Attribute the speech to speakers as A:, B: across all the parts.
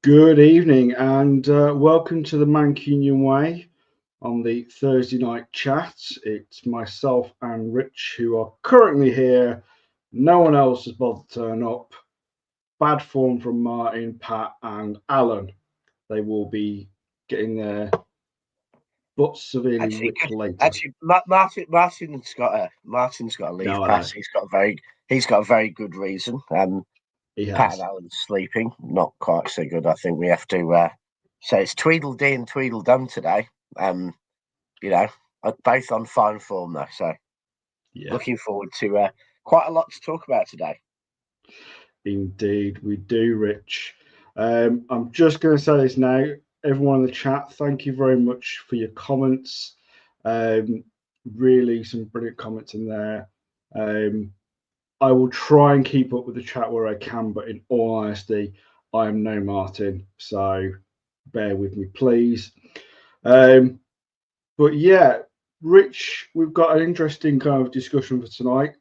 A: Good evening and welcome to the Mancunian Way on the Thursday night chat. It's myself and Rich who are currently here. No one else has bothered to turn up. Bad form from Martin, Pat and Alan. They will be getting their butts severely ripped later.
B: Actually, Martin's got a leave pass. He's got a very good reason. Pat and Alan's sleeping, not quite so good. I think we have to say it's Tweedledee and Tweedledum today. Both on fine form though. So looking forward to quite a lot to talk about today.
A: Indeed, we do, Rich. I'm just going to say this now. Everyone in the chat, thank you very much for your comments. Really some brilliant comments in there. I will try and keep up with the chat where I can, but in all honesty, I am no Martin, so bear with me, please. But yeah, Rich, we've got an interesting kind of discussion for tonight.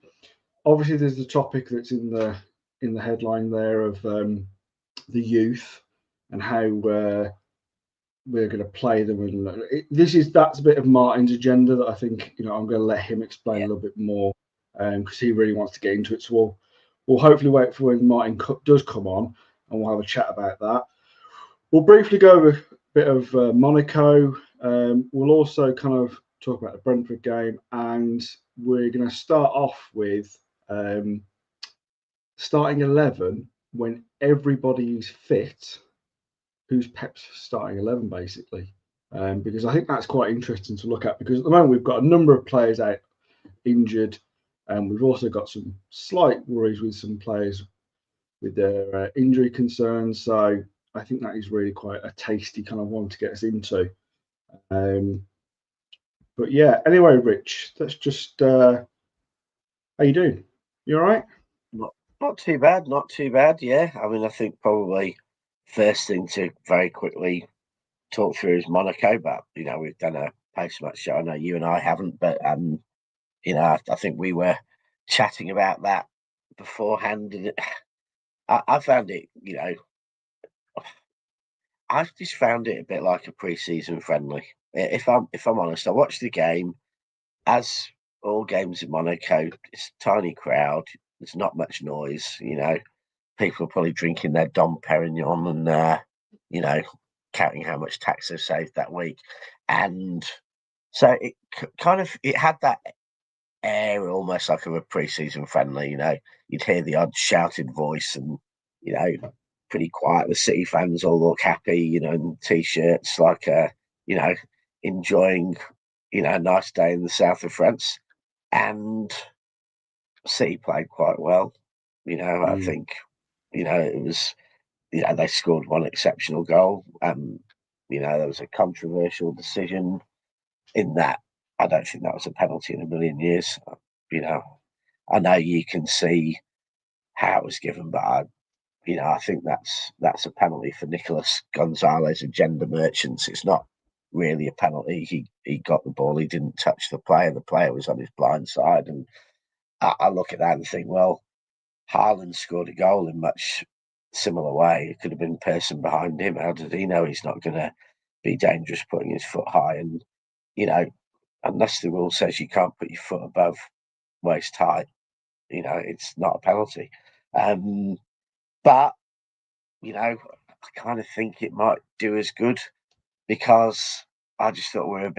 A: Obviously, there's the topic that's in the headline there of the youth and how we're going to play them. And that's a bit of Martin's agenda that I think I'm going to let him explain a little bit more. Because he really wants to get into it. So we'll hopefully wait for when Martin does come on and we'll have a chat about that. We'll briefly go over a bit of Monaco. We'll also kind of talk about the Brentford game, and we're going to start off with starting 11 when everybody's fit. Who's Pep's starting 11 basically? Because I think that's quite interesting to look at, because at the moment we've got a number of players out injured. And we've also got some slight worries with some players with their injury concerns. So I think that is really quite a tasty kind of one to get us into. But yeah, anyway, Rich, let's just how you doing? You all right?
B: Not too bad, not too bad. Yeah, I mean, I think probably first thing to very quickly talk through is Monaco. But we've done a post-match show. I know you and I haven't, but I think we were chatting about that beforehand, and I found it, I just found it a bit like a pre-season friendly. If I'm honest, I watched the game. As all games in Monaco, it's a tiny crowd. There's not much noise. People are probably drinking their Dom Perignon and counting how much tax they've saved that week, and so it had that air almost like of a pre-season friendly. You'd hear the odd shouted voice, and pretty quiet. The City fans all look happy, in t-shirts, like enjoying a nice day in the south of France. And City played quite well. I think it was they scored one exceptional goal. There was a controversial decision in that. I don't think that was a penalty in a million years. I know you can see how it was given, but I think that's a penalty for Nicolas Gonzalez, a gender merchants. It's not really a penalty. He got the ball. He didn't touch the player. The player was on his blind side, and I look at that and think, well, Haaland scored a goal in much similar way. It could have been the person behind him. How did he know he's not going to be dangerous putting his foot high? And unless the rule says you can't put your foot above waist high, it's not a penalty. But I kind of think it might do us good, because I just thought we were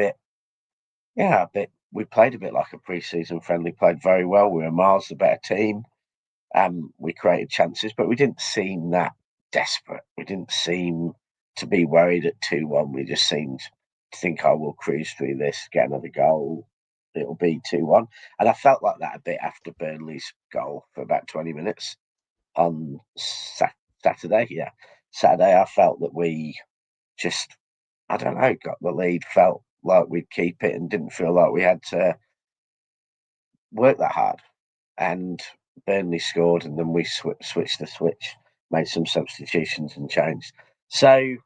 B: we played a bit like a pre-season friendly, played very well. We were miles the better team. We created chances, but we didn't seem that desperate. We didn't seem to be worried at 2-1. We just seemed to think, oh, we'll cruise through this, get another goal, it'll be 2-1. And I felt like that a bit after Burnley's goal for about 20 minutes on Saturday. Yeah, Saturday, I felt that we just, I don't know, got the lead, felt like we'd keep it, and didn't feel like we had to work that hard. And Burnley scored, and then we switched the switch, made some substitutions and changed. So,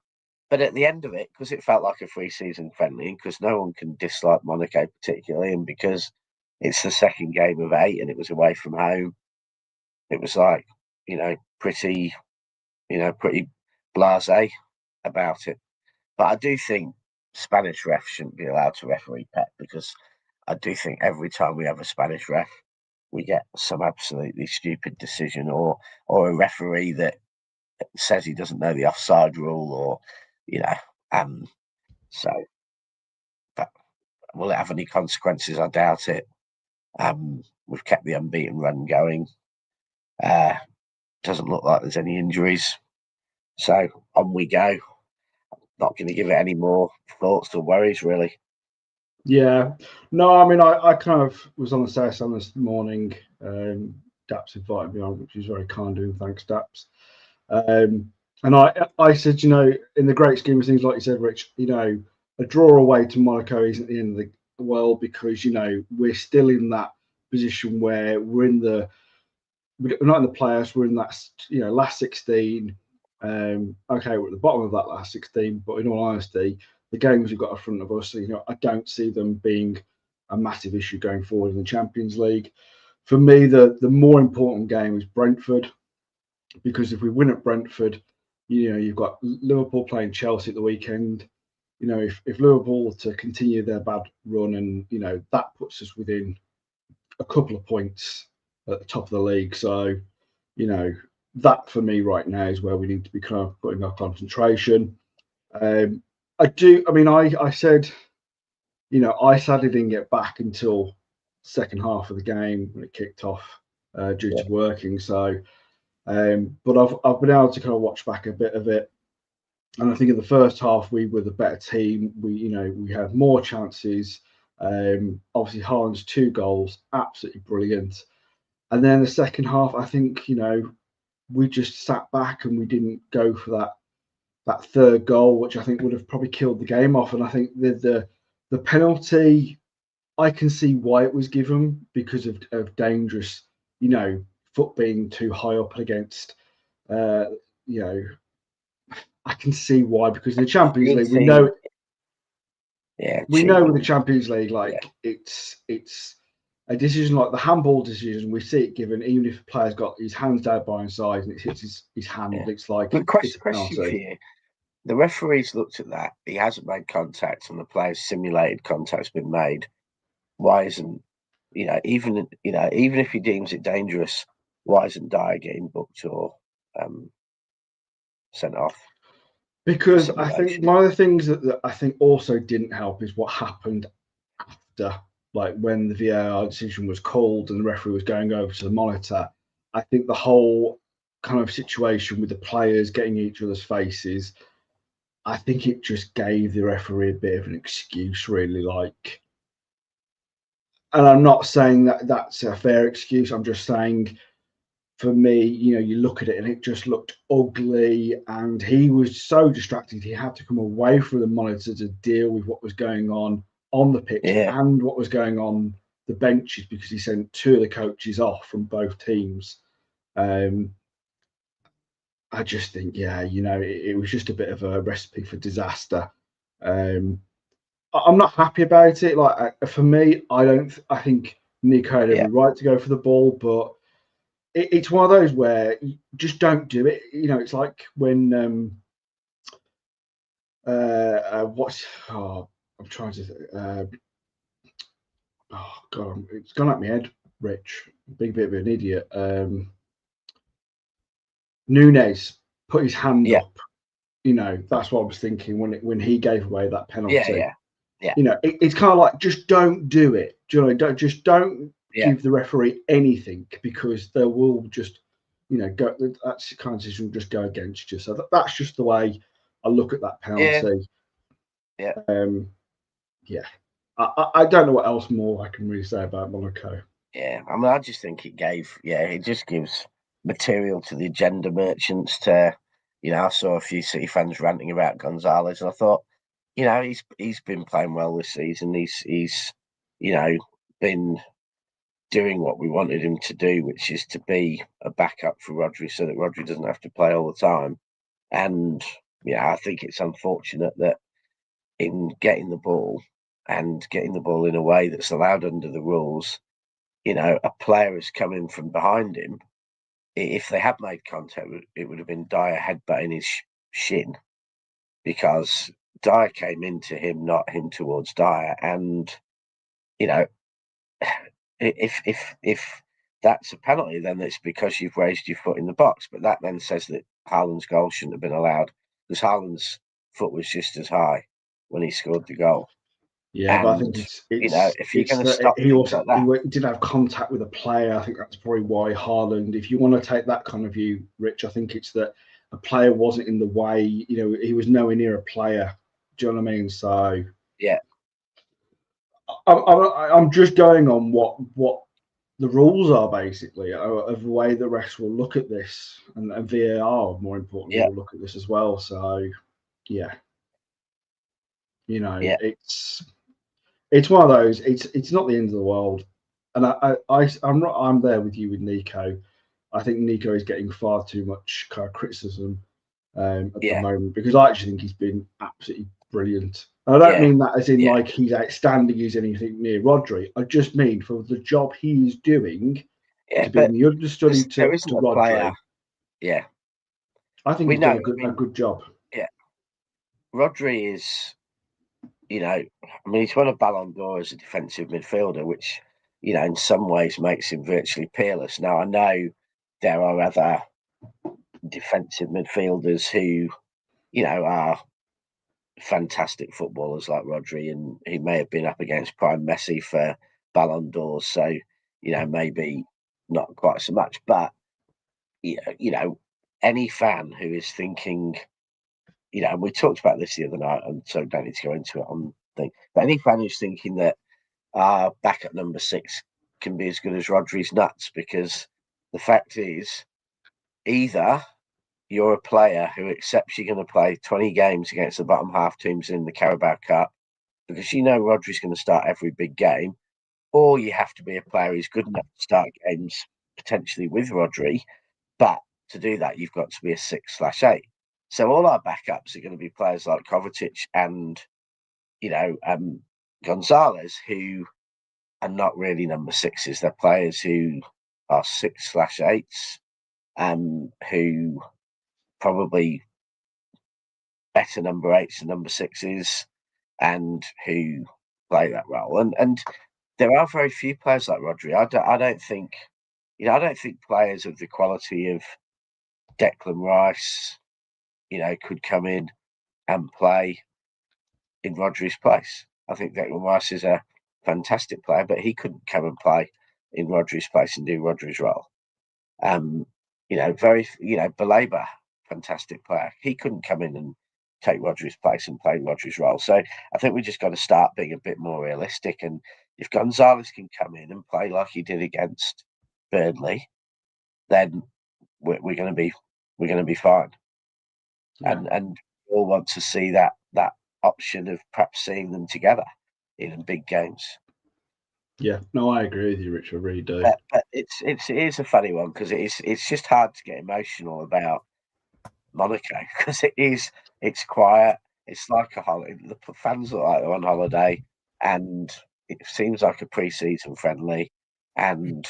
B: but at the end of it, because it felt like a pre-season friendly, and because no one can dislike Monaco particularly, and because it's the second game of 8 and it was away from home, it was like, pretty blasé about it. But I do think Spanish refs shouldn't be allowed to referee Pep, because I do think every time we have a Spanish ref, we get some absolutely stupid decision, or a referee that says he doesn't know the offside rule, or so. But will it have any consequences? I doubt it. We've kept the unbeaten run going. Doesn't look like there's any injuries, so on we go. Not going to give it any more thoughts or worries, really.
A: Yeah, no, I mean, I kind of was on the south on this morning. Daps invited me on, which is very kind of him. Thanks, Daps. And I said, in the great scheme of things, like you said, Rich, a draw away to Monaco isn't the end of the world, because we're still in that position where we're not in the playoffs. We're in that last 16. Okay, we're at the bottom of that last 16, but in all honesty, the games we've got in front of us, I don't see them being a massive issue going forward in the Champions League. For me, the more important game is Brentford, because if we win at Brentford, you've got Liverpool playing Chelsea at the weekend. If Liverpool to continue their bad run, and that puts us within a couple of points at the top of the league. So, that for me right now is where we need to be kind of putting our concentration. I said, I sadly didn't get back until second half of the game when it kicked off due to working. So, but I've been able to kind of watch back a bit of it, and I think in the first half we were the better team. We had more chances. Obviously, Haaland's 2 goals, absolutely brilliant. And then the second half, I think we just sat back and we didn't go for that third goal, which I think would have probably killed the game off. And I think the penalty, I can see why it was given, because of dangerous, foot being too high up against, I can see why, because in the Champions League, we know. Yeah, we know with the Champions League, it's a decision like the handball decision. We see it given, even if the player's got his hands down by his side and it hits his hand. Yeah. It's like
B: question for you. The referees looked at that. He hasn't made contact, and the player's simulated contact's been made. Why isn't even if he deems it dangerous, why isn't Dyer getting booked or sent off?
A: Because I think one of the things that I think also didn't help is what happened after. like when the VAR decision was called and the referee was going over to the monitor, I think the whole kind of situation with the players getting each other's faces, I think it just gave the referee a bit of an excuse, really. Like, and I'm not saying that that's a fair excuse. I'm just saying, for me, you look at it and it just looked ugly, and he was so distracted. He had to come away from the monitor to deal with what was going on the pitch and what was going on the benches, because he sent two of the coaches off from both teams. I just think, it was just a bit of a recipe for disaster. I'm not happy about it. Like, for me, I think Nico had every right to go for the ball, but it's one of those where you just don't do it. It's like when I'm trying to oh god, it's gone out my head. Rich, big bit of an idiot. Nunez put his hand up. That's what I was thinking when he gave away that penalty. It's kind of like, just don't do it. Don't give the referee anything, because they will just, go. That's the kind of decision will just go against you. So that's just the way I look at that penalty. I don't know what else more I can really say about Monaco.
B: I mean, I just think it just gives material to the agenda merchants to, I saw a few City fans ranting about Gonzalez, and I thought, he's been playing well this season. He's been doing what we wanted him to do, which is to be a backup for Rodri, so that Rodri doesn't have to play all the time. And I think it's unfortunate that in getting the ball in a way that's allowed under the rules, a player has come in from behind him. If they had made contact, it would have been Dyer headbutting his shin, because Dyer came into him, not him towards Dyer. And if that's a penalty, then it's because you've raised your foot in the box. But that then says that Haaland's goal shouldn't have been allowed, because Haaland's foot was just as high when he scored the goal.
A: Yeah, but I think it's
B: if you're going to stop
A: he didn't have contact with a player. I think that's probably why Haaland, if you want to take that kind of view, Rich, I think it's that a player wasn't in the way. He was nowhere near a player. Do you know what I mean? So I'm just going on what the rules are, basically, of the way the refs will look at this, and VAR, more importantly, will look at this as well. So it's one of those. It's not the end of the world, and I'm there with you with Nico. I think Nico is getting far too much kind of criticism at the moment, because I actually think he's been absolutely brilliant. And I don't mean that as in like he's outstanding, he's anything near Rodri. I just mean for the job he's doing to be the understudy to Rodri.
B: Player.
A: I think he's done a good job.
B: Yeah, Rodri is. He's won a Ballon d'Or as a defensive midfielder, which, in some ways makes him virtually peerless. Now, I know there are other defensive midfielders who, are fantastic footballers like Rodri, and he may have been up against prime Messi for Ballon d'Ors, so, maybe not quite so much. But, any fan who is thinking, we talked about this the other night, and so don't need to go into it on thing. But any fan who's thinking that back at number 6 can be as good as Rodri's nuts, because the fact is, either you're a player who accepts you're going to play 20 games against the bottom half teams in the Carabao Cup, because Rodri's going to start every big game, or you have to be a player who's good enough to start games potentially with Rodri, but to do that, you've got to be a 6/8. So all our backups are going to be players like Kovacic and, Gonzalez, who are not really number 6s. They're players who are 6/8s, who probably better number 8s than number 6s, and who play that role. And there are very few players like Rodri. I don't think, players of the quality of Declan Rice, could come in and play in Rodri's place. I think Declan Rice is a fantastic player, but he couldn't come and play in Rodri's place and do Rodri's role. Baleba, fantastic player. He couldn't come in and take Rodri's place and play Rodri's role. So I think we just got to start being a bit more realistic. And if Gonzalez can come in and play like he did against Burnley, then we're going to be fine. Yeah. And we all want to see that option of perhaps seeing them together in big games.
A: Yeah, no, I agree with you, Rich. I really do.
B: But it is a funny one because it's just hard to get emotional about Monaco because it's quiet. It's like a holiday. The fans look like they're on holiday, and it seems like a pre-season friendly. And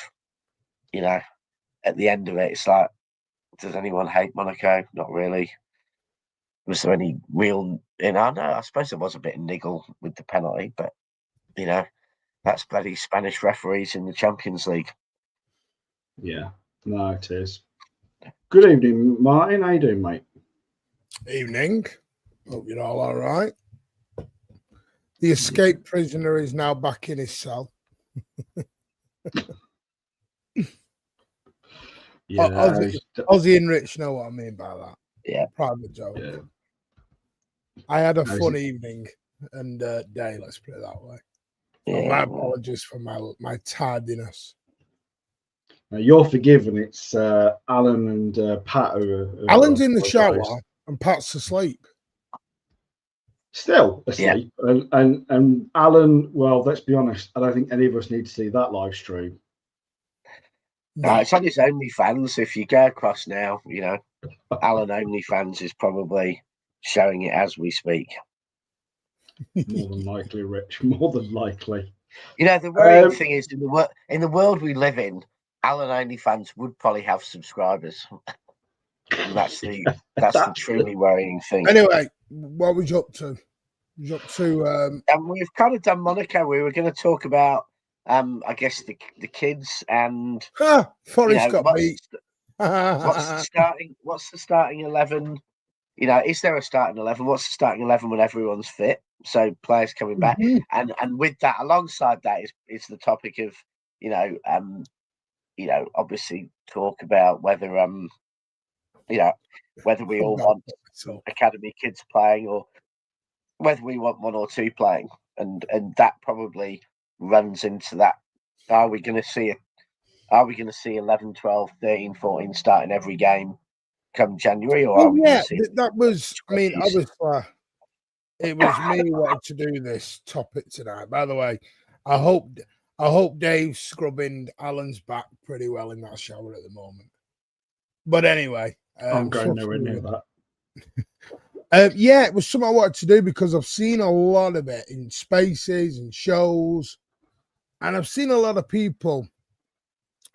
B: at the end of it, it's like, does anyone hate Monaco? Not really. Was there any real? No, I suppose there was a bit of niggle with the penalty, but that's bloody Spanish referees in the Champions League.
A: Yeah, no, it is. Good evening, Martin. How you doing, mate?
C: Evening. Hope you're all right. The escaped prisoner is now back in his cell.
A: Yeah,
C: Ozzy and Rich know what I mean by that.
B: Yeah,
C: private joke.
A: Yeah.
C: I had a fun evening and day. Let's put it that way. Yeah. My apologies for my tardiness.
A: Now you're forgiven. It's Alan and Pat.
C: Alan's in the shower and Pat's asleep.
A: Still asleep. Yeah. And Alan, well, let's be honest, I don't think any of us need to see that live stream.
B: No, it's on his OnlyFans. If you go across now, Alan OnlyFans is probably showing it as we speak.
A: More than likely, Rich. More than likely.
B: The worrying thing is in the world we live in, Alan OnlyFans would probably have subscribers. That's the truly worrying thing.
C: Anyway, what was you up to?
B: And we've kind of done Monaco. We were going to talk about, I guess the kids and
C: Forrest got beat.
B: What's the starting 11? Is there a starting 11? What's the starting 11 when everyone's fit? So players coming back, and with that, alongside that is the topic of obviously talk about whether whether we all want academy kids playing or whether we want one or two playing, and that probably runs into that. Are we going to see 11, 12, 13, 14 starting every game come January, or are we going to see
C: that was? I mean, obviously, it was me who wanted to do this topic tonight. By the way, I hope Dave's scrubbing Alan's back pretty well in that shower at the moment. But anyway,
A: I'm going nowhere near that.
C: It was something I wanted to do because I've seen a lot of it in spaces and shows, and I've seen a lot of people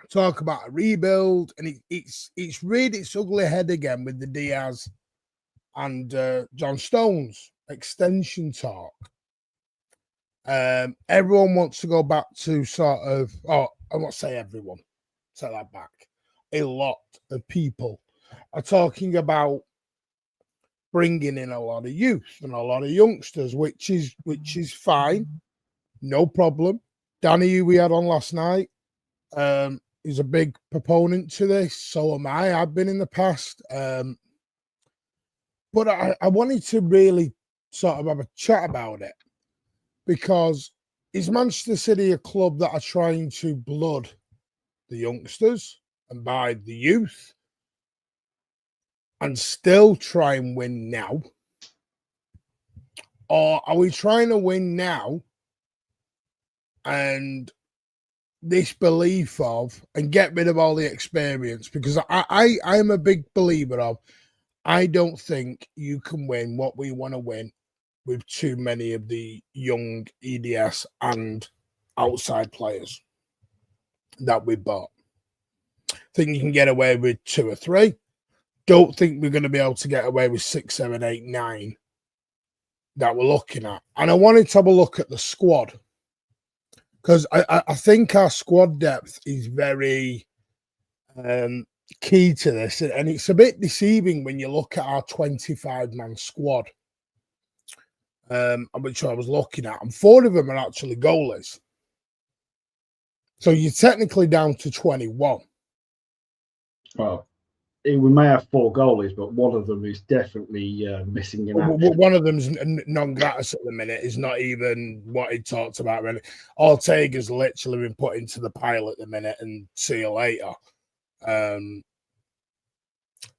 C: talk about a rebuild, and it's reared its ugly head again with the Diaz and John Stones extension talk. Everyone wants to go back to sort of, I won't say everyone, take that back. A lot of people are talking about bringing in a lot of youth and a lot of youngsters, which is fine, no problem. Danny, who we had on last night, is a big proponent to this. So am I. I've been in the past. But I wanted to really sort of have a chat about it because is Manchester City a club that are trying to blood the youngsters and buy the youth and still try and win now? Or are we trying to win now and this belief of and get rid of all the experience? Because I am a big believer of I don't think you can win what we want to win with too many of the young EDS and outside players that we bought. I think you can get away with 2 or 3. Don't think we're going to be able to get away with 6, 7, 8, 9 that we're looking at. And I wanted to have a look at the squad because I think our squad depth is very key to this. And it's a bit deceiving when you look at our 25-man squad, which I was looking at. And 4 of them are actually goalies. So you're technically down to 21.
A: Well, we may have 4 goalies, but one of them is definitely missing in action.
C: One of them's non gratis at the minute. Is not even what he talked about. Really, Ortega's literally been put into the pile at the minute, and see you later.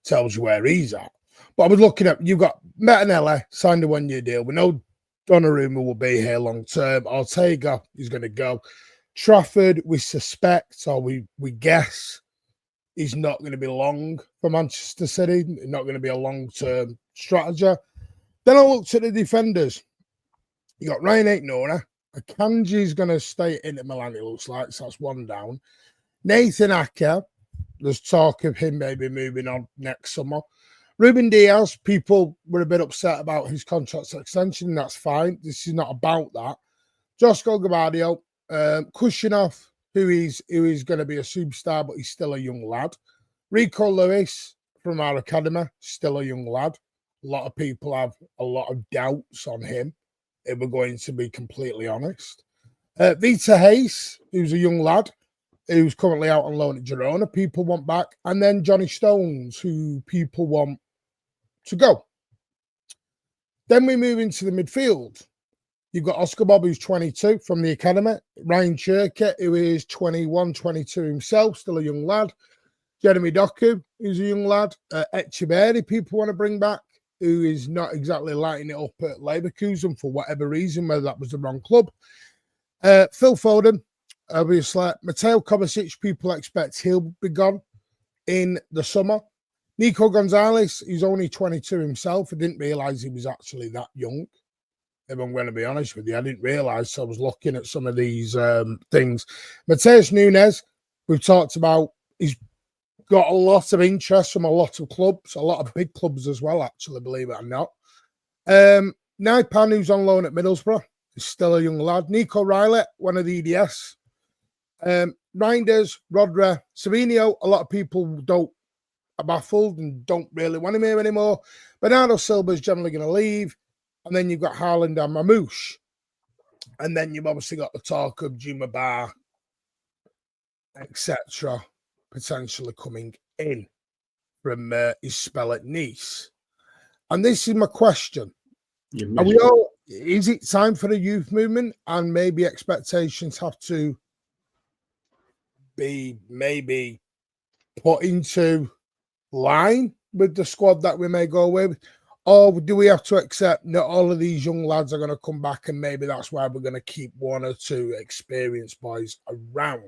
C: Tells you where he's at. But I was looking at, you've got Metanelli signed a 1-year deal. We know Donnarumma will be here long term. Ortega is going to go. Trafford, we suspect, or we guess, is not going to be long for Manchester City. Not going to be a long-term strategy. Then I looked at the defenders. You got Ryan Aitnora. Akanji's going to stay in at Milan, it looks like, so that's 1 down. Nathan Ake, there's talk of him maybe moving on next summer. Ruben Diaz, people were a bit upset about his contract extension. That's fine. This is not about that. Josko Gabardio, Kushinov, who is going to be a superstar, but he's still a young lad. Rico Lewis from our academy, still a young lad. A lot of people have a lot of doubts on him, if we're going to be completely honest. Vita Hayes, who's a young lad, who's currently out on loan at Girona, people want back. And then Johnny Stones, who people want to go. Then we move into the midfield. You've got Oscar Bob, who's 22 from the academy. Ryan Cherke, who is 21, 22 himself, still a young lad. Jeremy Doku, who's a young lad. Echeverri, people want to bring back, who is not exactly lighting it up at Leverkusen for whatever reason, whether that was the wrong club. Phil Foden, obviously. Mateo Kovacic, people expect he'll be gone in the summer. Nico Gonzalez, he's only 22 himself. I didn't realise he was actually that young, if I'm going to be honest with you. I didn't realise, so I was looking at some of these things. Mateus Nunes, we've talked about, he's got a lot of interest from a lot of clubs, a lot of big clubs as well, actually, believe it or not. Naipan, who's on loan at Middlesbrough, is still a young lad. Nico Riley, one of the EDS. Reinders, Rodri, Savino, a lot of people are baffled and don't really want him here anymore. Bernardo Silva's generally going to leave. And then you've got Haaland and Mamouche. And then you've obviously got the talk of Juma Bar, etc., potentially coming in from his spell at Nice. And this is my question. Is it time for a youth movement, and maybe expectations have to be maybe put into line with the squad that we may go with? Or do we have to accept not all of these young lads are going to come back, and maybe that's why we're going to keep 1 or 2 experienced boys around?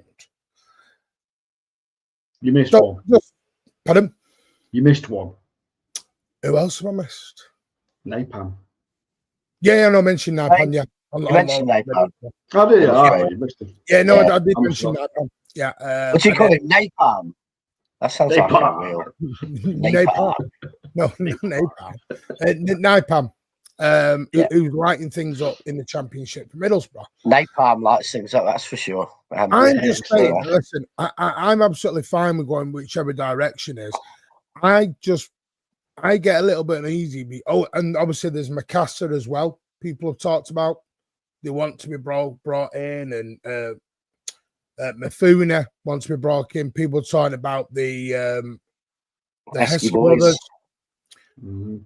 A: You missed one.
C: Pardon?
A: You missed one.
C: Who else have I missed?
A: Napalm.
C: Yeah, I mentioned Napalm, yeah.
B: You mentioned Napalm.
A: Oh, did you? You missed him.
C: Yeah, no, I did mention Napalm. Yeah.
B: What do you call it? Napalm? That sounds like a real...
C: Napalm. No, Napalm. Napalm, who's lighting things up in the Championship for Middlesbrough.
B: Napalm lights things up, that's for sure.
C: I'm just saying, listen, I'm absolutely fine with going whichever direction is. I get a little bit uneasy. Oh, and obviously there's Macassar as well. People have talked about. They want to be brought in, and Mifuna wants to be brought in. People are talking about the Heskey brothers.
A: Mm-hmm.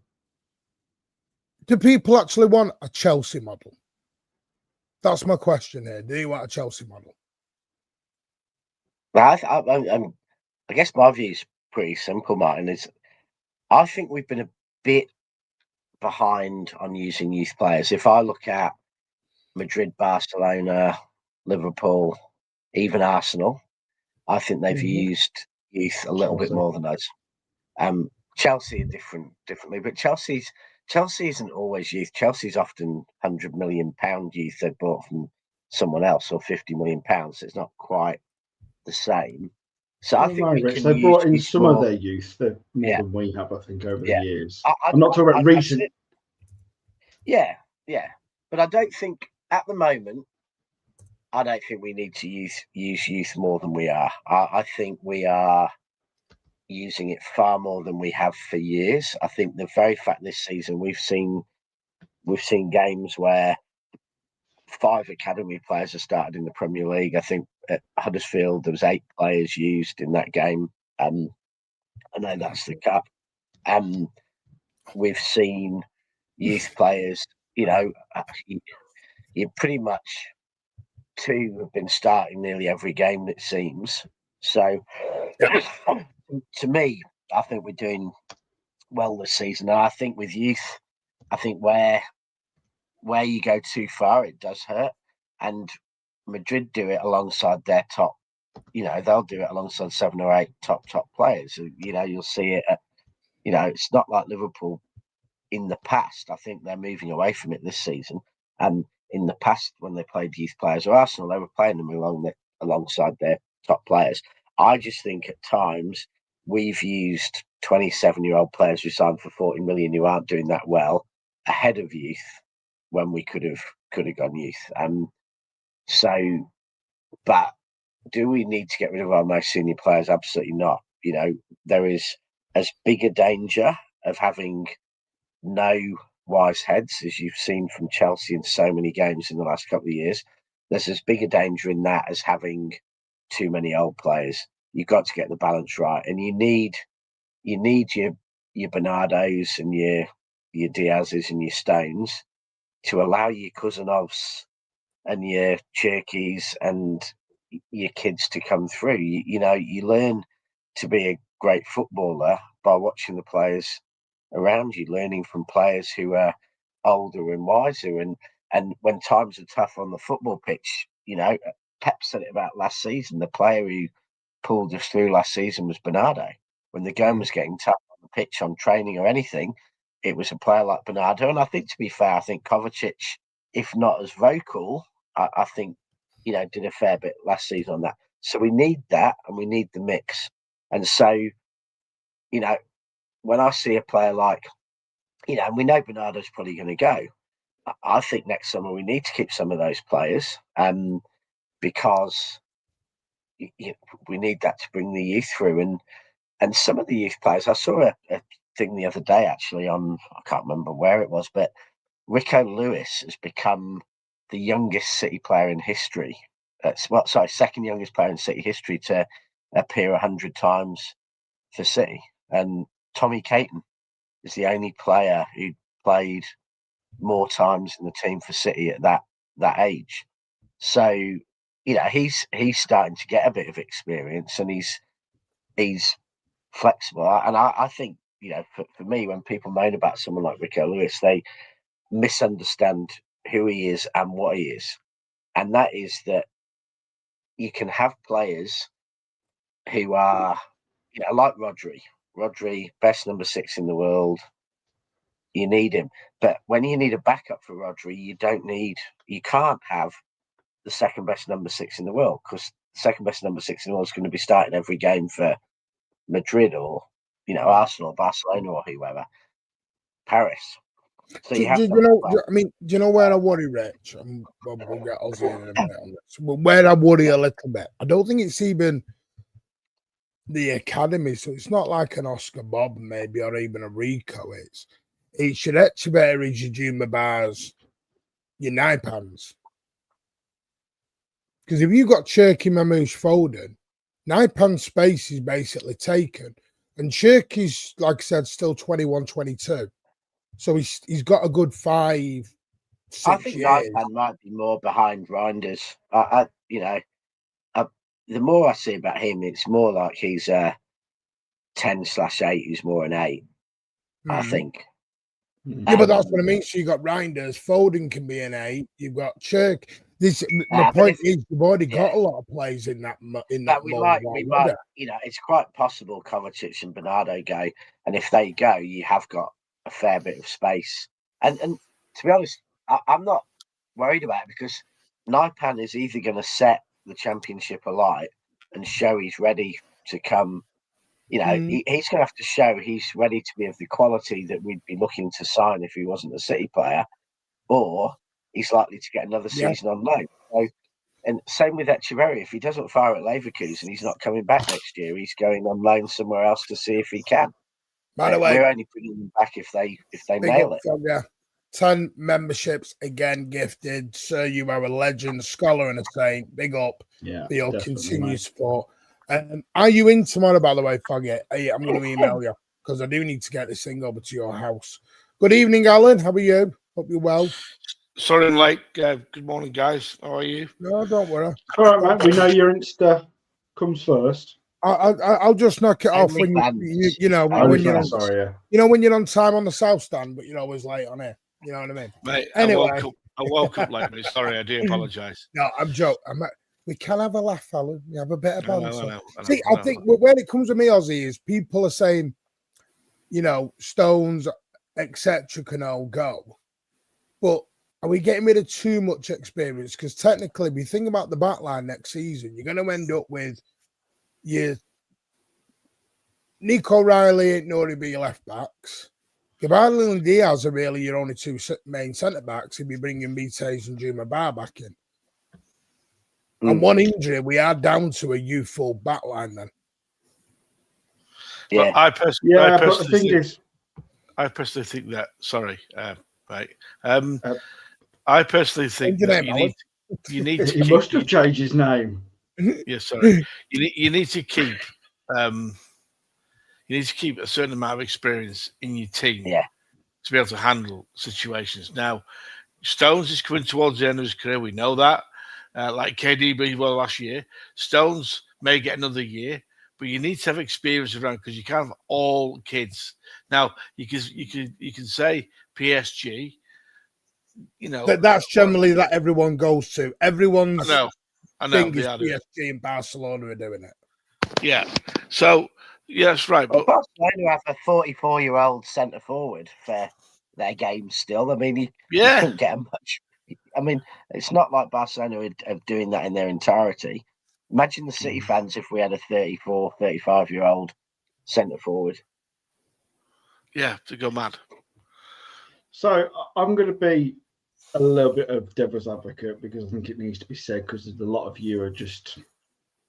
C: Do people actually want a Chelsea model? That's my question here. Do you want a Chelsea model?
B: I guess my view is pretty simple, Martin. I think we've been a bit behind on using youth players. If I look at Madrid, Barcelona, Liverpool, even Arsenal, I think they've used youth a little bit more than us. Chelsea are differently, but Chelsea isn't always youth. Chelsea's often £100 million youth they bought from someone else, or £50 million. So it's not quite the same. So I think
A: they brought in some of their youth more than we have, I think, over the years. I'm not talking about recent.
B: Yeah. But I don't think at the moment, I don't think we need to use youth more than we are. I think we are using it far more than we have for years. I think the very fact this season we've seen games where 5 academy players have started in the Premier League. I think at Huddersfield there was 8 players used in that game. I know that's the cup. We've seen youth players, you pretty much 2 have been starting nearly every game, it seems. So to me, I think we're doing well this season. And I think with youth, I think where you go too far, it does hurt. And Madrid do it alongside their top, they'll do it alongside 7 or 8 top players. You'll see it at, it's not like Liverpool in the past. I think they're moving away from it this season. And in the past, when they played youth players or Arsenal, they were playing them alongside their top players. I just think at times we've used 27-year-old players who signed for 40 million who aren't doing that well ahead of youth when we could have gone youth. But do we need to get rid of our most senior players? Absolutely not. There is as big a danger of having no wise heads, as you've seen from Chelsea in so many games in the last couple of years. There's as big a danger in that as having too many old players. You've got to get the balance right, and you need your Bernardos and your Diazes and your Stones to allow your Cousinovs and your Cherkis and your kids to come through. You learn to be a great footballer by watching the players around you, learning from players who are older and wiser. And when times are tough on the football pitch, Pep said it about last season. The player who pulled us through last season was Bernardo. When the game was getting tough on the pitch, on training or anything, it was a player like Bernardo. And I think, to be fair, I think Kovacic, if not as vocal, I think, did a fair bit last season on that. So we need that, and we need the mix. And so, when I see a player like, and we know Bernardo's probably going to go, I think next summer we need to keep some of those players because we need that to bring the youth through. And some of the youth players, I saw a thing the other day actually I can't remember where it was, but Rico Lewis has become the youngest City player in history. Second youngest player in City history to appear 100 times for City. And Tommy Caton is the only player who played more times in the team for City at that age. So, he's starting to get a bit of experience, and he's flexible. And I think, for me, when people moan about someone like Rico Lewis, they misunderstand who he is and what he is. And that is that you can have players who are, like Rodri. Rodri, best number 6 in the world. You need him. But when you need a backup for Rodri, you can't have the second best number 6 in the world, because the second best number 6 in the world is going to be starting every game for Madrid or, Arsenal, Barcelona or whoever, Paris. So
C: do you know where I worry, Rich? We'll get Ozzy in a minute on this. But where I worry a little bit, I don't think it's even the academy. So it's not like an Oscar Bob, maybe, or even a Rico. It's your Echeverries, your Juma Bars, your Naipans. Because if you've got Cherky, Mamouche, Foden, Naipan's space is basically taken. And Cherky's, like I said, still 21, 22. So he's got a good 5, 6
B: I think
C: years.
B: Naipan might be more behind Reinders. The more I see about him, it's more like he's a 10/8 who's more an 8, I think.
C: Yeah, but that's what I mean. So you got Reinders, Foden can be an 8. You've got Cherk. My point is, you've already got a lot of players in that.
B: We might. It's quite possible Kovacic and Bernardo go, and if they go, you have got a fair bit of space. And to be honest, I'm not worried about it, because Naipan is either going to set the Championship alight and show he's ready to come. He's going to have to show he's ready to be of the quality that we'd be looking to sign if he wasn't a City player, or he's likely to get another season on loan. So, and same with Echeverry. If he doesn't fire at Leverkusen, he's not coming back next year. He's going on loan somewhere else to see if he can.
C: By the way,
B: we're only bringing him back if they nail it.
C: Yeah. 10 memberships again gifted. Sir, you are a legend, scholar, and a saint. Big up for your continued support. Are you in tomorrow, by the way, Foggy? I'm going to email you because I do need to get this thing over to your house. Good evening, Alan. How are you? Hope you're well.
D: Sorry I'm late. Good morning, guys. How are you?
C: No, don't worry.
A: All right, mate. We know your Insta comes first.
C: I'll just knock it off when you know when you're on.
A: Sorry, yeah.
C: You know when you're on time on the South Stand, but you're always late on here. You know what I mean?
D: Mate,
C: anyway,
D: I woke up late. Mate. Sorry, I do apologise.
C: No, I'm joking. We can have a laugh, Alan. We have a bit of banter.
D: I know.
C: I think when it comes to me, Aussie, is people are saying, you know, Stones, etc., can all go, but are we getting rid of too much experience? Because technically, if you think about the back line next season, you're going to end up with your Nico Riley ain't nobody be your left backs. Gabardel and Diaz are really your only two main centre backs if you're bringing Bites and Juma Bar back in. And one injury, we are down to a youthful back line then.
D: Yeah,
A: but the thing is,
D: I personally think that. Sorry, mate. I personally think that you need to.
A: He must have changed his name.
D: Yeah, sorry. You need to keep. You need to keep a certain amount of experience in your team to be able to handle situations. Now, Stones is coming towards the end of his career. We know that. Like KDB well last year. Stones may get another year, but you need to have experience around because you can't have all kids. Now, you can say PSG, you know.
C: That's generally that everyone goes to. Everyone's
D: I know
C: thing is PSG and Barcelona are doing it.
D: Yeah. So, yeah, that's right.
B: But Barcelona have a 44-year-old centre forward for their game still. I mean, you couldn't get much. I mean, it's not like Barcelona are doing that in their entirety. Imagine the City fans if we had a 34, 35-year-old centre forward.
D: Yeah, to go mad.
A: So I'm going to be a little bit of devil's advocate because I think it needs to be said because a lot of you are just,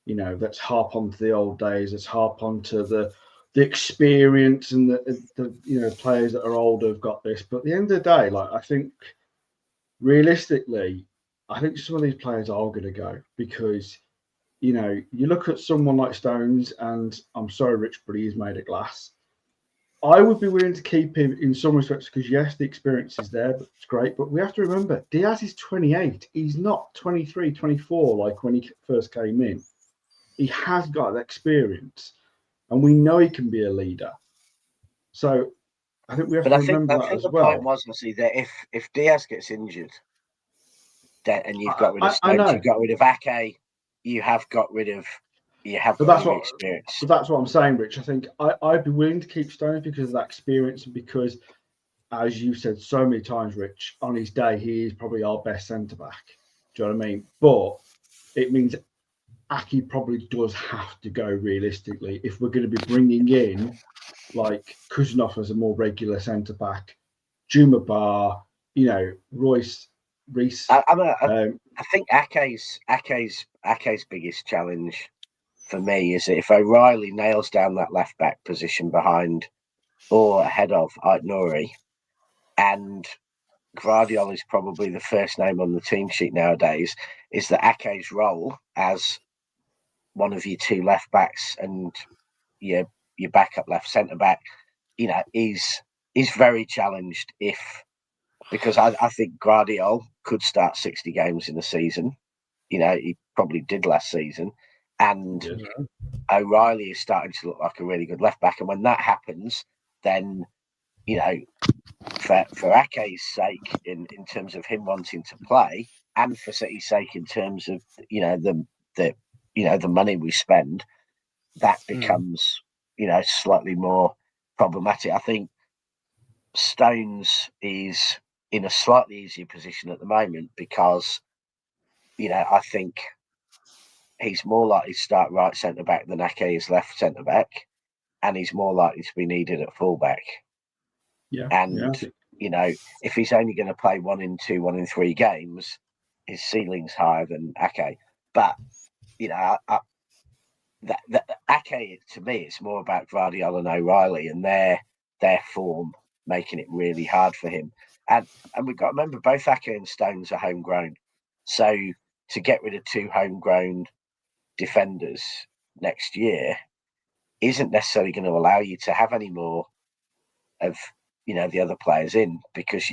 A: you know, let's harp on to the old days. Let's harp on to the experience and the you know, players that are older have got this. But at the end of the day, like, I think realistically, I think some of these players are going to go because, you know, you look at someone like Stones, and I'm sorry, Rich, but he's made of glass. I would be willing to keep him in some respects because, yes, the experience is there, but it's great. But we have to remember, Diaz is 28. He's not 23, 24 like when he first came in. He has got that experience, and we know he can be a leader. So I think we have to remember that as well.
B: The point was, obviously, that if Diaz gets injured, and you've got rid of Stones, you've got rid of Ake, you have got rid of experience.
A: But that's what I'm saying, Rich. I think I'd be willing to keep Stones because of that experience and because, as you said so many times, Rich, on his day, he is probably our best centre-back. Do you know what I mean? But it means Ake probably does have to go realistically if we're going to be bringing in like Kuzunov as a more regular centre-back, Juma Bar, you know, Reese.
B: I think Ake's biggest challenge for me is that if O'Reilly nails down that left back position behind or ahead of Aït-Nouri, and Gvardiol is probably the first name on the team sheet nowadays, is that Ake's role as one of your two left backs and your backup left centre back, you know, is very challenged because I think Gvardiol could start 60 games in a season. You know, he probably did last season. And O'Reilly is starting to look like a really good left back. And when that happens, then, you know, for Ake's sake, in terms of him wanting to play, and for City's sake in terms of, you know, the money we spend, that becomes, you know, slightly more problematic. I think Stones is in a slightly easier position at the moment because, you know, I think he's more likely to start right centre back than Ake is left centre back, and he's more likely to be needed at fullback.
A: Yeah,
B: and you know, if he's only going to play 1 in 2, 1 in 3 games, his ceiling's higher than Ake. But you know, Ake to me, it's more about Gvardiol and O'Reilly and their form making it really hard for him. And we've got to remember both Ake and Stones are homegrown. So to get rid of 2 homegrown defenders next year isn't necessarily going to allow you to have any more of, the other players in, because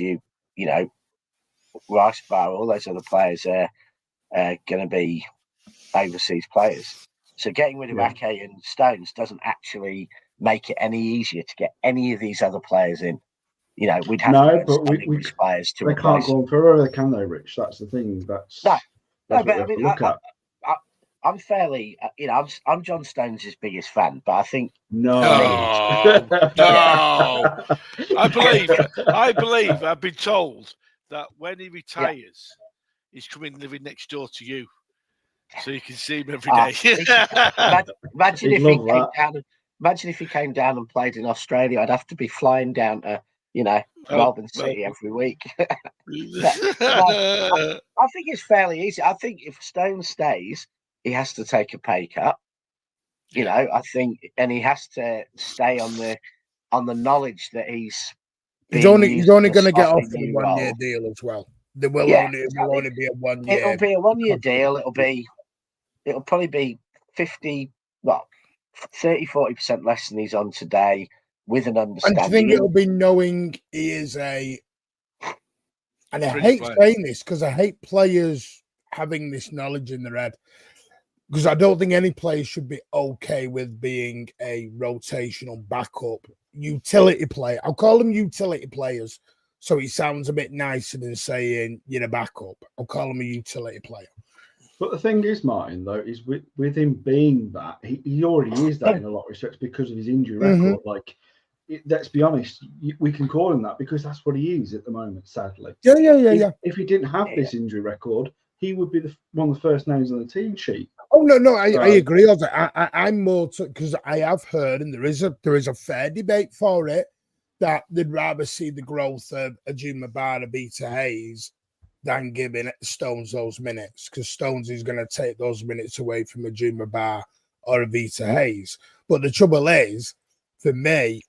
B: Rice Bar, all those other players are going to be overseas players. So getting rid of Ake and Stones doesn't actually make it any easier to get any of these other players in. We'd have to get some English players to replace.
A: They can't go on forever, can they, Rich? That's the thing. That's
B: but
A: what I mean, look at.
B: I'm fairly, I'm John Stones' biggest fan, but I think
D: no. I believe I've been told that when he retires, he's coming living next door to you, so you can see him every day.
B: Imagine if he came down. Imagine if he came down and played in Australia. I'd have to be flying down to, Melbourne City every week. I think it's fairly easy. I think if Stone stays, he has to take a pay cut. I think, and he has to stay on the knowledge that he's
C: only going to get offered a 1-year deal as well. There will only be a 1 year.
B: It'll be a 1-year deal. It'll probably be 30-40% less than he's on today, with an understanding.
C: And do you think it'll be knowing he is and I hate saying this because I hate players having this knowledge in their head, because I don't think any player should be okay with being a rotational backup utility player. I'll call them utility players, so it sounds a bit nicer than saying you're a backup. I'll call him a utility player.
A: But the thing is, Martin, though, is with him being that, he already is that in a lot of respects because of his injury record. Like, let's be honest, we can call him that because that's what he is at the moment, sadly.
C: Yeah.
A: If he didn't have this injury record, he would be one of the first names on the team sheet.
C: Oh, no, I agree on that. I'm more because I have heard, and there is a fair debate for it, that they'd rather see the growth of Ajuma Barra, Beta Hayes, than giving Stones those minutes, because Stones is going to take those minutes away from Ajuma Barra or Avita Hayes. But the trouble is, for me,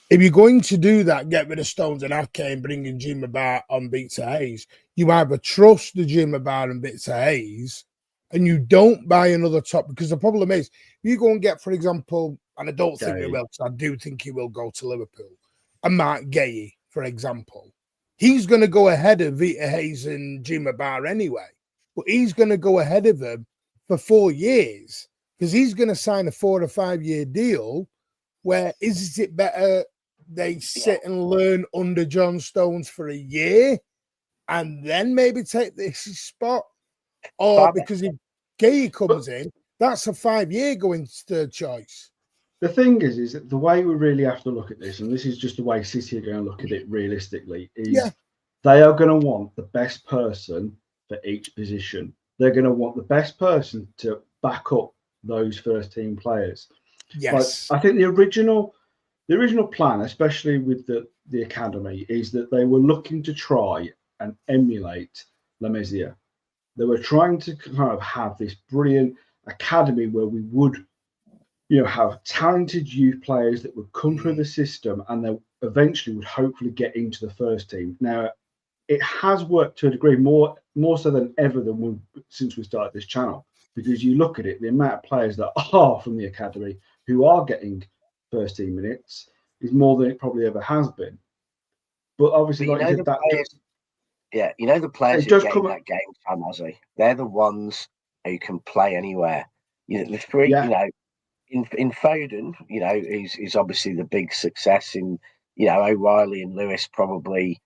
C: if you're going to do that, get rid of Stones and Ake and bring in Ajuma Barra on Beta Hayes, you either trust the Ajuma Barra and Beta Hayes, and you don't buy another top, because the problem is, if you go and get, for example, and I don't think he will, because I do think he will go to Liverpool, a Mark Gay, for example, he's going to go ahead of Vita Hayes and Jima Barr anyway, but he's going to go ahead of them for 4 years, because he's going to sign a 4 or 5 year deal. Where is it better they sit and learn under John Stones for a year and then maybe take this spot? Or because if Gay comes in, that's a 5 year going third choice.
A: The thing is that the way we really have to look at this, and this is just the way City are going to look at it realistically, is they are going to want the best person for each position. They're going to want the best person to back up those first team players.
C: Yes.
A: But I think the original plan, especially with the academy, is that they were looking to try and emulate La Masia. They were trying to kind of have this brilliant academy where we would, have talented youth players that would come through the system and they eventually would hopefully get into the first team. Now, it has worked to a degree, more so than ever since we started this channel, because you look at it, the amount of players that are from the academy who are getting first team minutes is more than it probably ever has been. But obviously,
B: the players who get that game time, Ozzy, they're the ones who can play anywhere. The three, in Foden, he's obviously the big success in, O'Reilly and Lewis probably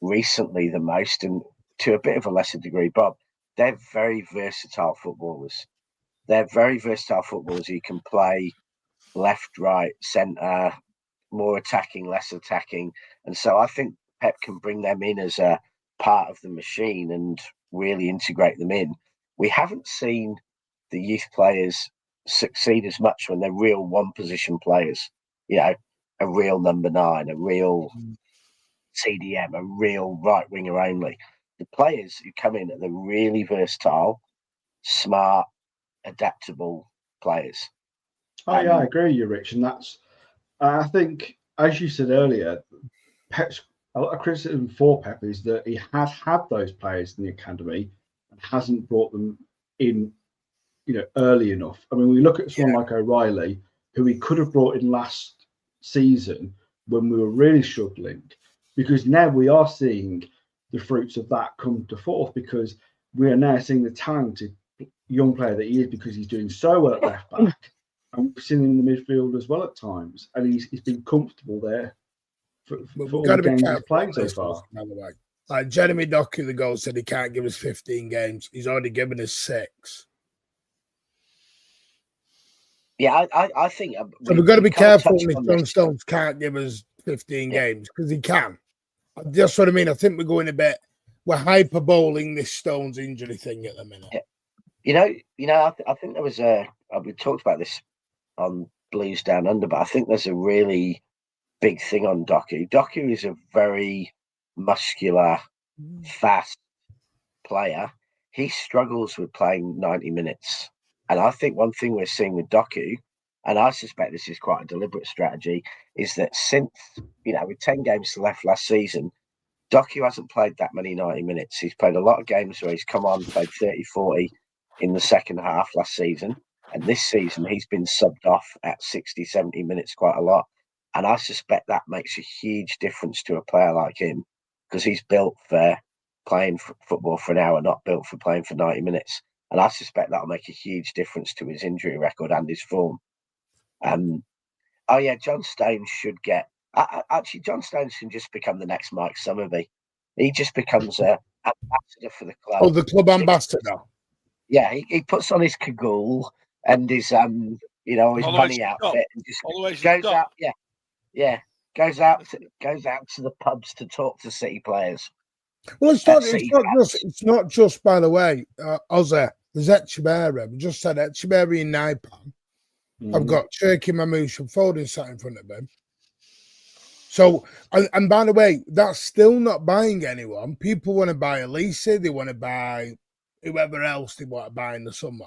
B: recently the most, and to a bit of a lesser degree, Bob. They're very versatile footballers. Who can play left, right, centre, more attacking, less attacking. And so I think Pep can bring them in as a part of the machine and really integrate them in. We haven't seen the youth players succeed as much when they're real one position players, a real number 9, a real CDM, a real right winger only. The players who come in are the really versatile, smart, adaptable players.
A: I agree with you, Rich. And that's, I think, as you said earlier, Pep's a lot of criticism for Pep is that he has had those players in the academy and hasn't brought them in, early enough. I mean, we look at someone like O'Reilly, who he could have brought in last season when we were really struggling, because now we are seeing the fruits of that come to forth, because we are now seeing the talented young player that he is, because he's doing so well at left back, and we've seen him in the midfield as well at times, and he's been comfortable there for all the games he's played so far.
C: Like Jeremy Doku, the goal, said he can't give us 15 games. He's already given us 6.
B: Yeah, I think
C: so we've got to be careful if John Stones can't give us 15 games, because he can. That's what I mean. I think we're going we're hyperboling this Stones injury thing at the minute.
B: Yeah. I think there was we talked about this on Blues Down Under, but I think there's a really big thing on Doku. Doku is a very muscular, fast player. He struggles with playing 90 minutes. And I think one thing we're seeing with Doku, and I suspect this is quite a deliberate strategy, is that since, with 10 games left last season, Doku hasn't played that many 90 minutes. He's played a lot of games where he's come on, played 30, 40 in the second half last season. And this season, he's been subbed off at 60, 70 minutes quite a lot. And I suspect that makes a huge difference to a player like him, because he's built for playing football for an hour, not built for playing for 90 minutes. And I suspect that'll make a huge difference to his injury record and his form. John Stones should get... Actually, John Stones can just become the next Mike Summerby. He just becomes an ambassador for the club.
C: Oh, the club ambassador.
B: Yeah, he puts on his cagoule and his his bunny outfit and just goes out. Yeah, goes out to the pubs to talk to City players.
C: Well, it's not just. By the way, Ozzy, there's Echeverri. We just said Echeverri in Naipan. I've got Cherky Mamouche and Foden sat in front of him. So, and by the way, that's still not buying anyone. People want to buy Elise. They want to buy whoever else they want to buy in the summer.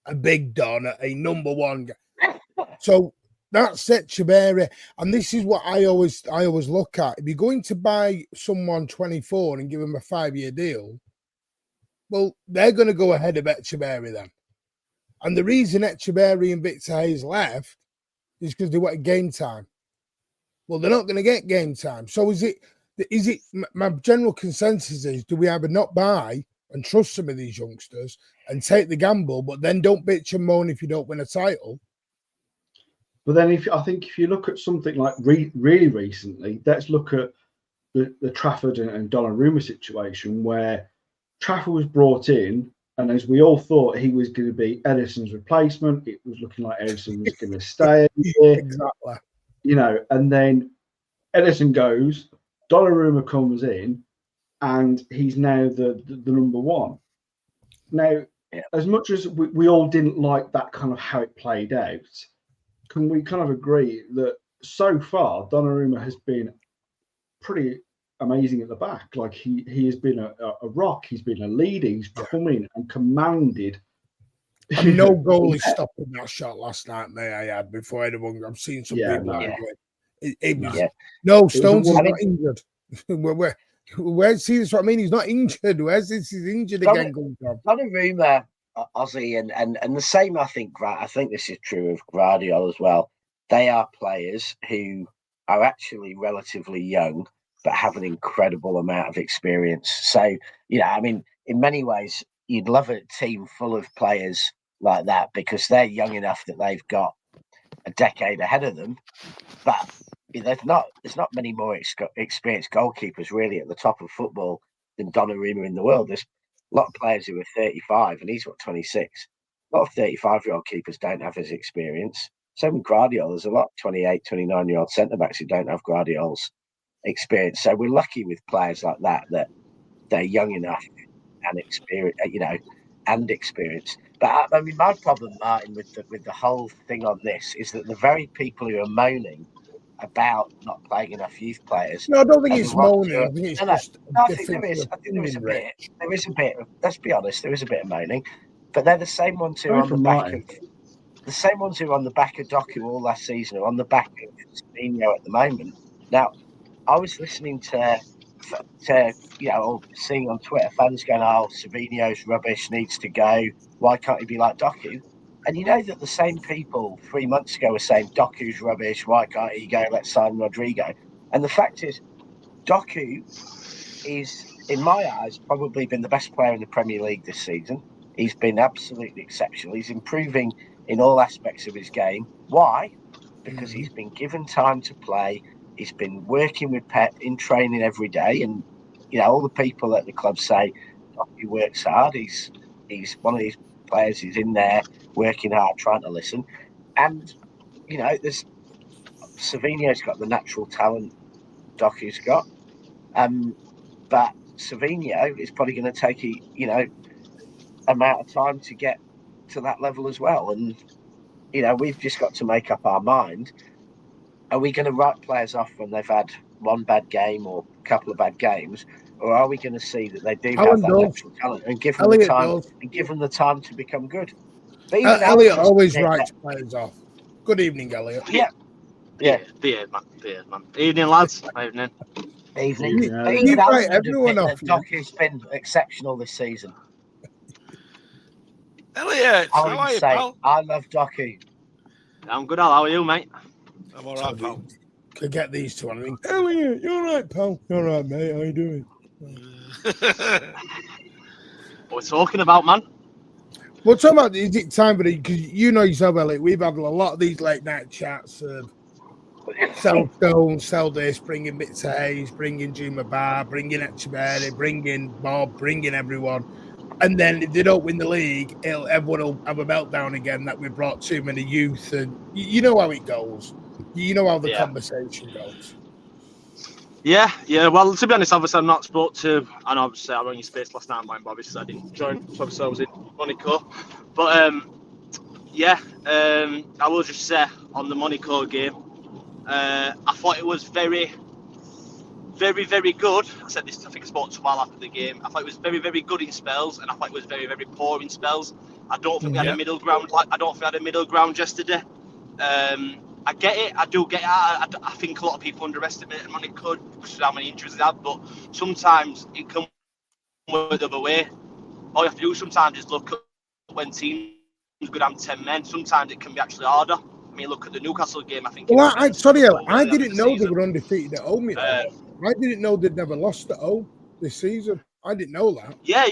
C: A big Don, a number one guy. So that's Echeverri. And this is what I always look at. If you're going to buy someone 24 and give them a 5-year deal, well, they're going to go ahead of Echeverri then. And the reason Echeverri and Victor Hayes left is because they wanted game time. Well, they're not going to get game time. So is it my general consensus is, do we either not buy and trust some of these youngsters and take the gamble, but then don't bitch and moan if you don't win a title?
A: But then if you look at something like really recently, let's look at the Trafford and Donnarumma situation, where Trafford was brought in, and as we all thought he was going to be Edison's replacement, it was looking like Edison was going to stay here.
C: Exactly.
A: And then Edison goes, Donnarumma comes in, and he's now the number one. Now, as much as we all didn't like that kind of how it played out, can we kind of agree that so far Donnarumma has been pretty amazing at the back? Like he has been a rock. He's been a leader. He's come in and commanded.
C: And no goalie stopping that shot last night, may I add, before anyone. I've seen some people argue it. No, Stones is not injured. Where's this? What I mean, he's not injured. Where's this? He's injured again.
B: Donnarumma, Ozzy, and the same. I think this is true of Guardiola as well. They are players who are actually relatively young, but have an incredible amount of experience. So, in many ways, you'd love a team full of players like that, because they're young enough that they've got a decade ahead of them. But there's not many more experienced goalkeepers really at the top of football than Donnarumma in the world. There's a lot of players who are 35, and he's 26. A lot of 35-year-old keepers don't have his experience. So with Guardiola, there's a lot of 28, 29-year-old centre-backs who don't have Guardiola's experience. So we're lucky with players like that they're young enough and experienced. But my problem, Martin, with the whole thing on this is that the very people who are moaning about not playing enough youth players.
C: No, I don't think it's moaning. I think it's just.
B: I think there is. I think there is a bit. There is a bit. Let's be honest. There is a bit of moaning, but they're the same ones who are on the back of. The same ones who are on the back of Doku all last season are on the back of Firmino at the moment. Now, I was listening to or seeing on Twitter fans going, "Oh, Savinho's rubbish, needs to go. Why can't he be like Doku?" And you know that the same people 3 months ago were saying Doku's rubbish. Why can't he go? Let's sign Rodrigo. And the fact is, Doku is, in my eyes, probably been the best player in the Premier League this season. He's been absolutely exceptional. He's improving in all aspects of his game. Why? Because he's been given time to play. He's been working with Pep in training every day. And, all the people at the club say he works hard. He's one of these players who's in there working hard, trying to listen. And, there's Savinho's got the natural talent Doku's got. But Savinho is probably going to take amount of time to get to that level as well. And, we've just got to make up our mind. Are we going to write players off when they've had one bad game or a couple of bad games? Or are we going to see that they do have that natural talent and give them the time to become good?
C: Elliot always writes players off. Good evening, Elliot.
B: Yeah.
E: Beard, man. Evening, lads. Evening.
B: Even everyone off. Doku's been exceptional this season.
D: Elliot, how are you, pal?
B: I love Doku.
E: I'm good, Al. How are you, mate?
D: I'm all right, pal.
C: Could get these two on. Elliot, you're all right, pal. You're all right, mate. How you doing?
E: What we're talking about, man?
C: We're talking about, is it time for it? Because you know yourself, Elliot, we've had a lot of these late night chats of sell Stone, sell this, bringing bits of Hayes, bringing Juma Bar, bringing Echeverri, bringing Bob, bringing everyone. And then if they don't win the league, everyone will have a meltdown again that we brought too many youth. And you know how it goes. You know how the conversation goes.
E: Yeah. Well, to be honest, obviously, I'm not spoke to, and obviously, I was in your space last night, but obviously, I didn't join. So obviously, I was in Monaco. But I will just say on the Monaco game, I thought it was very, very, very good. I said this, I think I spoke to Val after the game. I thought it was very, very good in spells, and I thought it was very, very poor in spells. I don't think we had a middle ground. I don't think we had a middle ground yesterday. I get it. I do get it. I think a lot of people underestimate Monaco because of how many injuries they have, but sometimes it can work the other way. All you have to do sometimes is look at when teams go down 10 men. Sometimes it can be actually harder. I mean, look at the Newcastle game. I think.
C: Well, I didn't know they were undefeated at home. I didn't know they'd never lost at home this season. I didn't know that.
E: Yeah.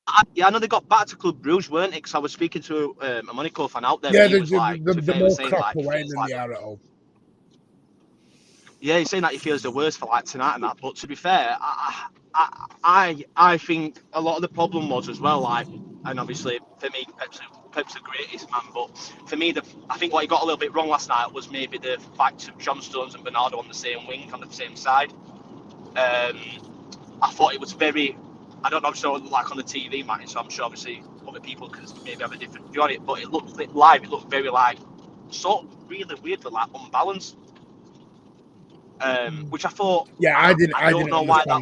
E: I know they got back to Club Brugge, weren't it? Because I was speaking to a Monaco fan out there.
C: Yeah, the more crap away than they are at home.
E: Yeah, he's saying that he feels the worst for like tonight and that. But to be fair, I think a lot of the problem was as well, like, and obviously for me, Pep's the greatest man. But for me, I think what he got a little bit wrong last night was maybe the fact of John Stones and Bernardo on the same wing, on the same side. I thought it was very. I don't know, I'm sure like on the TV, Martin, so I'm sure obviously other people can maybe have a different view on it, but it looked live, it looked very like sort of really weirdly like unbalanced. Which I thought I didn't know why that.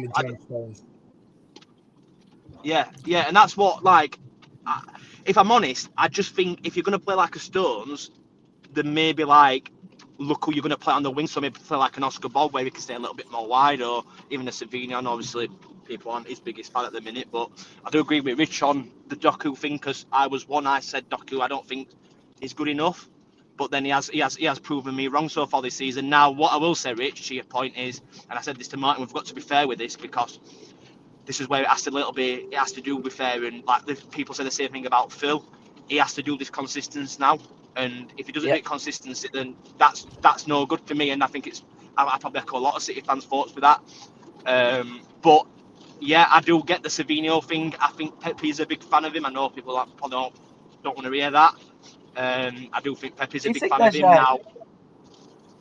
E: Yeah, and that's what like if I'm honest, I just think if you're gonna play like a Stones, then maybe like look who you're gonna play on the wing, so maybe play like an Oscar Bob where we can stay a little bit more wide, or even a Savinho, and obviously people aren't his biggest fan at the minute, but I do agree with Rich on the Doku thing, because I said Doku I don't think is good enough, but then he has proven me wrong so far this season. Now what I will say, Rich, to your point is, and I said this to Martin, we've got to be fair with this, because this is where it has to do with fair, and like the people say the same thing about Phil. He has to do this consistency now, and if he doesn't do it consistency, then that's no good for me, and I think I probably echo a lot of City fans' thoughts with that. But yeah, I do get the Savinho thing. I think Pepe's a big fan of him. I know people probably don't want to hear that. I do think Pepe's a big fan of him now.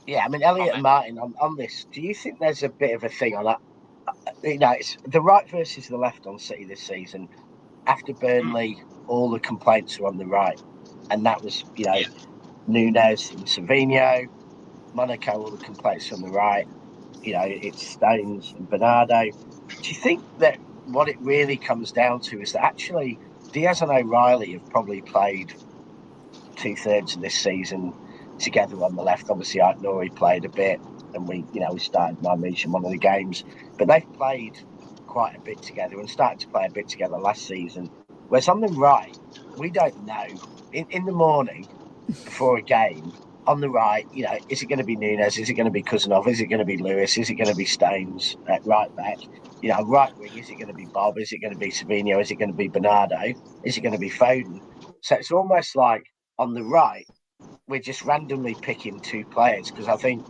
B: Yeah, I mean, Elliot and Martin, on this, do you think there's a bit of a thing on that? It's the right versus the left on City this season. After Burnley, all the complaints were on the right. And that was, Nunes and Savinho. Monaco, all the complaints on the right. It's Stones and Bernardo. Do you think that what it really comes down to is that actually Diaz and O'Reilly have probably played 2/3 of this season together on the left? Obviously, Art Nori played a bit. and we started my niche in one of the games. But they've played quite a bit together and started to play a bit together last season. Whereas on the right, we don't know. In the morning, before a game, on the right, is it going to be Nunes? Is it going to be Cousinov? Is it going to be Lewis? Is it going to be Stones at right back? Right wing, is it going to be Bob? Is it going to be Savino? Is it going to be Bernardo? Is it going to be Foden? So it's almost like on the right, we're just randomly picking two players because I think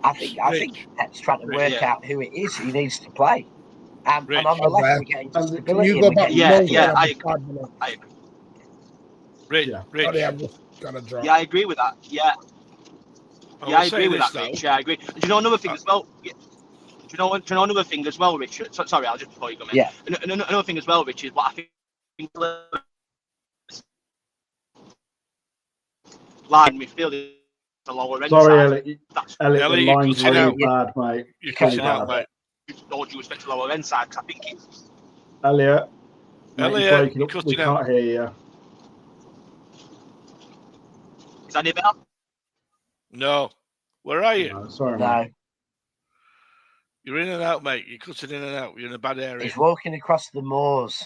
B: Pep's trying to work out who it is he needs to play. And on the left, we're getting stability.
C: You go back.
E: I agree.
D: Rich.
C: Sorry, I'm just gonna drop.
E: Yeah, I agree with that. Yeah. I agree with that, Rich. Yeah, I agree. Do you know another thing as well? Yeah. Do you know another thing as well, Rich? Sorry, I'll just before you go in.
B: Yeah.
E: Another thing as well, Rich, is what I think line midfield is the lower end.
A: Sorry, Elliot,
D: the
A: line's really bad, mate.
D: You're cutting out, mate.
E: All due respect to the lower end side, because I think it's...
A: Elliot, you're breaking up. We can't hear you.
E: Is that any better?
D: No. Where are you?
A: No, sorry,
B: No.
A: mate.
D: You're in and out, mate. You're cutting in and out. You're in a bad area.
B: He's walking across the moors.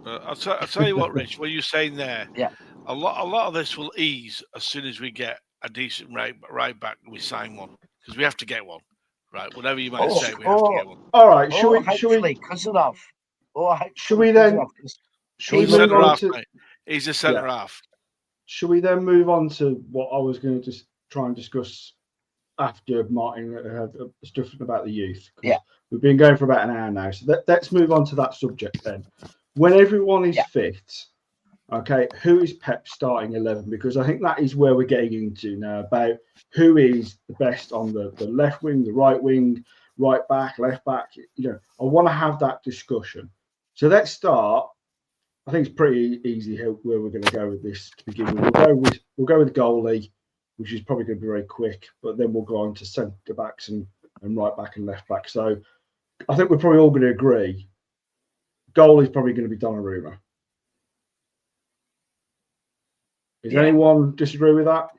D: I'll tell you what, Rich. What you're saying there.
B: Yeah.
D: A lot of this will ease as soon as we get a decent right back and we sign one, because we have to get one. Right. Whatever you might say, we have to get one.
A: All right. Should we?
B: Cousinov.
A: Should we then?
D: He's a centre half, mate. He's a centre half.
A: Should we then move on to what I was going to just try and discuss after Martin had stuff about the youth?
B: Yeah.
A: We've been going for about an hour now, so let's move on to that subject then. When everyone is fit, okay, who is Pep's starting 11? Because I think that is where we're getting into now, about who is the best on the left wing, the right wing, right back, left back. I want to have that discussion. So let's start. I think it's pretty easy where we're going to go with this to begin with. We'll go with goalie, which is probably going to be very quick, but then we'll go on to centre backs and right back and left back. So I think we're probably all going to agree. Goal is probably going to be Donnarumma. Does anyone disagree with that?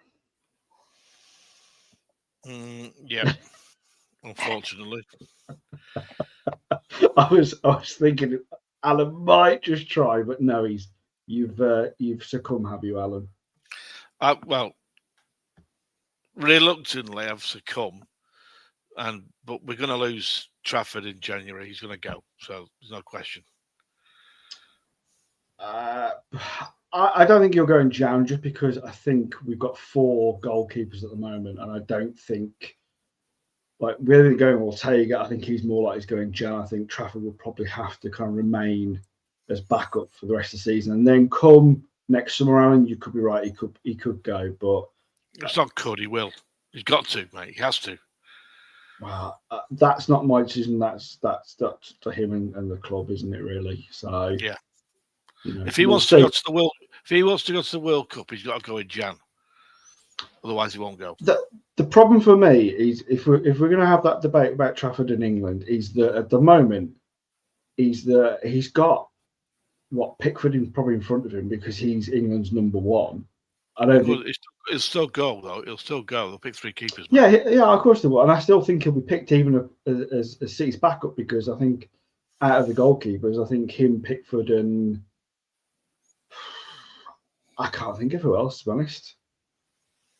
D: Yeah, unfortunately.
A: I was thinking Alan might just try, but no, you've succumbed, have you, Alan?
D: Well, reluctantly, I've succumbed, but we're going to lose Trafford in January. He's going to go, so there's no question.
A: I don't think you're going Jan, just because I think we've got 4 goalkeepers at the moment, and I don't think we're either going Ortega. I think he's more like he's going Jan. I think Trafford will probably have to kind of remain as backup for the rest of the season, and then come next summer, Alan, you could be right. He could go, but
D: it's not could. He will. He's got to, mate. He has to.
A: Well, that's not my decision. That's to him and the club, isn't it? Really. So
D: yeah. If he wants to go to the World Cup, he's got to go in Jan. Otherwise, he won't go.
A: The problem for me is if we're going to have that debate about Trafford in England, is that at the moment he's got Pickford probably in front of him because he's England's number 1. I don't think
D: he'll still go though. He'll still go. They'll pick 3 keepers.
A: Yeah, of course they will, and I still think he'll be picked even as City's backup, because I think out of the goalkeepers, I think him, Pickford, and I can't think of who else, to be honest.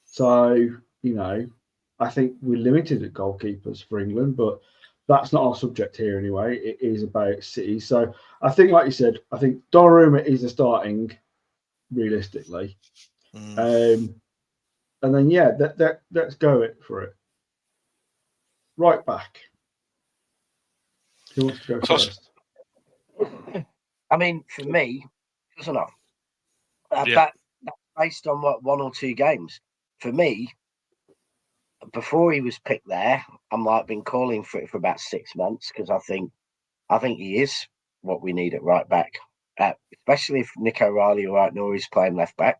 A: So, I think we're limited at goalkeepers for England, but that's not our subject here anyway. It is about City. So I think, like you said, I think Donnarumma is the starting, realistically. And then, let's go for it. Right back. Who wants to go first?
B: I mean, for me, doesn't it? That's based on 1 or 2 games. For me, before he was picked there, I'm been calling for it for about 6 months, because I think he is what we need at right back, especially if Nico Riley or Wright Nour is playing left back.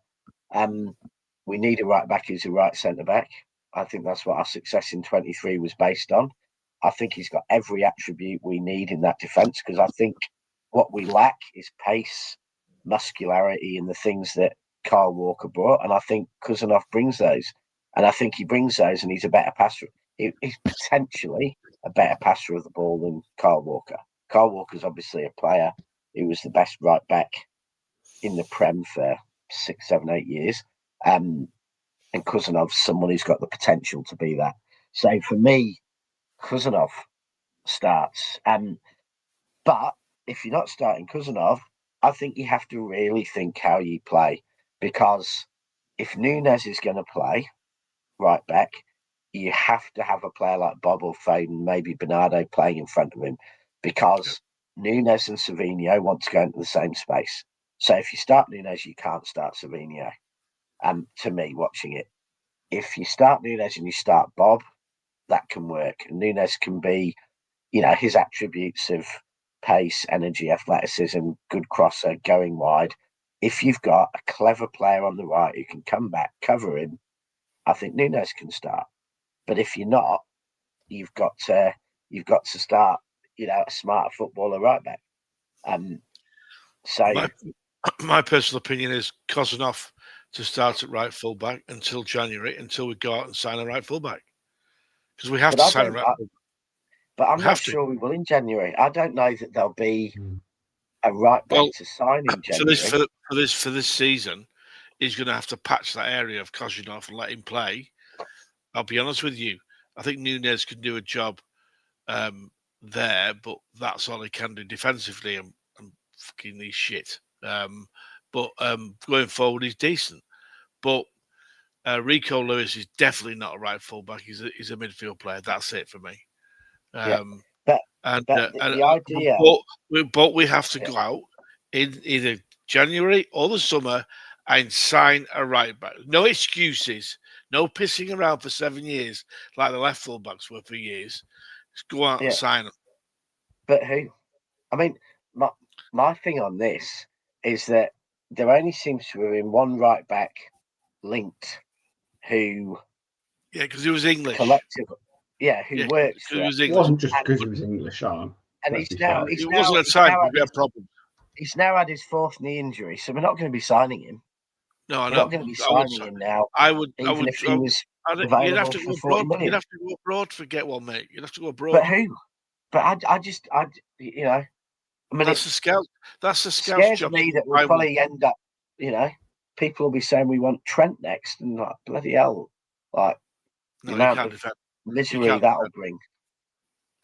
B: We need a right back who's a right centre back. I think that's what our success in 23 was based on. I think he's got every attribute we need in that defence, because I think what we lack is pace, muscularity, and the things that Kyle Walker brought. And I think Cousinov brings those. And I think he brings those, and he's a better passer. he's potentially a better passer of the ball than Kyle Walker. Kyle Walker's obviously a player who was the best right back in the Prem for 6, 7, 8 years. And Kuzanov's someone who's got the potential to be that. So for me, Kuzanov starts. But if you're not starting Kuzanov, I think you have to really think how you play, because if Nunes is going to play right back, you have to have a player like Bob or Foden, maybe Bernardo playing in front of him, because Nunes and Savinho want to go into the same space. So if you start Nunes, you can't start Savinho. To me, watching it, if you start Nunes and you start Bob, that can work. And Nunes can be, his attributes of pace, energy, athleticism, good crosser, going wide. If you've got a clever player on the right who can come back, cover him, I think Nunes can start. But if you're not, you've got to start, a smarter footballer right back. So
D: my personal opinion is Kozanov to start at right fullback until January, until we go out and sign a right fullback, because we have to sign a right fullback.
B: But I'm not sure we will in January. I don't know that there'll be a right back to sign in January.
D: For this season, he's going to have to patch that area of Kozanov and let him play. I'll be honest with you. I think Nunes can do a job there, but that's all he can do defensively. And fucking he's shit. But going forward, he's decent. But Rico Lewis is definitely not a right fullback. He's a midfield player. That's it for me.
B: The idea,
D: but we have to go out in either January or the summer and sign a right back. No excuses. No pissing around for 7 years like the left fullbacks were for years. Just go out and sign them.
B: But who? I mean, my thing on this is that there only seems to have been one right back linked who.
D: Yeah, because he was English.
B: Collective. Yeah, who works.
A: It wasn't just because he was English, Sean.
B: And he wasn't
D: a sign. We had problems.
B: He's now had his 4th knee injury, so we're not going to be signing him.
D: No, I know.
B: We're not going to be signing him now. If he was available
D: you'd have to
B: for 40 million.
D: You'd have to go abroad to get one, mate. You'd have to go abroad.
B: But who? But I mean,
D: that's the scout. That's the scout's
B: scares
D: job.
B: Me that we'll probably end up, people will be saying we want Trent next, and like bloody hell, like the amount of misery that'll bring.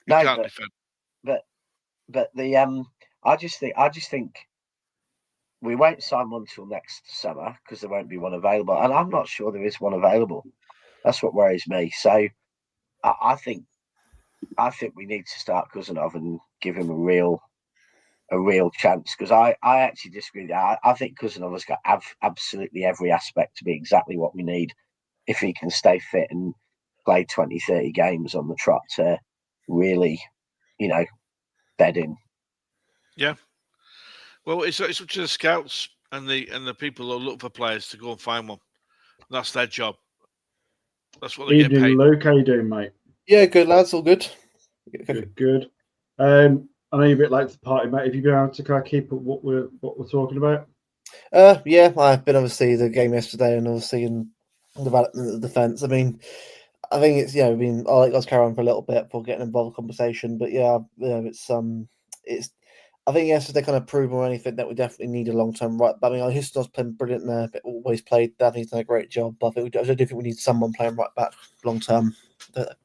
B: But the I just think we won't sign one till next summer because there won't be one available, and I'm not sure there is one available. That's what worries me. So I think we need to start Kuzanov and give him a real chance, because I actually disagree. I think Kuzanov has got absolutely every aspect to be exactly what we need if he can stay fit and play 20, 30 games on the trot to really, bed in.
D: Yeah. Well, it's up to the scouts and the people who look for players to go and find one. That's their job. That's what they get paid.
A: Luke, how you doing, mate?
F: Yeah, good lads, all good.
A: Good. I know you're a bit late to the party, mate. Have you been able to kind of keep up what we're talking about?
F: Yeah, I've been obviously the game yesterday and obviously in development of the defence. I mean, I think it's I like us carry on for a little bit before getting involved in conversation. But it's I think yesterday kind of proved more anything that we definitely need a long-term right. But I mean, Houston's been brilliant there, but always played. I think he's done a great job. But I do think we need someone playing right back long-term that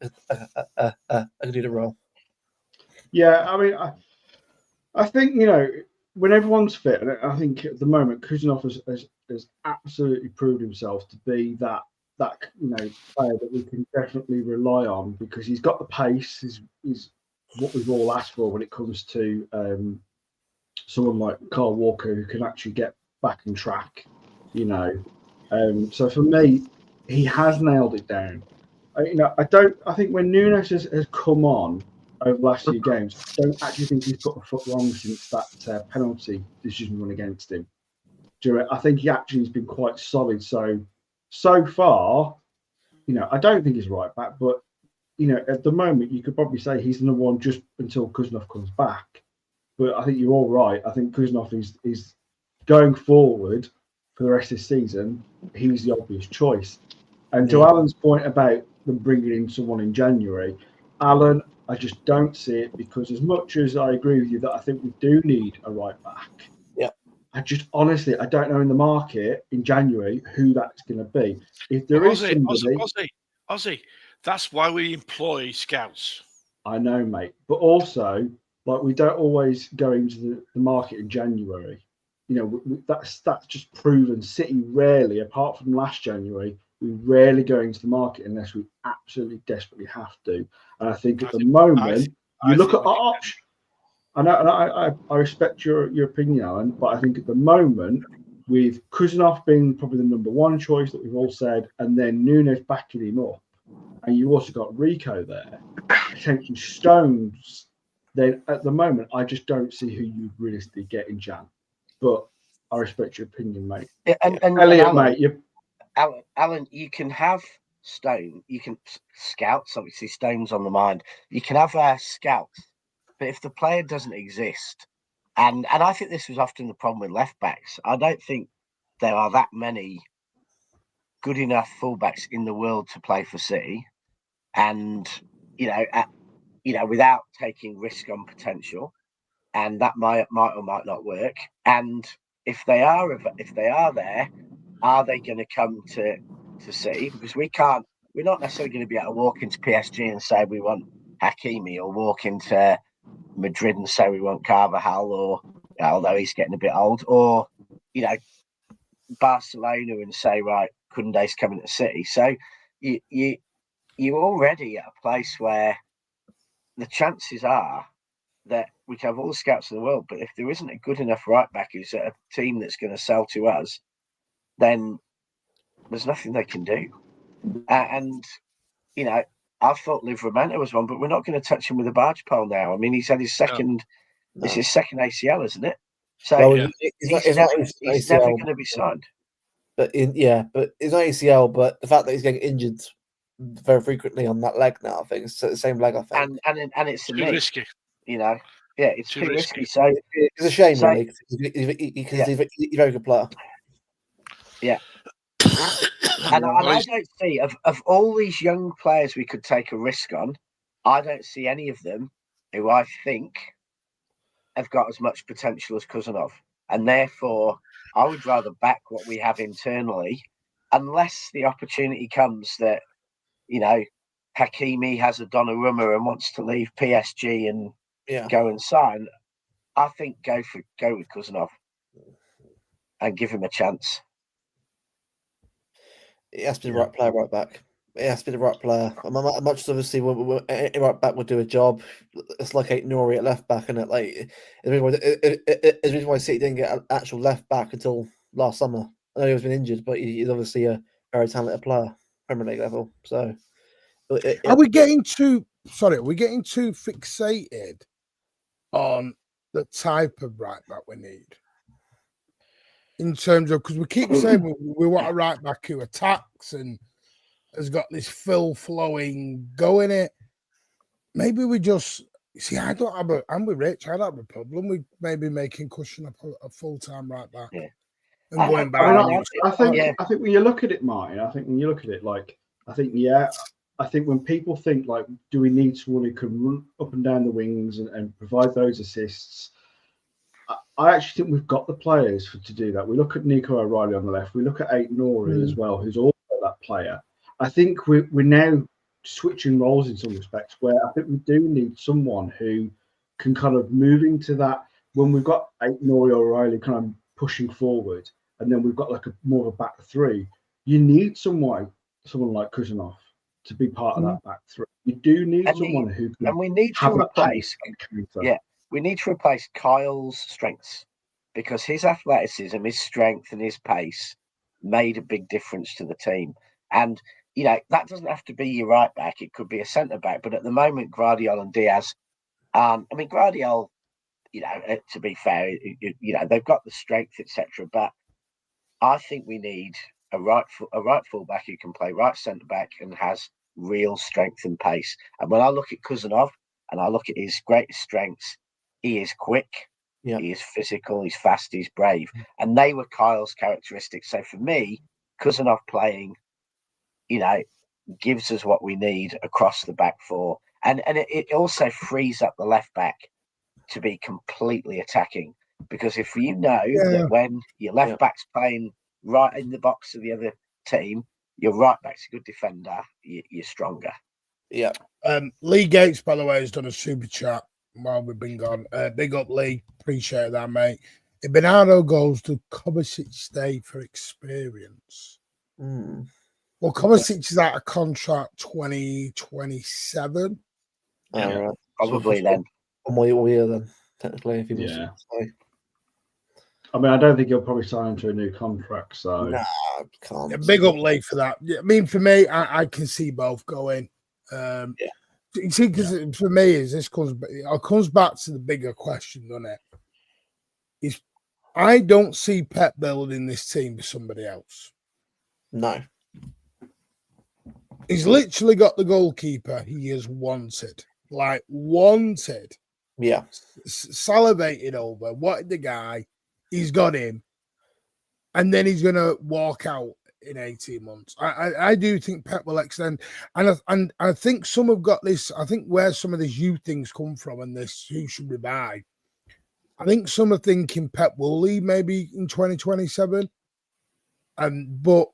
F: can do the role.
A: Yeah, I mean, I think when everyone's fit, and I think at the moment Kuzanov has absolutely proved himself to be that player that we can definitely rely on, because he's got the pace. He's what we've all asked for when it comes to someone like Kyle Walker who can actually get back on track. So for me, he has nailed it down. I think when Nunes has come on over the last few games, I don't actually think he's put a foot wrong since that penalty decision run against him. I think he actually has been quite solid. So far, I don't think he's right back, but at the moment you could probably say he's the number one just until Kuzanov comes back. But I think you're all right. I think Kuzanov is going forward for the rest of the season. He's the obvious choice. And to Alan's point about than bringing in someone in January. Alan, I just don't see it, because as much as I agree with you that I think we do need a right back, I just honestly, I don't know in the market in January who that's going to be. If there is somebody,
D: Ozzy, that's why we employ scouts.
A: I know, mate, but also, like, we don't always go into the market in January. You know, that's just proven. City rarely, apart from last January, we rarely go into the market unless we absolutely desperately have to. And I think at the moment, you look at our options. I know, and I respect your opinion, Alan, but I think at the moment, with Kuznov being probably the number one choice that we've all said, and then Nunes backing him up, and you also got Rico there, potentially Stones, then at the moment, I just don't see who you realistically get in Jan. But I respect your opinion, mate.
B: And
A: Elliot,
B: Alan,
A: mate,
B: Alan, you can have Stone, you can scouts, obviously Stone's on the mind. You can have scouts, but if the player doesn't exist, and I think this was often the problem with left backs, I don't think there are that many good enough fullbacks in the world to play for City, and without taking risk on potential, and that might or might not work. And if they are there, are they going to come to City? Because we're not necessarily going to be able to walk into PSG and say we want Hakimi, or walk into Madrid and say we want Carvajal, or although he's getting a bit old, or Barcelona and say, right, Koundé's coming to City. So you're already at a place where the chances are that we can have all the scouts in the world, but if there isn't a good enough right back who's at a team that's going to sell to us, then there's nothing they can do. And I thought Livramento was one, but we're not going to touch him with a barge pole now. I mean, he's had his second. No. It's his second ACL, isn't it? So he's never going to be signed.
F: But it's not ACL. But the fact that he's getting injured very frequently on that leg now, I think it's the same leg. I think,
B: and it's
D: too risky.
B: It's too risky. So
F: it's a shame, really, because he's a very good player.
B: Yeah. And I don't see, of all these young players we could take a risk on, I don't see any of them who I think have got as much potential as Kuznov. And therefore, I would rather back what we have internally, unless the opportunity comes that, Hakimi has a Donnarumma and wants to leave PSG and go and sign. I think go with Kuznov and give him a chance.
F: It has to be the right player, right back. It has to be the right player. Much as obviously, a right back would do a job. It's like Nori at left back, and it's the reason why City didn't get an actual left back until last summer. I know he was been injured, but he's obviously a very talented player, Premier League level. So,
C: are we getting too fixated on the type of right back we need? In terms of, because we keep saying we want a right back who attacks and has got this flowing go in it. Maybe we just see. I'm with Rich. I don't have a problem with maybe making Cushion a full-time right back and going back.
A: I think when you look at it, Martin. I think when people think like, do we need someone who can run up and down the wings and provide those assists? I actually think we've got the players to do that. We look at Nico O'Reilly on the left. We look at Aït-Nouri as well, who's also that player. I think we're now switching roles in some respects, where I think we do need someone who can kind of move into that. When we've got Aït-Nouri O'Reilly kind of pushing forward, and then we've got like more of a back three, you need someone like Kuznov to be part of that back three. You do need someone who can.
B: And we need to replace. We need to replace Kyle's strengths, because his athleticism, his strength, and his pace made a big difference to the team. And that doesn't have to be your right back; it could be a centre back. But at the moment, Guardiola and Diaz. Guardiola, to be fair, they've got the strength, etc. But I think we need a right fullback who can play right centre back and has real strength and pace. And when I look at Kuznov and I look at his greatest strengths, he is quick, he is physical, he's fast, he's brave. And they were Kyle's characteristics. So for me, Kuznov playing, gives us what we need across the back four, and it also frees up the left back to be completely attacking. Because if you know that when your left back's playing right in the box of the other team, your right back's a good defender, you're stronger.
F: Yeah.
C: Lee Gates, by the way, has done a super chat while we've been gone. Big up, Lee. Appreciate that, mate. If Bernardo goes, to Kovacic stay for experience? Well, Kovacic is out of contract 2027.
B: Right. Probably then.
F: One more year then, technically, if he wants to stay.
A: I mean, I don't think he'll probably sign into a new contract. So,
F: can't.
C: Yeah, big up, Lee, for that. I mean, for me, I can see both going. You see, because for me, it comes back to the bigger question, doesn't it? Is I don't see Pep building this team for somebody else.
F: No.
C: He's literally got the goalkeeper he has wanted. Like, wanted.
F: Yeah.
C: Salivated over. Wanted the guy. He's got him. And then he's going to walk out in 18 months. I do think Pep will extend. And I think some have got this. I think where some of these youth things come from and this who should we buy. I think some are thinking Pep will leave maybe in 2027. But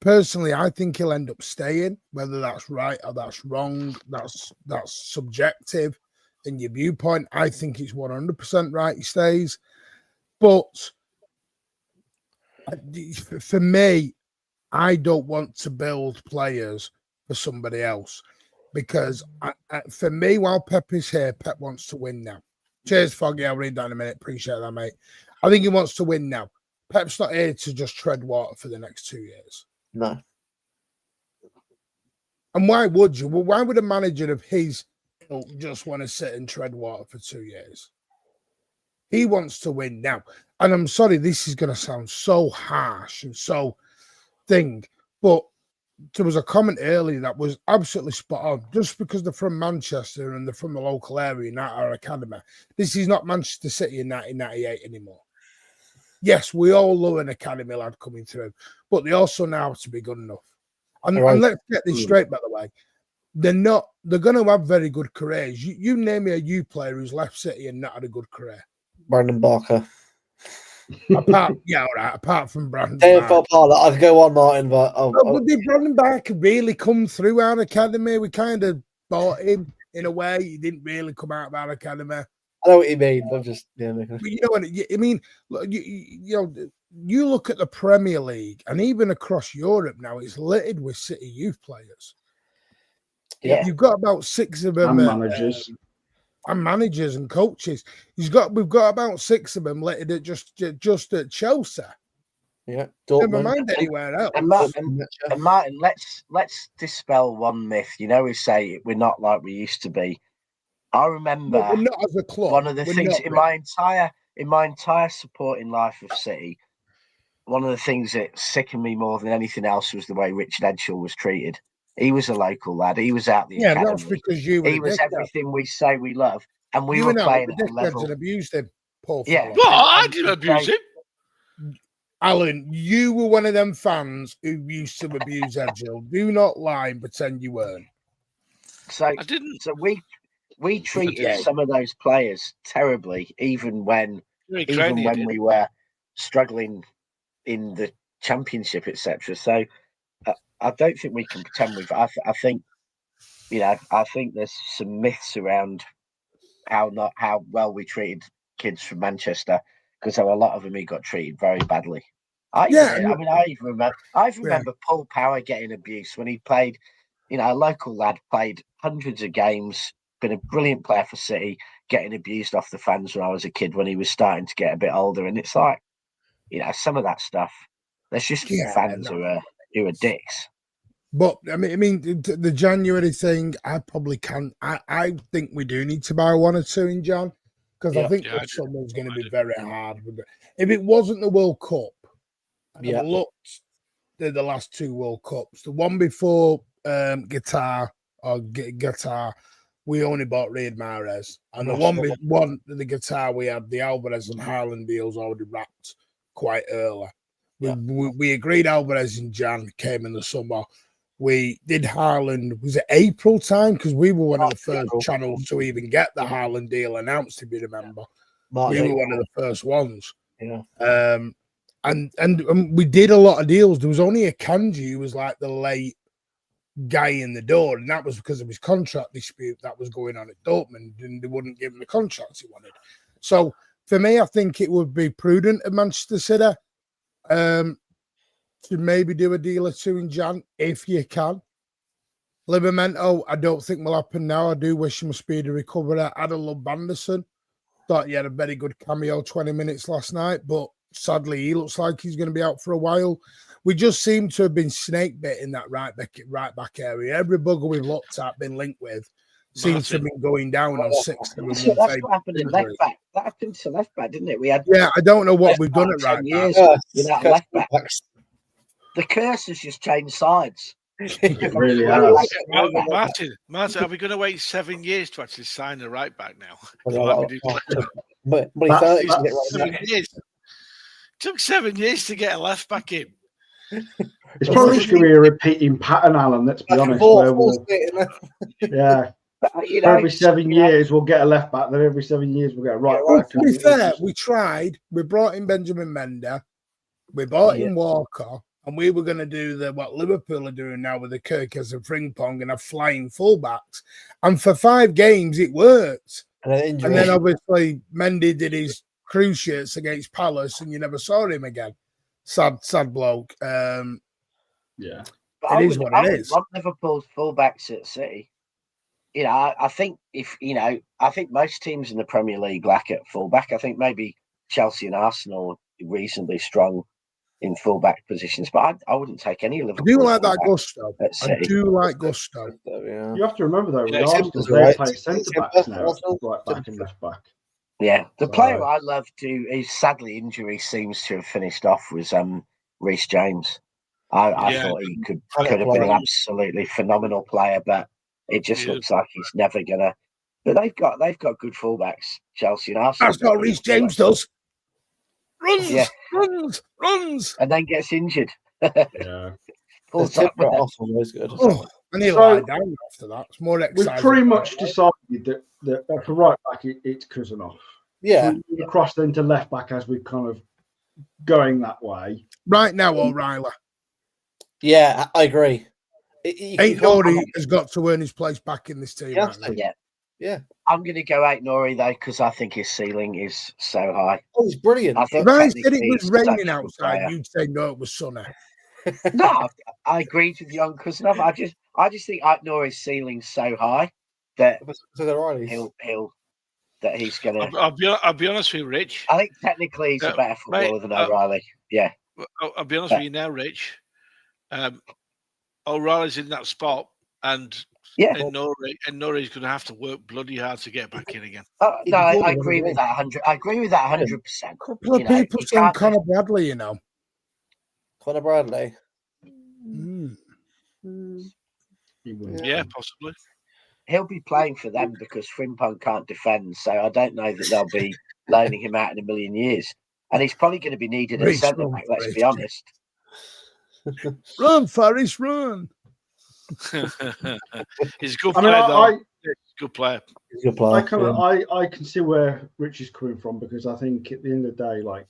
C: personally, I think he'll end up staying. Whether that's right or that's wrong, that's subjective in your viewpoint. I think it's 100% right he stays. But for me, I don't want to build players for somebody else because for me, while Pep is here, Pep wants to win now. Cheers, Foggy. I'll read that in a minute. Appreciate that, mate. I think he wants to win now. Pep's not here to just tread water for the next 2 years.
F: No.
C: And why would you? Well, why would a manager of his just want to sit and tread water for 2 years? He wants to win now. And I'm sorry, this is going to sound so harsh and so but there was a comment earlier that was absolutely spot on. Just because they're from Manchester and they're from the local area, not our academy, this is not Manchester City in 1998 anymore. Yes, we all love an academy lad coming through, but they also now have to be good enough. And let's get this straight, by the way. They're going to have very good careers. You name me a youth player who's left City and not had a good career.
F: Brandon Barker.
C: Apart from Brandon
F: Barker. I could go on, Martin, but
C: did Brandon Barker really come through our academy? We kind of bought him in a way. He didn't really come out of our academy.
F: I know what you mean, but just
C: But you know what I mean? You look at the Premier League, and even across Europe now, it's littered with City youth players.
B: Yeah,
C: you've got about 6 of them.
A: And managers.
C: And managers and coaches. We've got about 6 of them letting it just at Chelsea.
F: Yeah,
C: never mind anywhere else.
B: And Martin, let's dispel one myth. You know, we say we're not like we used to be. I remember
C: we're not as a club.
B: One of the things in my entire supporting life of City, one of the things that sickened me more than anything else was the way Richard Edshaw was treated. He was a local lad. He was out the academy.
C: That's because he
B: was everything we say we love, and we were playing at a level.
C: And abused him, poor
D: fella. Well, I didn't abuse him.
C: Alan, you were one of them fans who used to abuse Edshaw. Do not lie and pretend you weren't.
B: So I didn't. So we treated some of those players terribly, even when we were struggling in the Championship, etc. So. I don't think we can pretend we've. I think, I think there's some myths around how well we treated kids from Manchester, because there were a lot of them who got treated very badly. I remember Paul Power getting abuse when he played. A local lad played hundreds of games, been a brilliant player for City, getting abused off the fans when I was a kid when he was starting to get a bit older, and it's like, some of that stuff. There's just fans who are dicks.
C: But I mean, the January thing, I probably can. I think we do need to buy 1 or 2 in Jan, because I think the summer's going to be very hard. If it wasn't the World Cup, and I looked at the last 2 World Cups, the one before Qatar, we only bought Riyad Mahrez, and the the Qatar we had the Alvarez and Haaland deals already wrapped quite early. We agreed Alvarez in Jan, came in the summer. we did Haaland, was it April time? Because we were one of the first
F: April.
C: channels to even get the Haaland deal announced, if you remember.
F: March,
C: we were
F: April.
C: one of the first ones.
F: Yeah.
C: And we did a lot of deals. There was only a Kanji who was like the late guy in the door, and that was because of his contract dispute that was going on at Dortmund, and they wouldn't give him the contracts he wanted. So for me, I think it would be prudent of Manchester City to maybe do a deal or two in Jan if you can. Livramento, I don't think will happen now. I do wish him a speedy recovery. I'd have loved Anderson. Thought he had a very good cameo 20 minutes last night, but sadly, he looks like he's going to be out for a while. We just seem to have been snake bit in that right back area. Every bugger we've looked at, been linked with, seems to have been going down on 6.
B: That's what happened in left back. That happened to left back, didn't it? We had
C: I don't know what we've done at right
B: years
C: back.
B: without left back. The curse has just changed sides.
A: It really has.
D: Martin, are we going to wait 7 years to actually sign a right back now?
F: But
D: 7 years. Took 7 years to get a left back in.
A: It's probably just going to be a repeating pattern, Alan. Let's be honest. Every 7 years we'll get a left back. Then every 7 years we'll get a right back.
C: To be fair, we tried. We brought in Benjamin Mendy. We brought in Walker. And we were going to do what Liverpool are doing now with the Kirkers and Frimpong and have flying fullbacks. And for 5 games, it worked. And then obviously Mendy did his cruise shirts against Palace and you never saw him again. Sad bloke. It is what it is.
B: Liverpool's fullbacks at City. I think I think most teams in the Premier League lack at fullback. I think maybe Chelsea and Arsenal are reasonably strong in fullback positions, but I wouldn't take any Liverpool.
C: I do like that Gusto. I do like Gusto.
A: You have to remember though, Arsenal they play centre backs now, right back and left back.
B: Yeah, the player I love is sadly injury seems to have finished off was Reece James. I thought he could have been an absolutely phenomenal player, but it just looks like he's never gonna. But they've got good fullbacks, Chelsea and Arsenal.
C: That's what Reece James does. Runs,
B: and then gets injured.
F: Pulls up was good.
C: And he'll lie down after that. It's more exciting.
A: We've pretty much decided that for right back it's Kuzanov.
F: Yeah.
A: We across then to left back as we're kind of going that way.
C: Right now, O'Reilly.
F: Yeah, I agree.
C: Nori has got to earn his place back in this team.
F: Yeah.
B: I'm going to go Nori though because I think his ceiling is so high.
F: Oh, he's brilliant.
C: If I said it was raining outside, you'd say no, it was sunny.
B: No, I agreed with you on Kuzanov. I just think Nori's ceiling's so high that he's going to.
D: I'll be honest with you, Rich.
B: I think technically he's a better footballer than O'Reilly. Yeah.
D: I'll be honest with you now, Rich. O'Reilly's in that spot, and Nori's going to have to work bloody hard to get back in again.
B: No, I agree with that 100. I agree with that 100%.
C: A couple of people saying Conor Bradley,
F: Conor Bradley.
D: Yeah, possibly.
B: He'll be playing for them because Frimpong can't defend, so I don't know that they'll be loaning him out in a million years. And he's probably going to be needed at centre back. Let's be honest.
C: Run, Faris, run!
D: He's a good player. Good player.
F: He's a good player.
A: I can see where Rich is coming from because I think at the end of the day, like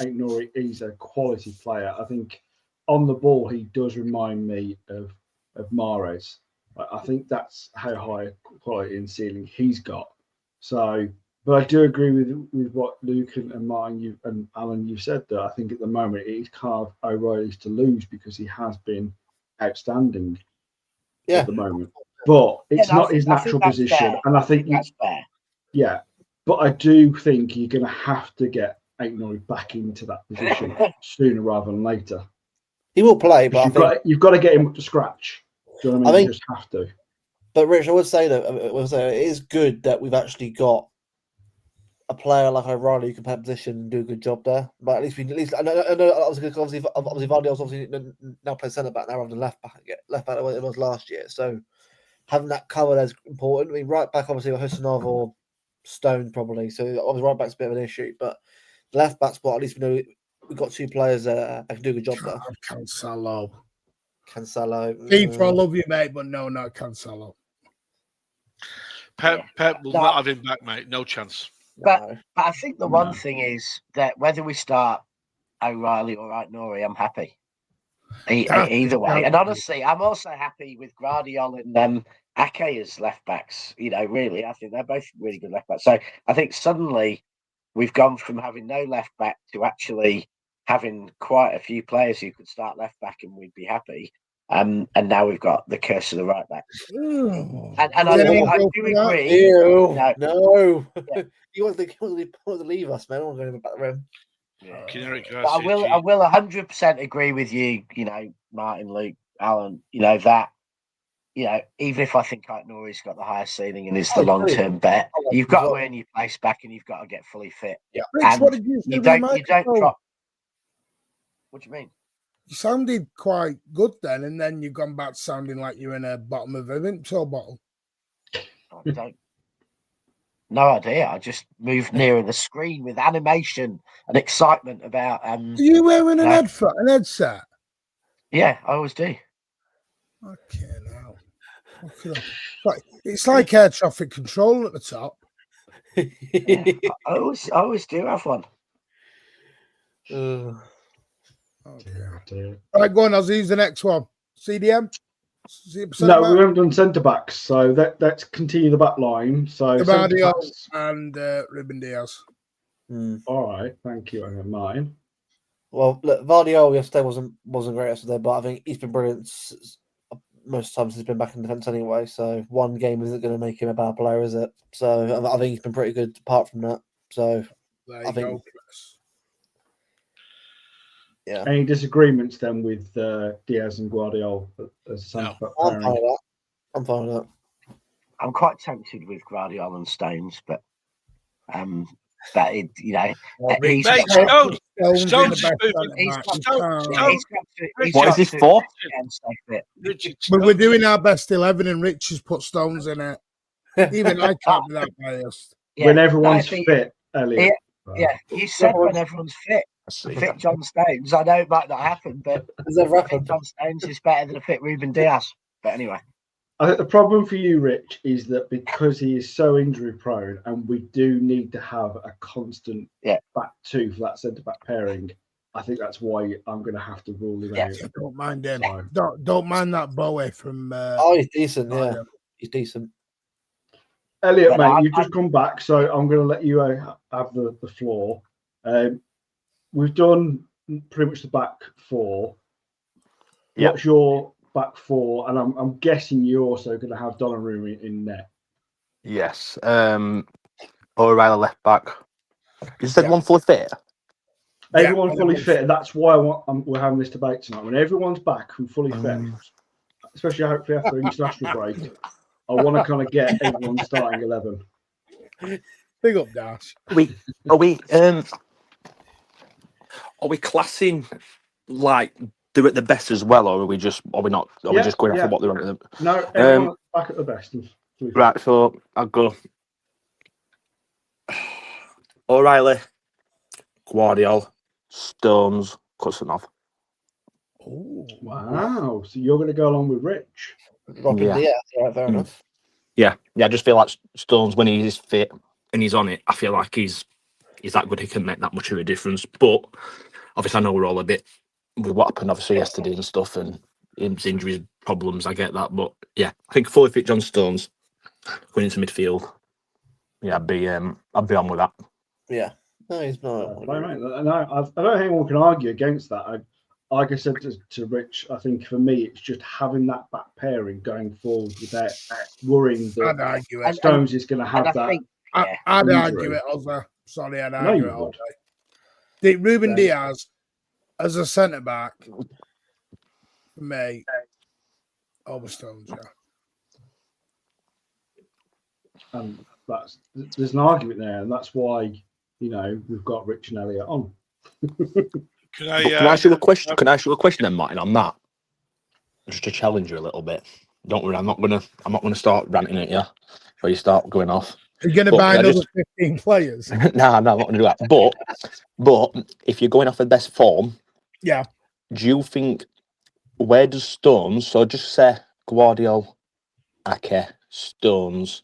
A: Nori is a quality player. I think on the ball he does remind me of Mahrez. I think that's how high quality and ceiling he's got. So, but I do agree with what Luke and Martin and Alan you said that I think at the moment it is kind of O'Reilly's to lose because he has been outstanding at the moment. But it's not his natural position, fair. And I think
B: that's fair.
A: Yeah, but I do think you're going to have to get Nori back into that position sooner rather than later.
F: He will play, but
A: you've got to get him up to scratch. Do you know what I mean? You just have to.
F: But Rich, I would say that it is good that we've actually got a player like O'Reilly who can play a position and do a good job there. But at least I know obviously Vardy's obviously now plays centre back now rather than left back it was last year. So having that covered is important. I mean, right back obviously Husanov or Stone probably. So obviously right back's a bit of an issue, but left back spot at least we know we've got 2 players that can do a good job there.
C: Cancelo.
F: Cancelo.
C: FIFA, I love you, mate, but no, not Cancelo.
D: Pep will not have him back, mate. No chance.
B: But I think the one thing is that whether we start O'Reilly or Nori, I'm happy. Either way. And honestly, I'm also happy with Guardiola and Ake as left backs. You know, really, I think they're both really good left backs. So I think suddenly we've gone from having no left back to actually having quite a few players who could start left back and we'd be happy. And now we've got the curse of the right back. And I do agree.
F: Ew, no. Yeah. You want to leave us, man. I want to go back the rim.
B: Yeah. But I will 100% agree with you, you know, Martin, Luke, Alan, you know, that, you know, even if I think Nori's got the highest ceiling and is the long-term bet, you've got to earn your place back and you've got to get fully fit.
C: Yeah. Rich, what did you say?
B: You don't drop. What do you mean?
C: You sounded quite good then, and then you've gone back to sounding like you're in a bottom of a Vimto bottle.
B: I don't. No idea. I just moved nearer the screen with animation and excitement about.
C: Are you wearing an headset?
B: Yeah, I always do.
C: Okay, now. It's like air traffic control at the top.
B: Yeah, I always do have one.
C: Okay. Right, go on, Ozzy, the next one. CDM?
A: No, we haven't done centre backs, so let's continue the back line. So
C: Guardiola and Ruben Diaz.
A: All right, thank you. I don't mind.
F: Well, look, Vardiol yesterday wasn't great yesterday, but I think he's been brilliant most times he's been back in defence anyway. So one game isn't going to make him a bad player, is it? So I think he's been pretty good apart from that. So I think. Yeah.
A: Any disagreements then with Diaz and Guardiola as centre back pairing?
F: I'm fine with that.
B: I'm quite tempted with Guardiola and Stones, but that it, you know, he's
D: Stones
G: what is this for?
C: But we're doing our best 11, and Rich has put Stones in it. Even I can't be that biased.
A: When everyone's fit, Elliot.
B: Yeah, you said when everyone's fit. Fit John Stones. I know it might not happen, but fit John Stones is better than a fit Ruben Diaz. But anyway.
A: I think the problem for you, Rich, is that because he is so injury prone and we do need to have a constant back two for that centre back pairing, I think that's why I'm going to have to rule him out.
C: I don't mind him. Don't mind that Bowie from.
F: He's decent. Yeah, he's decent.
A: Elliot, mate, you've just come back, so I'm going to let you have the floor. We've done pretty much the back four. What's your back four? And I'm guessing you're also going to have Donnarumma in net.
G: Yes. O'Reilly left back. You said one fully fit?
A: Everyone fully fit. And that's why we're having this debate tonight. When everyone's back and fully fit, especially hopefully after international break, I want to kind of get everyone starting 11.
C: Big up, Dash.
G: Are we classing like they're at the best as well, or are we just we not? Are we just going after what they're on at them?
A: No, everyone's back at the best.
G: Right, so I'll go O'Reilly, Guardiola, Stones, Kusanov.
A: Oh wow! So you're going to go along with Rich?
F: Fair enough.
G: Yeah, I just feel like Stones, when he's fit and he's on it, I feel like he's that good. He can make that much of a difference. But obviously, I know we're all a bit with what happened obviously yesterday and stuff, and his injuries, problems. I get that, but yeah, I think fully fit John Stones going into midfield. Yeah, I'd be on with that.
F: Yeah, no, he's not.
A: No, I don't think anyone can argue against that. Like I said to Rich, I think for me, it's just having that back pairing going forward without worrying that Stones is going to have that.
C: I'd argue it, Ozzy. Sorry, I'd argue it all day. Ruben Diaz as a centre back for me over Stones,
A: And there's an argument there, and that's why we've got Rich and Elliot on.
G: Can I ask you a question? Can I ask you a question then, Martin, on that? Just to challenge you a little bit. Don't worry, I'm not gonna start ranting at you, or you start going off.
C: You're gonna buy another 15 players.
G: No, I'm not gonna do that. But if you're going off the best form,
C: do
G: you think where does Stones? So just say Guardiola, Ake, Stones,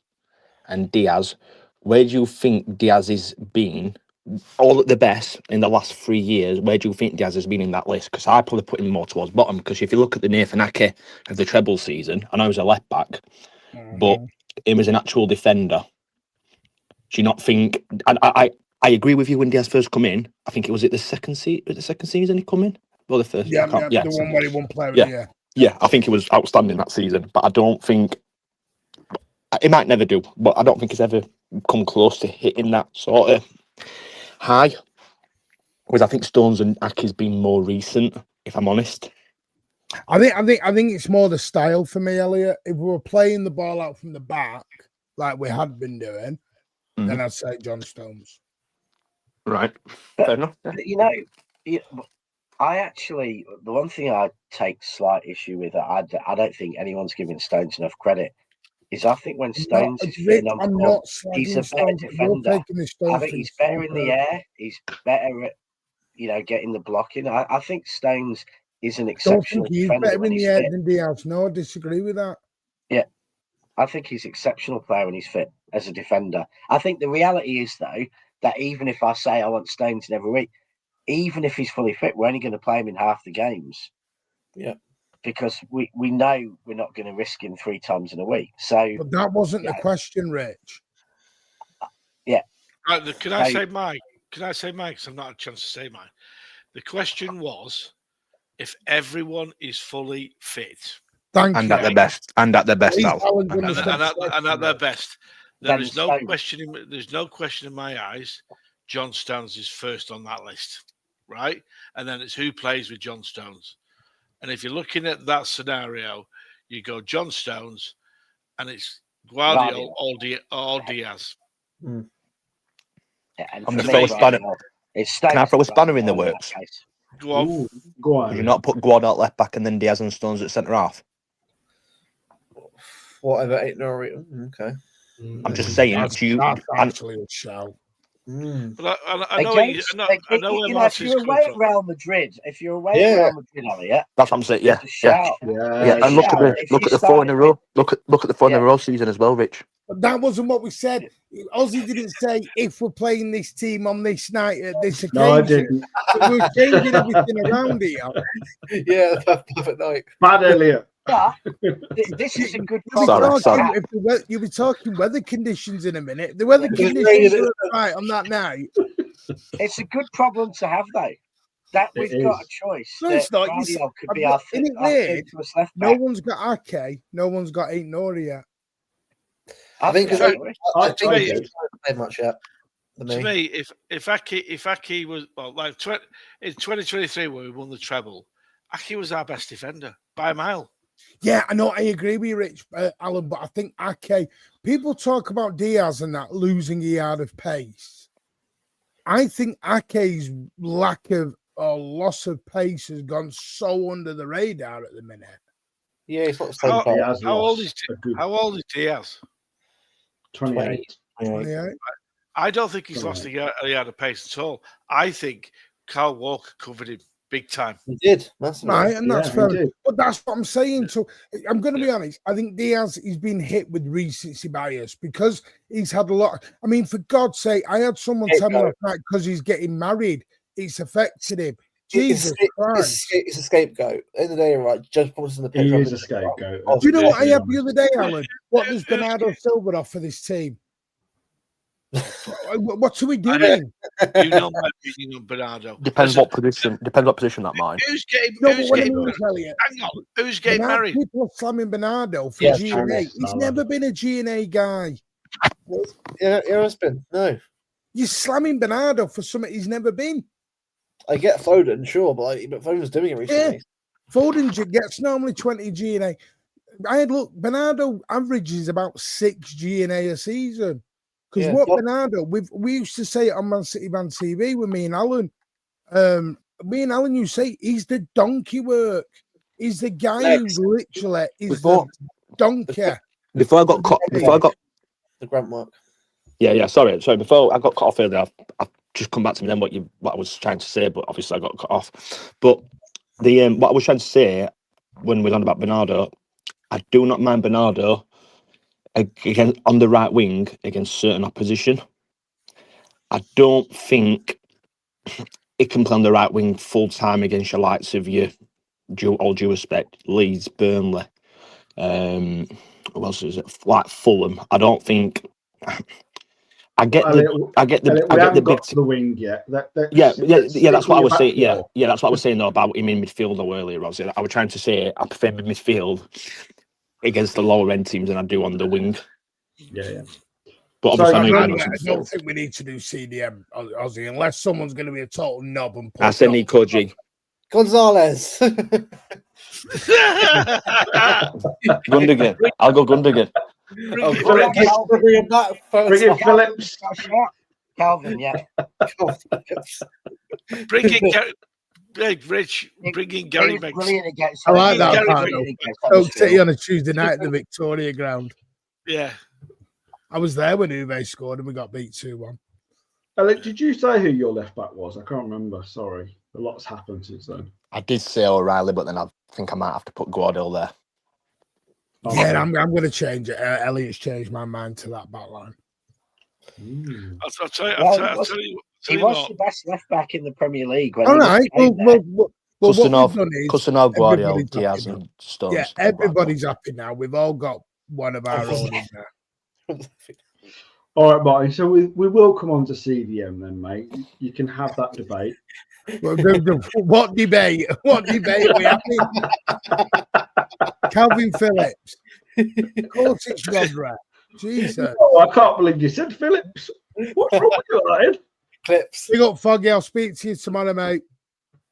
G: and Diaz. Where do you think Diaz has been? All at the best in the last 3 years. Where do you think Diaz has been in that list? Because I probably put him more towards bottom. Because if you look at the Nathan Ake of the treble season, I know he was a left back, but him as an actual defender. Do you not think? And I agree with you when Diaz first come in. I think it was the second season he come in. Well, the first.
C: The one where he won player of the year.
G: Yeah, I think he was outstanding that season. But I don't think he might never do. But I don't think he's ever come close to hitting that sort of high. Whereas I think Stones and Ake's been more recent, if I'm honest.
C: I think it's more the style for me, Elliot. If we were playing the ball out from the back like we had been doing, then I'd say John Stones.
G: Right. Fair enough.
B: Yeah. I actually, the one thing I take slight issue with, I don't think anyone's giving Stones enough credit, is I think when Stones is fitting on the ball, he's a better defender. I think he's better in the air. He's better at, getting the blocking. I think Stones is an exceptional defender.
C: Better in the air than Diaz. No, I disagree with that.
B: Yeah. I think he's an exceptional player when he's fit as a defender. I think the reality is, though, that even if I say I want Stones in every week, even if he's fully fit, we're only going to play him in half the games.
F: Yeah.
B: Because we know we're not going to risk him 3 times in a week. So,
C: but that wasn't the question, Rich.
B: Yeah.
D: Can I say mine? Can I say mine? Because I've not had a chance to say mine. The question was, if everyone is fully fit.
G: And at their best, and at their best, Al.
D: And at their best. There's no question in my eyes. John Stones is first on that list, right? And then it's who plays with John Stones. And if you're looking at that scenario, you go John Stones, and it's Guardiola or Diaz.
B: Yeah, and
G: I'm just throwing a spanner. Can I throw a spanner in the works?
D: Go on.
A: Go on.
G: Would you not put Guardiola at left back and then Diaz and Stones at centre half?
F: Whatever, okay.
G: I'm just saying.
C: That's actually a shout.
D: But I know
B: if you're away at Real Madrid, at Real Madrid, Elliot,
G: that's what I'm saying. Yeah. And look at the 4 in a row. Look at the 4 in a row season as well, Rich.
C: But that wasn't what we said. Ozzy didn't say if we're playing this team on this night at this occasion.
A: No, I didn't.
C: We're changing everything around here.
F: Yeah, perfect night.
A: Bad Elliot.
B: But this is a good problem.
C: You'll be talking weather conditions in a minute. The weather conditions are right on that night.
B: It's a good problem to have, though. That we've got a choice.
C: No, it's not.
B: Could be our left.
C: No one's got Ake. No one's got Ain't Nori yet.
F: I think
B: it's
F: much yet.
D: To me, if Ake was in 2023 when we won the treble, Ake was our best defender by a mile.
C: Yeah, I know. I agree with you, Rich, Alan. But I think Ake. People talk about Diaz and that losing a yard of pace. I think Ake's lack of or loss of pace has gone so under the radar at the minute.
F: Yeah, he's not so
D: how old is Diaz?
A: 28.
C: 28.
D: I don't think he's lost a yard of pace at all. I think Kyle Walker covered him big time.
F: He did. That's
C: right, and that's fair. But that's what I'm saying. So I'm going to be honest. I think Diaz has been hit with recency bias because he's had a lot. I mean, for God's sake, I had someone tell me last night because he's getting married, it's affected him. Jesus Christ.
F: It's a scapegoat. At the end of the day, right? Just put us in the picture.
A: He is a scapegoat.
C: Do you know what I had the other day, Alan? What does Bernardo Silva offer this team? What are we doing?
D: You know my opinion on Bernardo.
G: Depends what position that mine.
D: Who's getting married?
C: People are slamming Bernardo for G&A. He's never been a G&A guy.
F: Yeah, it has been. No.
C: You're slamming Bernardo for something he's never been.
F: I get Foden, sure, but Foden's doing it recently.
C: Yeah. Foden gets normally 20 G&A. Bernardo averages about 6 G&A a season. Because Bernardo, we used to say it on Man City Van TV with me and Alan. Me and Alan, you say he's the donkey work. He's the guy who literally is the donkey.
G: Before I got
F: the grunt work.
G: Yeah. Sorry. Before I got cut off earlier, I've just come back to me then what I was trying to say, but obviously I got cut off. But the what I was trying to say, when we're on about Bernardo, I do not mind Bernardo again on the right wing against certain opposition. I don't think he can play on the right wing full time against your likes of all due respect, Leeds, Burnley. Who else is it? Like Fulham. I don't think. I get the big.
A: The wing yet.
G: Yeah. That's what I was saying. Yeah, that's what I was saying though about him in midfield though earlier. I was trying to say I prefer midfield against the lower end teams than I do on the wing.
A: Yeah.
G: But obviously,
C: I don't think we need to do CDM, Ozzy, unless someone's going to be a total knob and put.
G: I said Nico G.
F: Gonzalez.
G: Gundogan. I'll go Gundogan.
A: Bring in Phillips.
B: Calvin, yeah.
D: Bring in Rich. Bring in Gary Meggs.
C: I like that part. Stoke City on a Tuesday night at the Victoria Ground.
D: Yeah.
C: I was there when Uwe scored and we got beat 2-1.
A: Alec, did you say who your left back was? I can't remember. Sorry. A lot's happened since then.
G: I did say O'Reilly, but then I think I might have to put Guardiola there.
C: Okay. Yeah, I'm going to change it. Elliot's changed my mind to that back line.
D: I'll tell you.
B: He was the best left back in the Premier League.
C: All right.
G: Kusanov, Guardiola, Diaz, and Stones.
C: Yeah, everybody's happy now. We've all got one of our own in there.
A: All right, Martin. So we will come on to CDM then, mate. You can have that debate.
C: What debate? What debate are we having? Calvin Phillips. Of course it's Rodra. Jesus.
A: Oh, I can't believe you said Phillips. What's wrong with you, Ryan?
C: Clips. Big up, Foggy. I'll speak to you tomorrow, mate.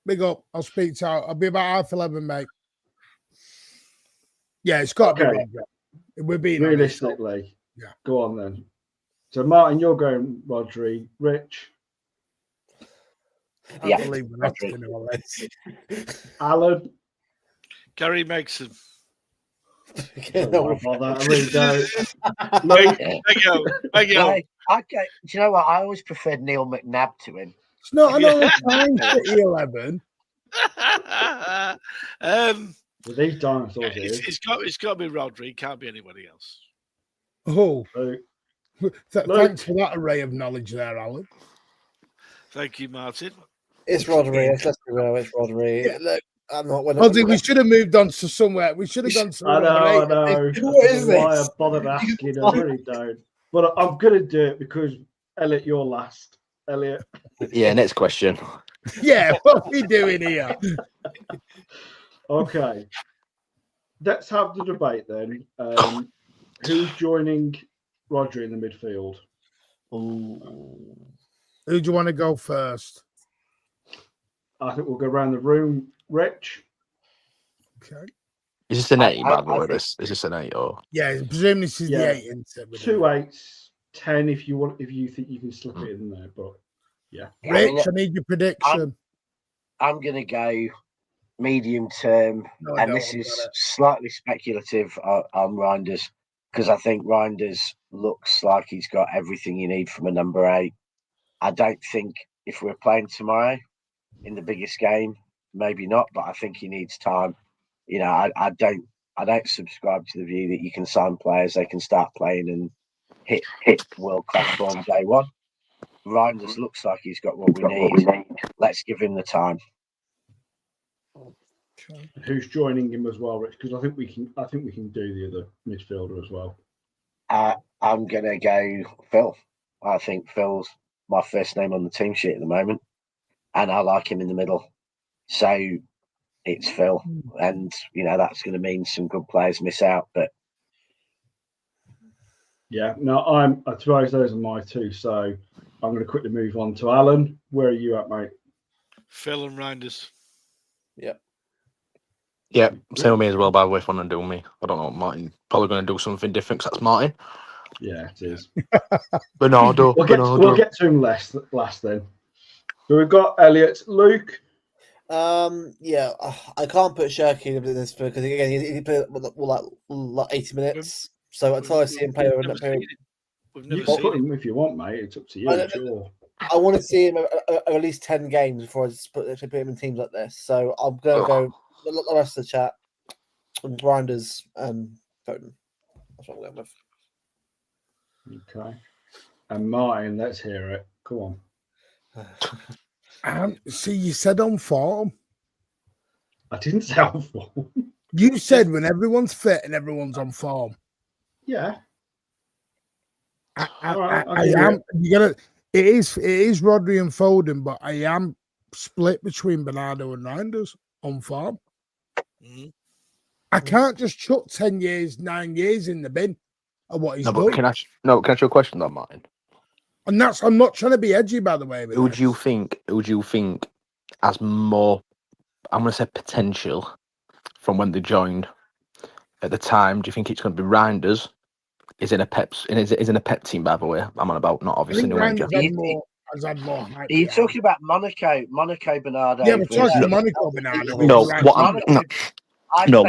C: Big up. I'll speak to you. I'll be about 11:30, mate. Yeah, it's got to be Rodra. We're being
A: realistically.
C: Yeah.
A: Go on then. So, Martin, you're going Rodri. Rich?
B: Yeah.
A: Alan?
B: Gary
D: Megson.
A: Don't bother. I really don't.
B: Thank you. Okay. Do you know what? I always preferred Neil McNabb to him.
C: It's not an all time City 11.
A: With these dinosaurs,
D: it's got to be Rodri. It can't be anybody else.
C: Oh, thanks for that array of knowledge there, Alan.
D: Thank you, Martin.
F: It's Rodri. Let's be real. It's Rodri. Yeah. Look, I'm not.
C: We should have moved on to somewhere. We should have gone to.
A: I know.
F: What is this?
A: Why I bothered asking? I really don't. But I'm going to do it because Elliot, you're last. Elliot.
G: Yeah. Next question.
C: Yeah. What are we doing here?
A: Okay. Let's have the debate then. Who's joining Rodri in the midfield?
C: Ooh. Who do you want to go first?
A: I think we'll go around the room. Rich?
C: Okay.
G: Is this an 8, by the way? Is this an 8 or?
C: Yeah, presumably this is the 8.
A: 2 8s, 10 if you think you can slip it in there. But yeah.
C: Rich, I need your prediction.
B: I'm going to go medium term, and this is slightly speculative on Reinders, because I think Reinders looks like he's got everything you need from a number 8. I don't think if we're playing tomorrow in the biggest game, maybe not, but I think he needs time. You know, I don't subscribe to the view that you can sign players, they can start playing and hit world class form day one. Reinders looks like he's got what we need. Let's give him the time.
A: Who's joining him as well, Rich? Because I think we can do the other midfielder as well.
B: I'm gonna go Phil. I think Phil's my first name on the team sheet at the moment, and I like him in the middle. So it's Phil, and you know that's going to mean some good players miss out. But
A: yeah, no, I suppose those are my two. So I'm going to quickly move on to Alan. Where are you at, mate?
D: Phil and Reinders.
G: Yeah. Yeah, same with me as well, by the way, if want to do me. I don't know, Martin. Probably going to do something different because that's Martin.
A: Yeah, it is.
G: Bernardo.
A: We'll get to him last then. So we've got Elliot. Luke?
F: Yeah, I can't put Shirky in this because, again, he played like 80 minutes. So until I see him play over that period.
A: You can put him if you want, mate. It's up to you. Sure.
F: I want to see him at least 10 games before I put him in teams like this. So I'm going to go the rest of the chat. Grinders and Foden. That's what I'm going with.
A: Okay. And Martin, let's hear it. Come on.
C: See, you said on form.
A: I didn't say on form.
C: You said when everyone's fit and everyone's on form.
A: Yeah.
C: I am. You gotta. It is Rodri and Foden, but I am split between Bernardo and Reinders on form. I can't just chuck 10 years, 9 years in the bin of what he's done.
G: Can I ask you a question, though, Martin?
C: And that's, I'm not trying to be edgy, by the way.
G: Who do you think has more, I'm going to say, potential from when they joined at the time? Do you think it's going to be Reinders? Is in a Pep team, by the way? I'm on about, not obviously New England.
C: Has had more hype.
B: Are you talking about Monaco Bernardo?
C: Yeah, we're talking Monaco Bernardo.
B: I'm not.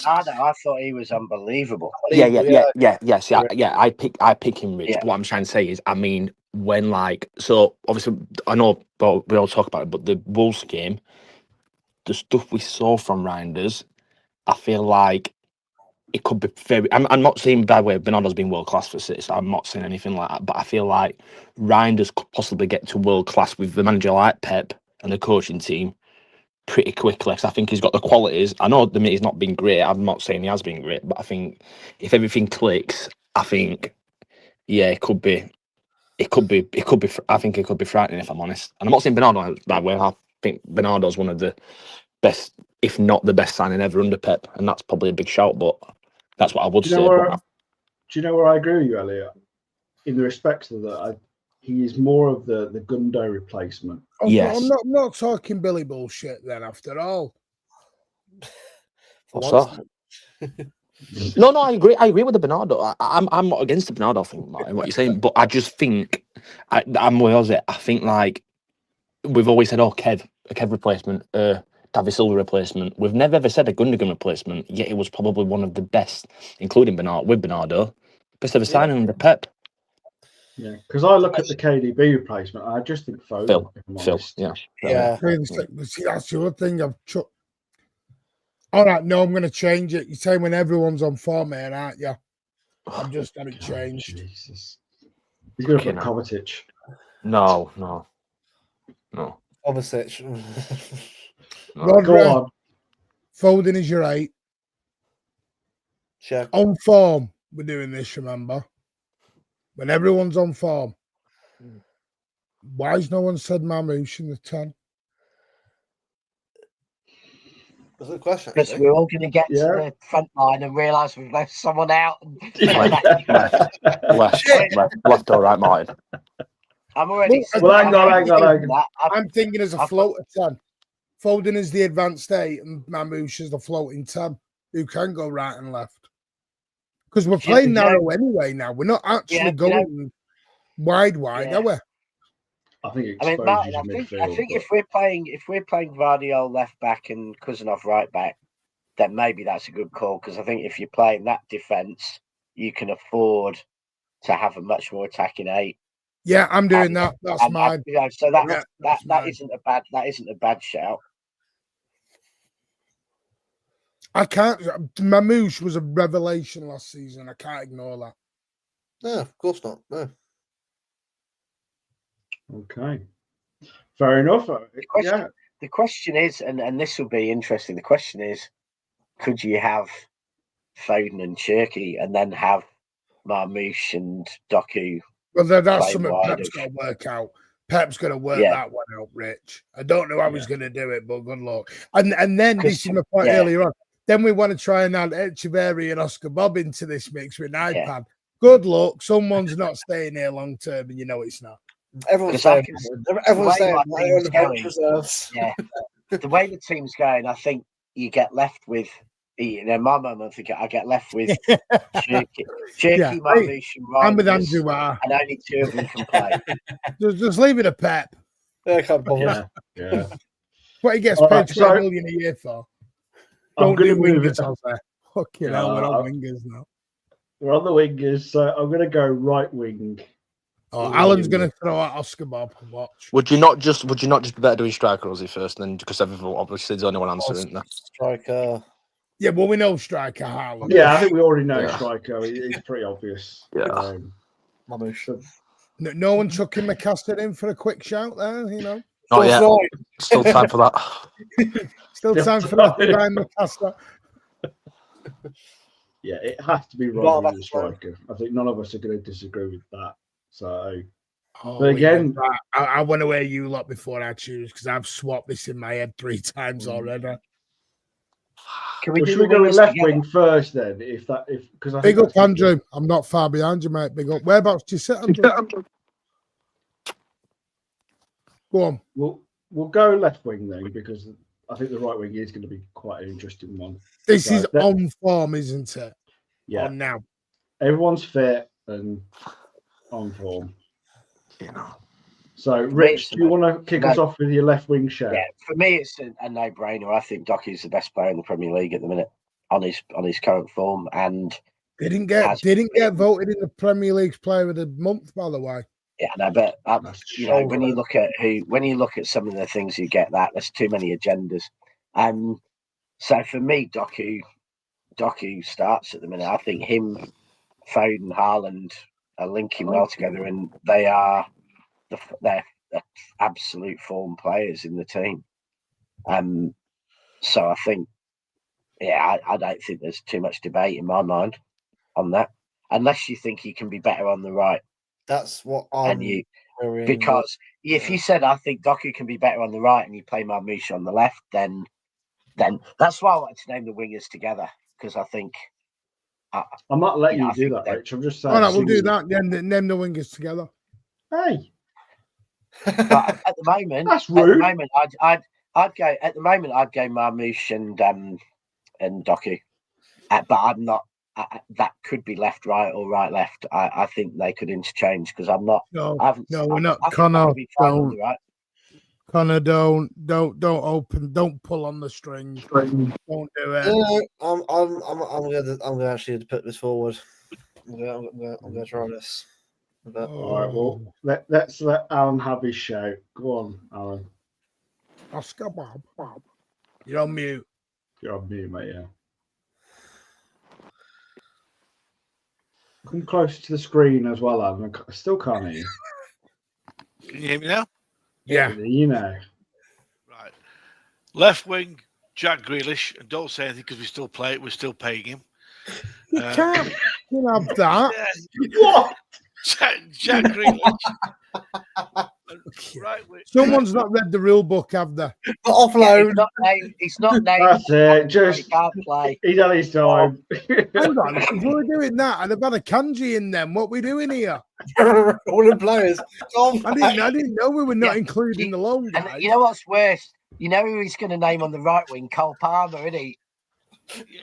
B: I thought he was unbelievable.
G: See, I pick him, Rich. Yeah. What I'm trying to say is, I mean, when so obviously I know, but we all talk about it. But the Wolves game, the stuff we saw from Reinders, I feel like it could be very. I'm not saying, by the way, Bernardo's been world class for City, so I'm not saying anything like that. But I feel like Reinders could possibly get to world class with the manager like Pep and the coaching team pretty quickly, because I think he's got the qualities. I know he's not been great. I'm not saying he has been great, but I think if everything clicks, I think, yeah, it could be. I think it could be frightening, if I'm honest. And I'm not saying Bernardo that way. I think Bernardo's one of the best, if not the best signing ever under Pep, and that's probably a big shout. But that's what I would say.
A: Do you know where I agree with you, Elliot? In the respects of that, he is more of the Gundo replacement.
C: Yes. I'm not talking Billy bullshit then, after all.
G: No, I agree with the Bernardo. I'm not against the Bernardo thing, Martin, what you're saying, but I just think I'm with it. I think we've always said, a Kev replacement, David Silva replacement. We've never ever said a Gundogan replacement, yet it was probably one of the best, including Bernardo, best ever signing under Pep.
A: Yeah, because I look at the KDB replacement, I just think Foden.
G: Phil, yeah.
C: See, that's the other thing I've chucked. All right, no, I'm going to change it. You're saying when everyone's on form, man, aren't you? I've just had it changed.
A: Jesus. He's going to put Kovacic.
G: No.
F: Kovacic.
C: No. Go on. Foden is your 8.
F: Sure.
C: On form, we're doing this, remember? When everyone's on form. Why has no one said Mamouche in the 10?
F: That's a good question.
B: Because we're all going to get to the front line and realise we've left someone out.
G: Left or right, Martin.
B: I'm already.
A: Hang on.
C: I'm thinking as a floater 10. Foden is the advanced 8 and Mamouche is the floating 10 who can go right and left. Because we're playing narrow anyway now. We're not actually going wide, are we?
A: I think.
B: Martin, I think if we're playing Guardiola left back and Kuzanov right back, then maybe that's a good call. Because I think if you're playing that defense, you can afford to have a much more attacking 8.
C: Yeah, I'm doing that. That's mine.
B: So that isn't a bad shout.
C: I can't. Mamouche was a revelation last season. I can't ignore that.
F: No, of course not. No.
A: Okay. Fair enough.
B: The question is, and this will be interesting. The question is, could you have Foden and Cherky and then have Mamouche and Doku?
C: Well, that's something Pep's got to work out. Pep's going to work that one out, Rich. I don't know how he's going to do it, but good luck. And then this is my point earlier on. Then we want to try and add Echeverri and Oscar Bob into this mix with an iPad. Yeah. Good luck. Someone's not staying here long term, and you know it's not.
F: Everyone's saying
B: the way the team's going, I think you get left with. My mum, I think I get left with Cherky, Mamouche, and Ryan.
C: I'm with Andrew.
B: And only 2 of them can play.
C: just leave it a Pep.
F: Yeah.
C: What he gets paid $12 million a year for. Don't do wingers, I'll say. Fucking hell, we're on wingers now.
A: We're on the wingers, so I'm going to go right wing.
C: Oh, Alan's going to throw out Oscar Bob. Watch.
G: Would you not just be better doing striker, Ozzy, first, then because everyone obviously is the only one answering that?
F: Striker.
C: Yeah, well, we know striker Haaland.
A: Yeah, I think we already know
G: Yeah.
A: striker. It's pretty obvious.
G: Yeah.
A: So,
C: No one chucking McCaster in for a quick shout there, you know.
G: Not yet. Still time for that.
C: Still time for that divine McCaster.
A: Yeah, it has to be Rodri the striker. I think none of us are going to disagree with that. So, but again,
C: I want to wear you lot before I choose because I've swapped this in my head 3 times already.
B: Can we
A: should we go with left wing first then? Because I
C: big up Andrew. I'm not far behind you, mate. Big up. Whereabouts do you sit, Andrew? Go on.
A: We'll go left wing then because I think the right wing is going to be quite an interesting one.
C: This is on form, isn't it?
A: Yeah.
C: On now.
A: Everyone's fit and on form.
G: You know.
A: So, Rich, do you want to kick us off with your left wing shout?
B: Yeah, for me, it's a no-brainer. I think Dockie's the best player in the Premier League at the minute on his current form, and
C: didn't get voted in the Premier League's Player of the Month, by the way.
B: Yeah, no, but you know, when you look at some of the things you get, there's too many agendas. So for me, Doku starts at the minute. I think him, Foden, Haaland are linking well together, and they're absolute form players in the team. So I think, I don't think there's too much debate in my mind on that, unless you think he can be better on the right.
F: That's what I'm.
B: Because if you said I think Doku can be better on the right and you play Marmoush on the left, then that's why I wanted to name the wingers together, because I think
A: I'm not letting you do that, Rich. I'm just saying.
C: Oh no, we'll do that. Yeah, name the wingers together.
A: Hey.
B: But at the moment,
A: that's rude.
B: At the moment, I'd go Marmoush and Doku, but I'm not. That could be left, right, or right, left. I think they could interchange because I'm not.
C: No, we're not. Connor, don't. Right. Connor, don't pull on the string. Don't do it.
F: I'm gonna actually put this forward. I'm gonna try this.
A: But... All right, well, let's let Alan have his shout. Go on, Alan.
C: Oscar Bob. You're on mute.
A: You're on mute, mate. Yeah. Come closer to the screen as well, Alan. I still can't hear you.
D: Can you hear me now?
C: Yeah.
A: You know.
D: Right. Left wing, Jack Grealish, and don't say anything because we still play it. We're still paying him.
C: You can't have that.
A: What?
D: Jack Grealish. Right.
C: Someone's not read the rule book, have they?
F: Offload.
B: He's not named.
A: That's it. Just
B: he can't play.
A: He's had his time.
C: Hang on. If we were doing that, I'd have had a kanji in them. What are we doing here?
F: All the players.
C: I didn't know we were not including the loan guys.
B: And you know what's worse? You know who he's going to name on the right wing? Cole Palmer, isn't he?
D: Yeah.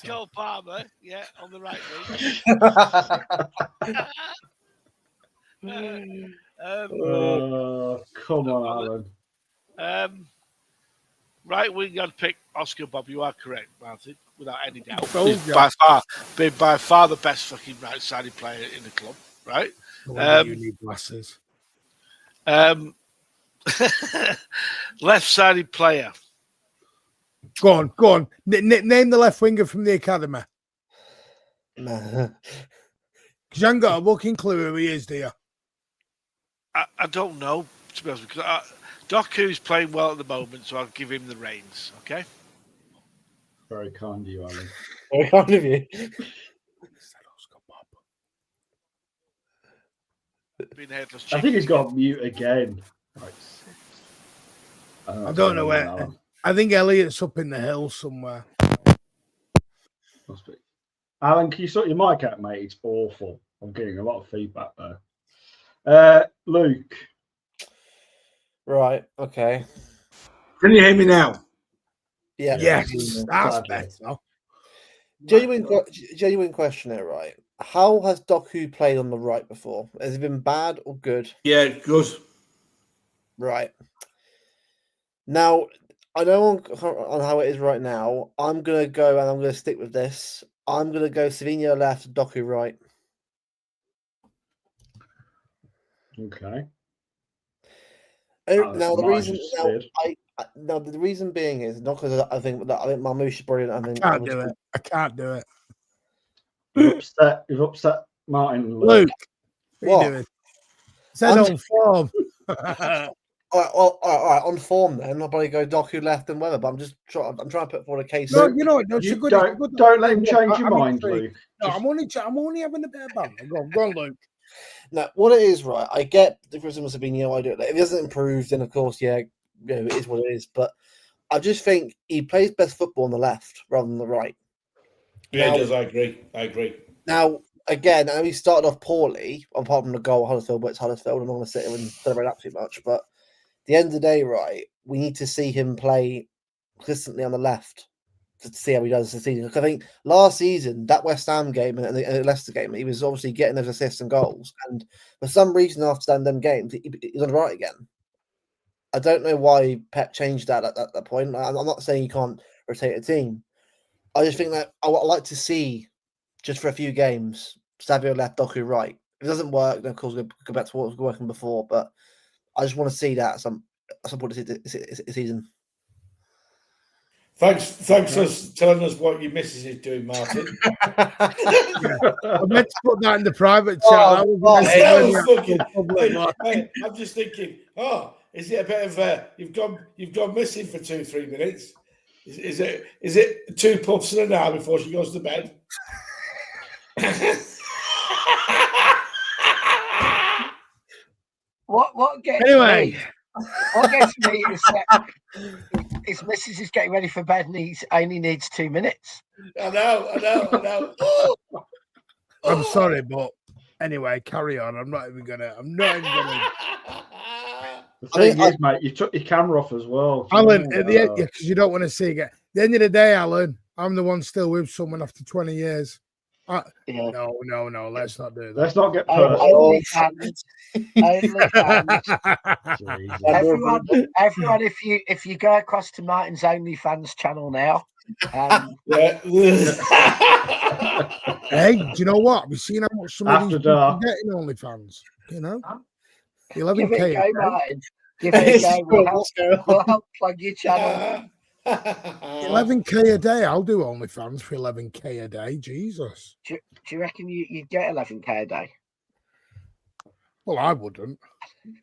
D: Cole Palmer, yeah, on the right wing.
A: Come on, Alan.
D: Right wing, I'd pick Oscar Bob. You are correct, Martin, without any doubt.
C: He's
D: by far the best fucking right-sided player in the club, right?
C: You need glasses.
D: Left-sided player.
C: Go on. Name the left winger from the academy.
F: Nah.
C: Because you haven't got a working clue who he is, do you?
D: I don't know, to be honest, because Doku's playing well at the moment, so I'll give him the reins, okay?
A: Very kind of you, Alan.
F: Very kind of you.
A: I think he's got mute again. Right.
C: I don't know where. Alan. I think Elliot's up in the hills somewhere.
A: Must be. Alan, can you sort your mic out, mate? It's awful. I'm getting a lot of feedback there. Luke.
F: Right. Okay.
H: Can you hear me now?
F: Yeah.
C: Yes. That's better.
F: Genuine question here, right? How has Doku played on the right before? Has it been bad or good?
H: Yeah, good.
F: Right. Now, I know on how it is right now. I'm going to go and I'm going to stick with this. I'm going to go Savinho left, Doku right.
A: Okay.
F: Now the reason, the reason being is not because I think Marmoush is brilliant. I think
C: I can't do it.
A: You've upset Martin.
C: Luke,
F: what?
C: Are you doing? Said on form.
F: All right. On form, then I'll probably go Doku left and Weather. But I'm trying to put forward a case.
C: No, you know,
A: don't let him change your mind, Luke.
C: No, I'm only having a bit of banter. Go on, Luke.
F: No, what it is, right? I get the criticism of being, I do it. If it doesn't improve, then of course, it is what it is. But I just think he plays best football on the left rather than the right.
H: Yeah, he does. I agree.
F: Now, again, I know he started off poorly, apart from the goal at Huddersfield, but it's Huddersfield. I'm not going to sit here and celebrate that too much. But at the end of the day, right, we need to see him play consistently on the left to see how he does this season. Because I think last season, that West Ham game and the Leicester game, he was obviously getting those assists and goals. And for some reason, after them games, he's on the right again. I don't know why Pep changed that at that point. I'm not saying you can't rotate a team. I just think that I would like to see, just for a few games, Savio left, Doku right. If it doesn't work, then of course we'll go back to what was working before. But I just want to see that at some point this season.
H: Thanks for telling us what your missus is doing, Martin.
C: I meant to put that in the private chat.
H: I'm just thinking, is it a bit of you've gone missing for 2-3 minutes? Is it 2 puffs and an hour before she goes to bed?
B: What gets
C: anyway?
B: What gets me is that his missus is getting ready for bed and he only needs 2 minutes.
H: I know.
C: I'm sorry, but anyway, carry on. I'm not even gonna.
A: The thing is, mate, you took your camera off as well.
C: Alan, at the end, because you don't want to see it. At the end of the day, Alan, I'm the one still with someone after 20 years. No, let's not do that.
A: Let's not get personal.
B: Everyone, if you go across to Martin's OnlyFans channel now.
C: Hey, do you know what? We've seen how much some of these people get in OnlyFans. 11K.
B: Give it a go, Martin. Give it a go. We'll help plug your channel.
C: 11K a day. I'll do OnlyFans for 11K a day. Jesus.
B: Do you reckon you'd get 11K a day?
C: Well, I wouldn't. You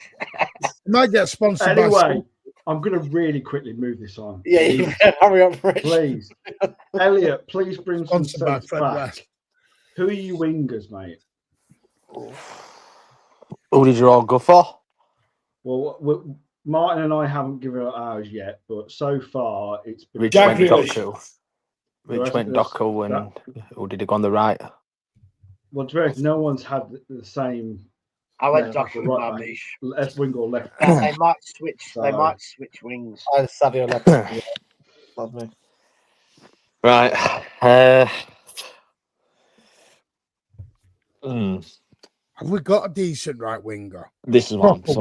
C: might get sponsored
A: anyway. I'm going to really quickly move this on.
F: Yeah, hurry up, Rich.
A: Please. Elliot, please bring some sense back. Who are you wingers, mate?
G: Who did you all go for?
A: Well, Martin and I haven't given out ours yet, but so far it's been...
G: Rich went Doku, and who did he go on the right?
A: Well, to be honest, no one's had the same...
B: I went Doku with Marmoush.
A: Left wing or left.
B: They might switch. They might switch wings.
F: I had Savio left. Love me.
G: Right.
C: Have we got a decent right winger?
G: This is what I'm
C: this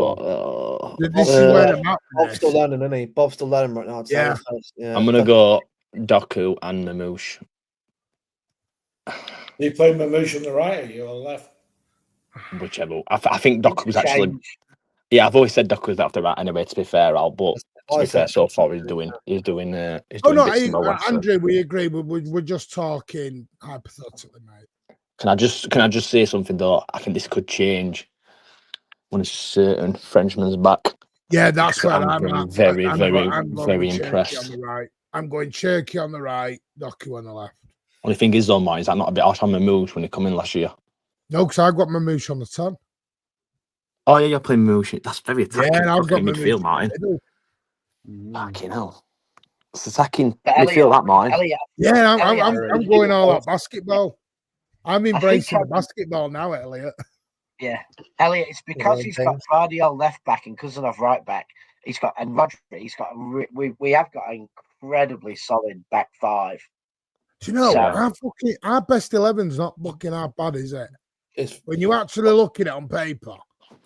C: is where I'm at.
F: Bob's still learning, isn't he? Bob's still learning right now.
C: Yeah.
G: I'm going to go Doku and Mamouche.
H: You play Mamouche on the right or you on the left?
G: Whichever. I think Doku was actually... Yeah, I've always said Doku was after that anyway, to be fair, but to be fair, so far he's doing
C: Andrew, we agree. We're just talking hypothetically, mate.
G: Can I just say something though? I think this could change when a certain Frenchman's back.
C: Yeah, that's where I'm at.
G: Very impressed.
C: I'm going Cherky on the right, Doku on the left.
G: Only thing is, though, mate, is that not a bit harsh on Mamouche when he come in last year?
C: No, because I've got Mamouche on the 10.
G: Oh, yeah, you're playing Mamouche. That's very attacking.
C: Yeah, I've got
G: midfield, Martin. Fucking hell. It's attacking midfield, that, Martin.
C: Yeah, I'm going all out basketball. I'm embracing the basketball now, Elliot.
B: Yeah, Elliot, it's because he's got Vardy left back and Cousin right back. He's got, and Rodri, we have got an incredibly solid back five.
C: Do you know, our best 11's not looking that bad, is it? When you actually look at it on paper.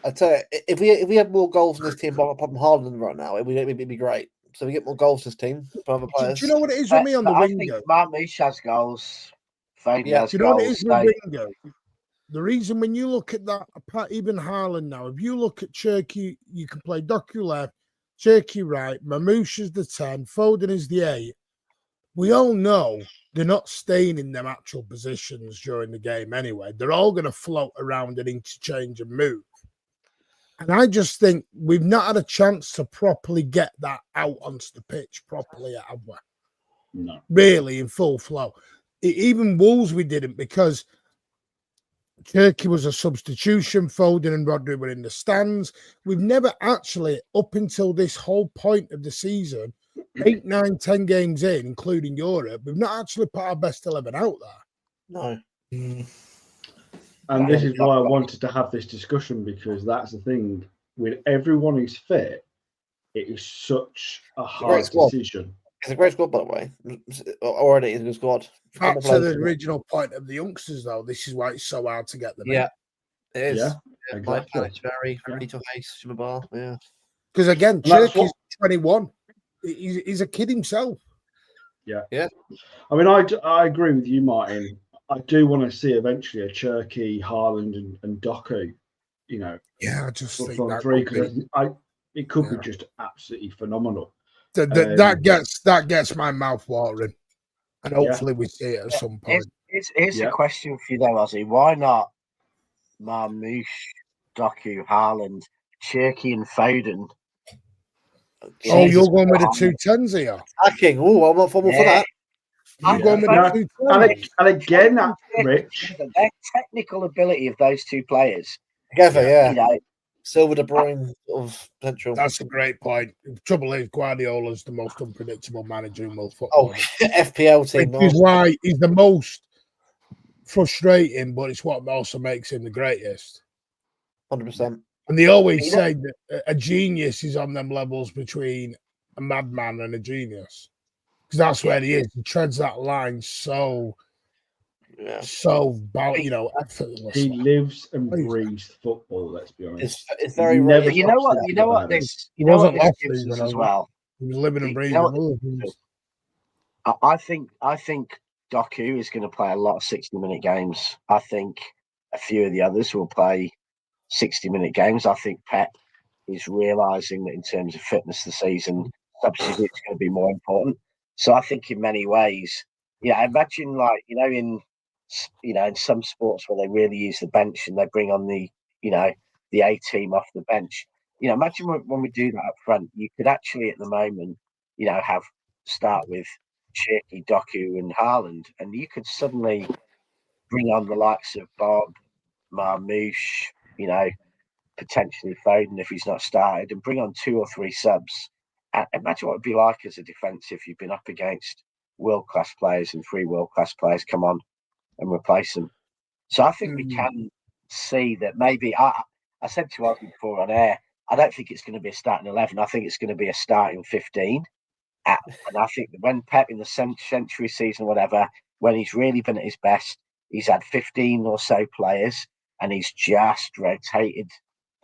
F: I tell you, if we had more goals in this team, apart from Haaland right now, it'd be great. So we get more goals in this team from other players.
C: Do you know what it is with me on the wing?
B: I think Marmoush has goals.
C: Do you know what it is with Wingo? The reason when you look at that, even Haaland now, if you look at Cherky, you can play Doku left, Cherky right, Mamouche is the 10, Foden is the 8. We all know they're not staying in their actual positions during the game anyway. They're all going to float around and interchange and move. And I just think we've not had a chance to properly get that out onto the pitch properly, have we?
A: No.
C: Really, in full flow. Even Wolves, we didn't, because Turkey was a substitution. Foden and Rodri were in the stands. We've never actually, up until this whole point of the season, 8, 9, 10 games in, including Europe, we've not actually put our best 11 out there.
F: No.
A: And this is why I wanted to have this discussion, because that's the thing. When everyone is fit, it is such a hard decision.
F: It's a great squad, by the way. Already it's a good squad.
C: Back to the original point of the youngsters, though. This is why it's so hard to get them in.
F: Yeah, it is.
A: Yeah,
F: Exactly.
A: exactly.
F: Very Rito Hayes, Shimabar. Yeah.
C: Because again, Cherky's 21. He's a kid himself.
A: Yeah.
F: Yeah.
A: I mean, I agree with you, Martin. I do want to see eventually a Cherky, Haaland, and Doku. You know.
C: Yeah, I just think that
A: three, because it could be just absolutely phenomenal.
C: That gets my mouth watering, and hopefully we see it at some point.
B: Here's a question for you, though, Ozzy. Why not Marmouche, Doku, Haaland, Cherky, and Foden?
C: Oh, you're going with the 2 10s here.
F: Hacking. Oh, I'm not for that.
C: You're going with the 2 10s.
A: And again, Rich,
B: the technical ability of those two players
F: together,
B: you know,
F: Silver De Bruyne of potential.
C: That's a great point. The trouble is, Guardiola's the most unpredictable manager in world football.
F: FPL team.
C: Which is why he's the most frustrating, but it's what also makes him the greatest.
F: 100%.
C: And they always say that a genius is on them levels between a madman and a genius. Because that's where he is. He treads that line so effortlessly.
A: He lives and breathes football, let's be honest.
F: It's very rare.
B: You know what this gives us as well.
C: He was living and breathing.
B: I think Doku is going to play a lot of 60-minute games. I think a few of the others will play 60-minute games. I think Pep is realising that in terms of fitness the season, substitutes going to be more important. So I think in many ways, imagine in some sports where they really use the bench and they bring on the A team off the bench. Imagine when we do that up front, you could actually at the moment, start with Cherky, Doku, and Haaland, and you could suddenly bring on the likes of Bob, Marmouche, potentially Foden if he's not started, and bring on 2 or 3 subs. And imagine what it'd be like as a defence if you've been up against world-class players and 3 world-class players come on and replace them. So I think we can see that maybe, I said to Ozzy before on air, I don't think it's going to be a starting 11. I think it's going to be a starting 15. And I think that when Pep in the century season, whatever, when he's really been at his best, he's had 15 or so players and he's just rotated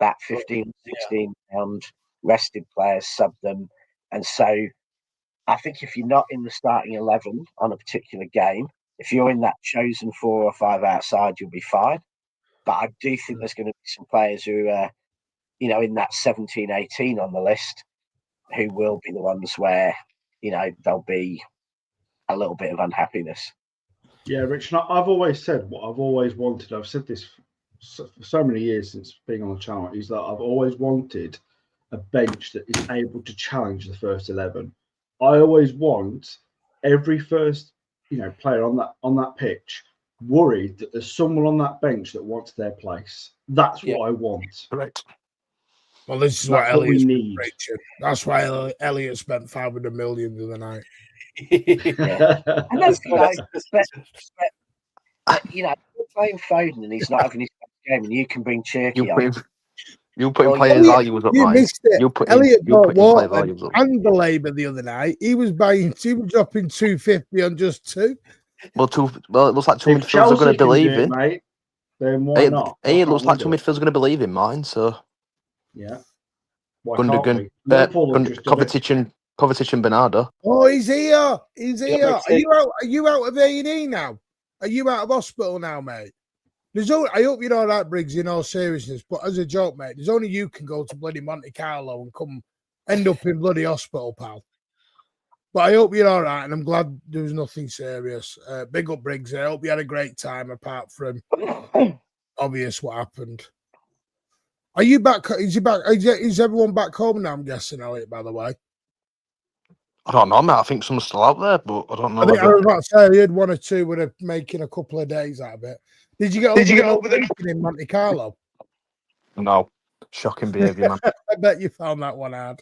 B: that 15, 16 round, rested players, subbed them. And so I think if you're not in the starting 11 on a particular game, if you're in that chosen 4 or 5 outside, you'll be fine. But I do think there's going to be some players who are, in that 17, 18 on the list, who will be the ones where, there'll be a little bit of unhappiness.
A: Yeah, Rich, I've always said what I've always wanted. I've said this for so many years since being on the channel, is that I've always wanted a bench that is able to challenge the first 11. I always want every first player on that pitch worried that there's someone on that bench that wants their place. That's what I want.
G: Correct.
C: Well, this is what Elliot's been preaching. That's why Elliot spent 500 million the other night.
B: And that's you're playing Foden and he's not having his game, and you can bring Cherky on.
G: You put in players' values up, mate.
C: Elliot bought Walton and the Labour the other night. He was dropping 250 on just 2.
G: Well, it looks like 2 midfielders are going to believe in.
A: Mate, then why not?
G: It looks like 2 midfielders are going to believe in mine. So
A: yeah,
G: Gundogan, Kovacic, and Bernardo.
C: Oh, he's here. He's here. Are you out of A&E now? Are you out of hospital now, mate? I hope you're all right, Briggs, in all seriousness, but as a joke, mate, there's only you can go to bloody Monte Carlo and end up in bloody hospital, pal. But I hope you're all right, and I'm glad there was nothing serious. Big up, Briggs. I hope you had a great time, apart from obvious what happened. Are you back? Is he back? Is everyone back home now? I'm guessing, Elliot, by the way.
G: I don't know, mate. I think someone's still out there, but I don't know.
C: I think I was about to say I heard one or two were making a couple of days out of it. Did you get over the in Monte Carlo?
G: No. Shocking behaviour, man.
C: I bet you found that one hard.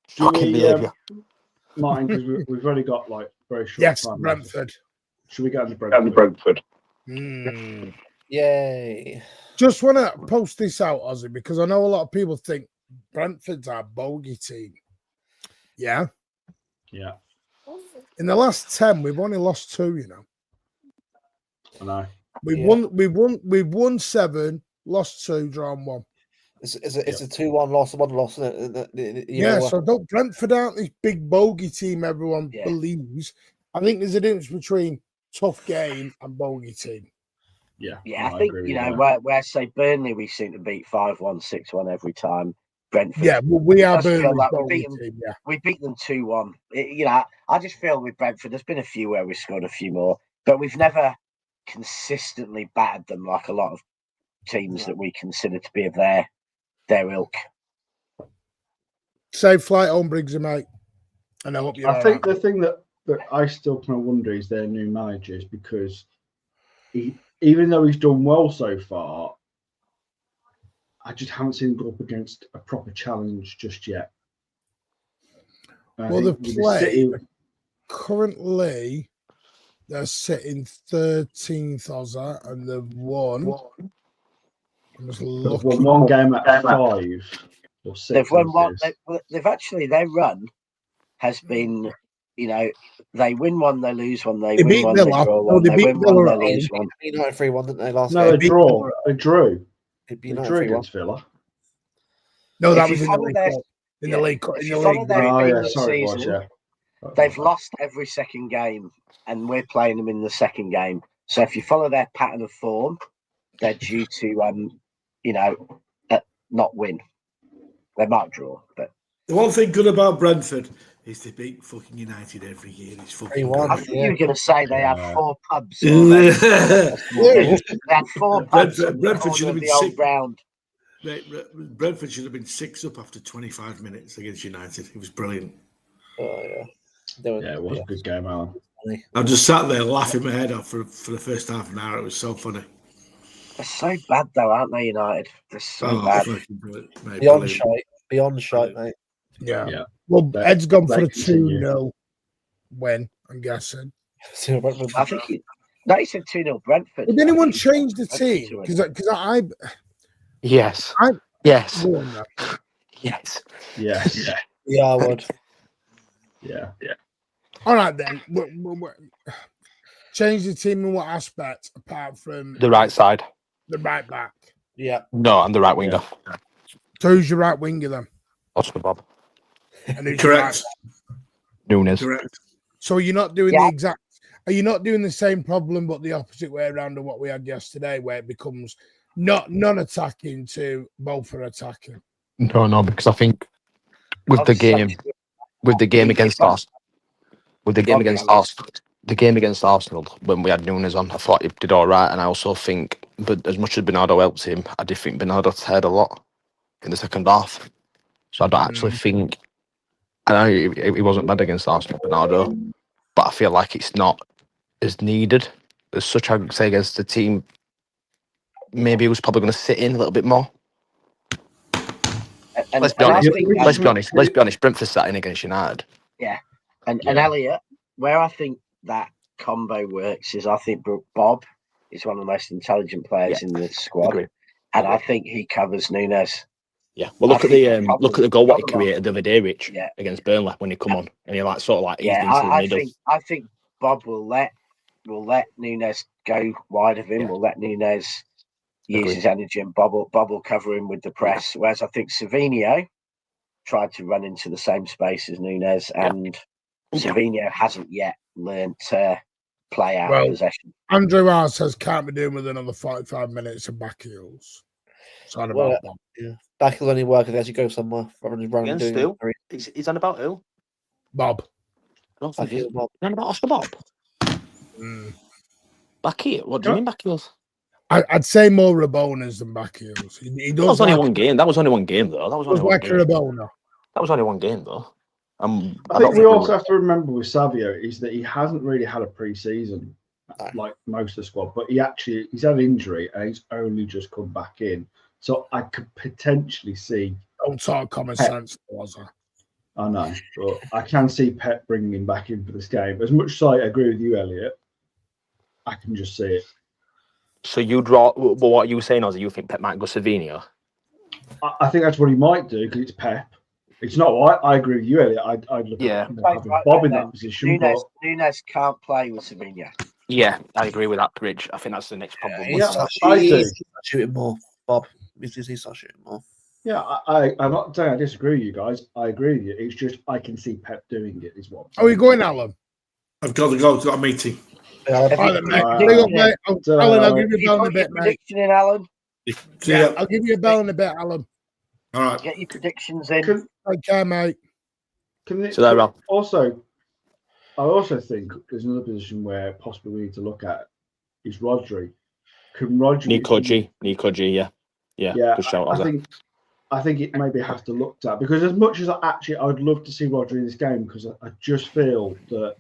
G: Shocking behaviour.
A: Martin, because we've only got like very short time.
C: Brentford.
A: Should we go to Brentford?
F: Yay.
C: Just want to post this out, Ozzy, because I know a lot of people think Brentford's our bogey team. Yeah.
A: Yeah.
C: In the last 10, we've only lost 2, you know.
A: I know.
C: We've won 7, lost 2, drawn 1.
F: It's a 2-1 loss, 1 loss, isn't it?
C: So Brentford aren't this big bogey team everyone believes. I think there's a difference between tough game and bogey team.
A: Yeah,
B: I think, where say Burnley, we seem to beat 5-1, 6-1 every time. Brentford.
C: Yeah, well, we are Burnley's bogey team,
B: We beat them 2-1. I just feel with Brentford, there's been a few where we've scored a few more, but we've never consistently battered them like a lot of teams that we consider to be of their ilk.
C: Safe flight home, Briggs, mate. And I hope you're
A: I think the thing that I still kind of wonder is their new managers, because even though he's done well so far, I just haven't seen him go up against a proper challenge just yet.
C: Well, currently they're sitting 13th, Ozza, and they've won.
A: They've won one game at 5 or 6.
B: They've won one. They've actually, their run has been, they win one, they lose one, they win one, they draw one, they win one, they lose one.
F: United 3-1, didn't they, last
A: game?
F: No,
A: they drew. They drew
F: against
A: Villa.
C: No, that was in the league.
B: They've lost every second game, and we're playing them in the second game. So if you follow their pattern of form, they're due to, not win. They might draw, but
H: the one thing good about Brentford is they beat fucking United every year. It's fucking.
B: I think you were going to say they had 4 pubs. They had 4 pubs.
H: Brentford should have been
B: the old ground.
H: Brentford should have been 6 up after 25 minutes against United. It was brilliant.
F: Oh yeah,
A: it was a good game, Alan.
H: I just sat there laughing my head off for the first half an hour. It was so funny.
B: They're so bad, though, aren't they, United? They're so bad.
F: Beyond shite, mate.
C: Yeah. Well, Ed's gone for a 2-0 win, I'm guessing.
B: I think he said 2-0 Brentford.
C: Did anyone change the team? Because I.
G: Yes. Yes. Yes.
A: Yes.
F: Yeah, I would.
A: Yeah.
C: All right, then. Change the team in what aspect, apart from
G: the right side?
C: The right back.
F: Yeah.
G: No, I'm the right winger.
C: So who's your right winger then?
G: Oscar Bob.
C: And who's
H: Correct.
G: Nunes.
H: Correct.
C: So you're not doing the exact. Are you not doing the same problem, but the opposite way around of what we had yesterday, where it becomes not non-attacking to both are attacking?
G: No, because I think with the game against Arsenal, the game against Arsenal, when we had Nunes on, I thought he did all right, and I also think, but as much as Bernardo helped him, I did think Bernardo tired a lot in the second half. So I don't actually think. I know he wasn't bad against Arsenal, Bernardo, but I feel like it's not as needed as such. I would say against the team, maybe he was probably going to sit in a little bit more. Let's be honest. Brentford sat in against United.
B: Yeah, and Elliot, where I think that combo works is I think Bob is one of the most intelligent players in the squad, and I think he covers Nunes.
G: Yeah, well, look at the goal what he created the other day, Rich, against Burnley when he come on and he
B: I think Bob will let Nunes go wide of him. Yeah. We'll let Nunes use his energy, and Bob will cover him with the press. Whereas I think Savinho tried to run into the same space as Nunes, and Savinho hasn't yet learnt play out
C: Well,
B: possession.
C: Andrew R says can't be doing with another 45 minutes of back heels. Sorry about that.
F: Yeah, back heels only work if they actually go somewhere rather than running.
G: Against who? He's on about who?
C: Bob.
G: I don't
F: Back
G: think
F: heel, Bob.
G: he's on about Oscar Bob. Back heel? What do you mean back heels?
C: I'd say more Rabonas than back heels. He
G: That was
C: does
G: only
C: like
G: one game. That was only one game, though. That was only one
C: like
G: game.
C: a Rabona.
G: That was only one game, though.
A: I think we also have to remember with Savio is that he hasn't really had a pre-season like most of the squad, but he's had an injury and he's only just come back in. So I could potentially see.
C: Don't talk common sense, was
A: I know, but I can see Pep bringing him back in for this game. As much as I agree with you, Elliot, I can just see it.
G: So you draw. Well, what are you saying, Ozzy? You think Pep might go Savinho?
A: I think that's what he might do because it's Pep. It's not. I agree with you, Elliot. I'd look at having Bob in that position.
B: Nunes can't play with Savinho.
G: Yeah, I agree with that, Rich. I think that's the next problem.
A: I do.
F: Shooting more, Bob. He's shooting more.
A: Yeah, I'm not saying I disagree with you guys. I agree with you. It's just I can see Pep doing it. Is what.
C: Are you going, Alan?
H: I've got to go. I've got a meeting.
C: Alan, I'll give you a bell in a bit, mate.
B: In, Alan.
C: Yeah, I'll give you a bell in a bit, Alan.
H: All right.
B: Get your predictions in.
C: Okay, mate.
A: I also think there's another position where possibly we need to look at is Rodri. Can Rodri?
G: Nico G, yeah. Good shout,
A: I think it maybe has to look at because as much as I would love to see Rodri in this game because I just feel that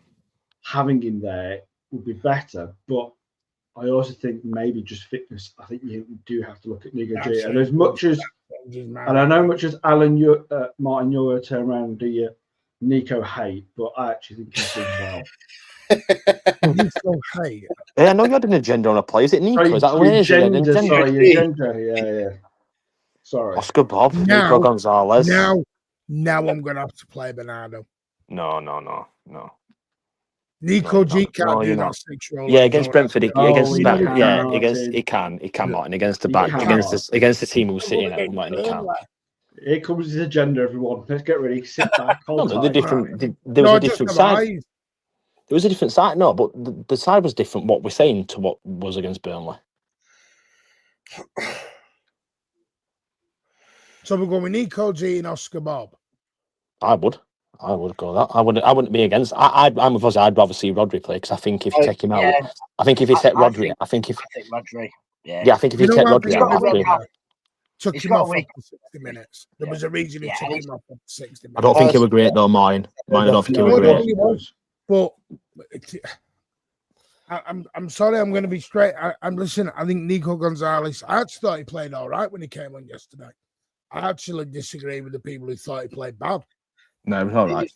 A: having him there would be better, but I also think maybe just fitness. I think you do have to look at Nico G. And as much as, and I know much as Alan, Martin, you're going to turn around and do your Nico hate, but I actually think he's doing well.
C: Nico hate.
G: Yeah, I know you had an agenda on a play. Is it Nico? Is that
A: your agenda? Sorry, your agenda. Yeah. Sorry.
G: Oscar Bob, Nico Gonzalez.
C: Now I'm going to have to play Bernardo.
G: No.
C: Nico G can't do that 6-year-old.
G: Yeah, against Brentford, he can, Martin, against the back, against the team who's sitting at Martin, he can.
A: Here comes his agenda, everyone. Let's get ready. Sit back.
G: There was a different side. There was a different side. No, but the side was different. What we're saying to what was against Burnley.
C: So we're going with Nico G and Oscar Bob.
G: I would go that. I wouldn't be against. I'm with us. I'd rather see Rodri play because I think if you take him out, I think if you set Rodri, I think
B: Rodri.
G: Yeah, I think if you take Rodri out,
C: took him off after 60 minutes. There was a reason he took him off after 60 minutes.
G: I don't think he was great though, mine. I don't think he was great.
C: But I'm sorry, I'm going to be straight. I'm listening. I think Nico Gonzalez. I actually thought he played all right when he came on yesterday. I actually disagree with the people who thought he played bad.
G: No, it was all right.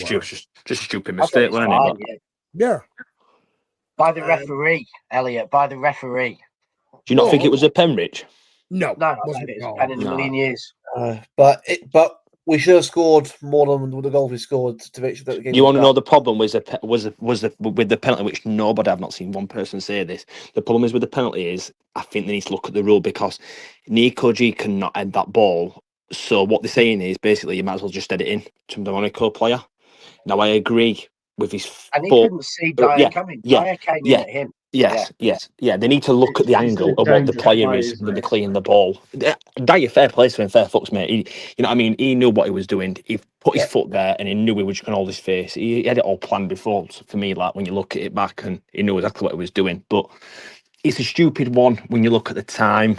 G: Just a stupid mistake, wasn't it?
C: Yeah.
B: By the referee, Elliot. By the referee.
G: Do you not think it was a pen, Rich?
B: No, it wasn't a pen in a million years.
F: But we should have scored more than the goals we scored to make sure that the game.
G: You want to know the problem was with the penalty, which nobody, I've not seen one person say this. The problem is with the penalty is I think they need to look at the rule because Nico G cannot head that ball. So what they're saying is basically you might as well just head it in to the Monaco player. Now I agree with his.
B: And he couldn't see Dyer coming. Dyer came in at him.
G: Yes. They need to look at the angle of what the player is when they're clearing the ball. Dyer, fair play to him, fair fucks, mate. You know what I mean? He knew what he was doing. He put his foot there and he knew he was just going to hold his face. He had it all planned before, for me, like when you look at it back and he knew exactly what he was doing. But it's a stupid one when you look at the time.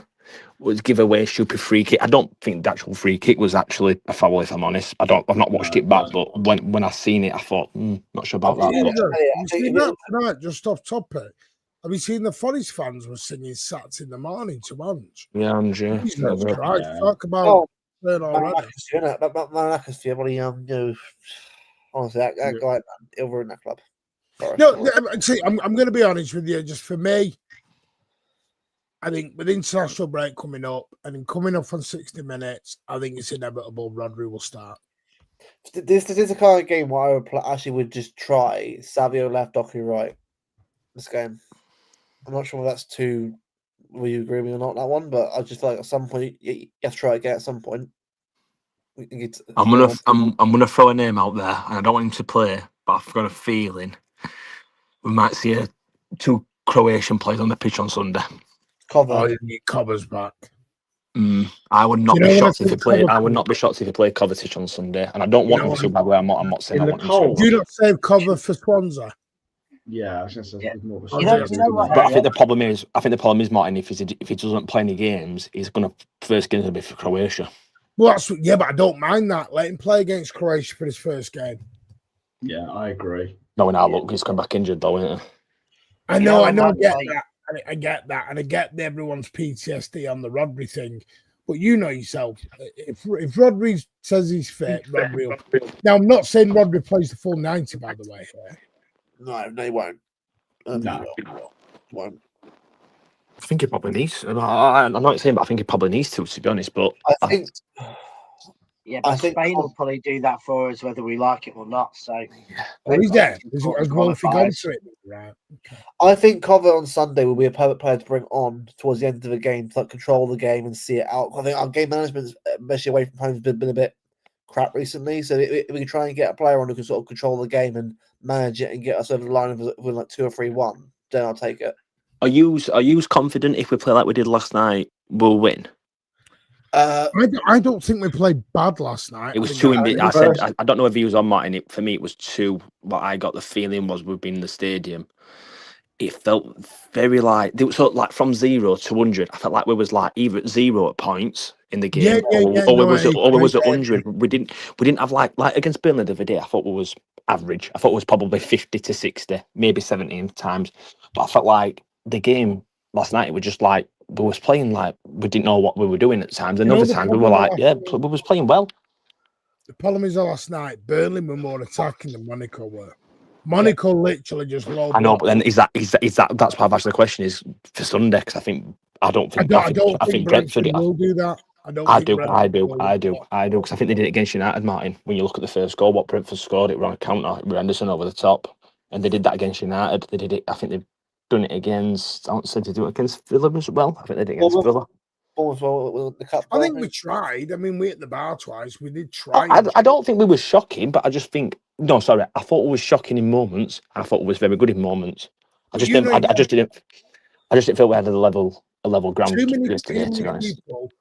G: Was give away a stupid free kick. I don't think the actual free kick was actually a foul, if I'm honest. I've not watched it back, but when I seen it, I thought, not sure about that.
C: Have you seen that tonight? Just off topic. Have you seen the Forest fans were singing Sats in the morning to Ange?
G: Yeah, Ange.
C: Jesus Christ! Talk about already.
F: Monaco's fear, buddy. Honestly, that guy over in that club. Sorry.
C: No, see, I'm going to be honest with you. Just for me, I think with international break coming up and then coming up on 60 minutes, I think it's inevitable Rodri will start.
F: This is the kind of game where I would just try Savio left, Doku right. This game. I'm not sure if that's too. Will you agree with me or not that one? But I just feel like at some point you have to try again. At some point,
G: I'm gonna throw a name out there, and I don't want him to play, but I've got a feeling we might see two Croatian players on the pitch on Sunday.
C: Oh, you need Covers back.
G: I would not
C: You know
G: be
C: what I
G: shocked if he
C: think
G: played. I
C: Cover-
G: would not be shocked if he played Kovacic on Sunday, and I don't want him to. By the way, I'm not saying
A: In
G: I
A: the
G: want him
A: cold.
C: Do you not save cover for Swansea?
A: Yeah, I was going to say
B: Yeah.
A: more of a
C: You
B: know what,
G: But I think the problem is, Martin, if he doesn't play any games, he's going to first game will be for Croatia.
C: Well, but I don't mind that. Let him play against Croatia for his first game.
A: Yeah, I agree.
G: Knowing how look, he's come back injured though, isn't he?
C: I know, I get
B: like-
C: that. I get that, and I get everyone's PTSD on the Rodri thing. But you know yourself, if Rodri says he's fit, Rodri will. Now, I'm not saying Rodri plays the full 90, by the way.
F: No, he won't.
A: No.
F: He won't.
G: I think he probably needs. I'm not saying, but I think he probably needs to be honest. But
F: I think.
B: I think Spain will probably do that for us, whether we like it or not. So,
C: Oh, he's there. Has Wolfie gone to it? Right. Okay.
F: I think Cover on Sunday will be a perfect player to bring on towards the end of the game to control the game and see it out. I think our game management, especially away from home, has been a bit crap recently. So if we can try and get a player on who can sort of control the game and manage it and get us over the line with like 2 or 3-1, then I'll take it.
G: Are you confident if we play like we did last night, we'll win?
C: I don't think we played bad last night.
G: It was too. I don't know if he was on Martin. For me, it was too. What I got the feeling was we've been in the stadium. It felt very like from 0 to 100. I felt like we was like either at 0 at points in the game, or we was at 100. We didn't have like against Burnley the other day. I thought we was average. I thought it was probably 50 to 60, maybe 17 times. But I felt like the game last night, it was just like we was playing like we didn't know what we were doing at times, and other times we were like, we was playing well.
C: The problem is last night, Burnley were more attacking than Monaco were. Monaco literally just low.
G: I know, but then is that that's why I've asked the question is for Sunday, because I think Brentford
C: will do that.
G: I do, because I think they did it against United, Martin. When you look at the first goal, what Brentford scored, it was on a counter, Henderson over the top, and they did that against United. They did it. I think they've done it against. I don't say to do it against Villa as well. I think they did it against Villa.
C: I think we tried. I mean, we hit the bar twice. We did try.
G: I don't think we were shocking, but I just think I thought it was shocking in moments, and I thought it was very good in moments. I just didn't feel we had a level ground yesterday. To be honest,
C: people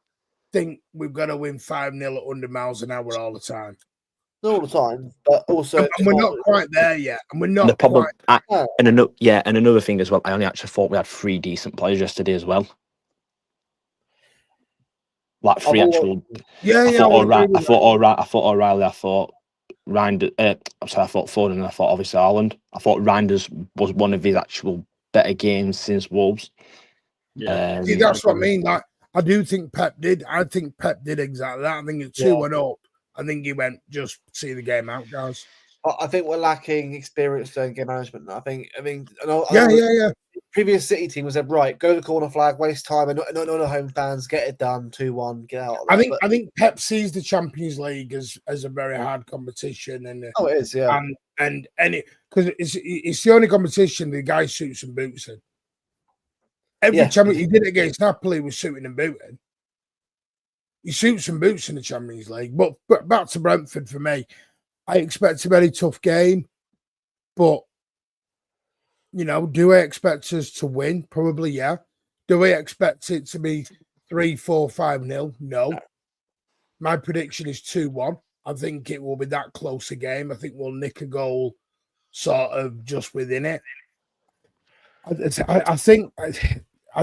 C: think we've got to win 5-0 at 100 miles an hour all the time.
F: Not all the time, but also,
C: and we're not quite there yet. And we're not
G: the problem,
C: quite.
G: And another thing as well. I only actually thought we had 3 decent players yesterday as well. Like 3 actual. I thought O'Reilly. I thought Reinders. I thought Foden, and I thought obviously Haaland. I thought Reinders was one of his actual better games since Wolves.
A: Yeah,
C: see, that's what I mean. Like, I do think Pep did. I think Pep did exactly that. I think it's 2-1 up. I think he went, just see the game out, guys.
F: I think we're lacking experience in game management. I mean, previous City team was said, right, go to the corner flag, waste time, and not the home fans, get it done, 2-1, get out.
C: I think Pep sees the Champions League as a very hard competition, and
F: it is, yeah,
C: and because it's the only competition the guy suits and boots in. Every time he did it against Napoli was suiting and booting. He suits and boots in the Champions League. But back to Brentford for me, I expect a very tough game. But, do I expect us to win? Probably, yeah. Do I expect it to be 3-4, 5-0? No. My prediction is 2-1. I think it will be that close a game. I think we'll nick a goal sort of just within it. I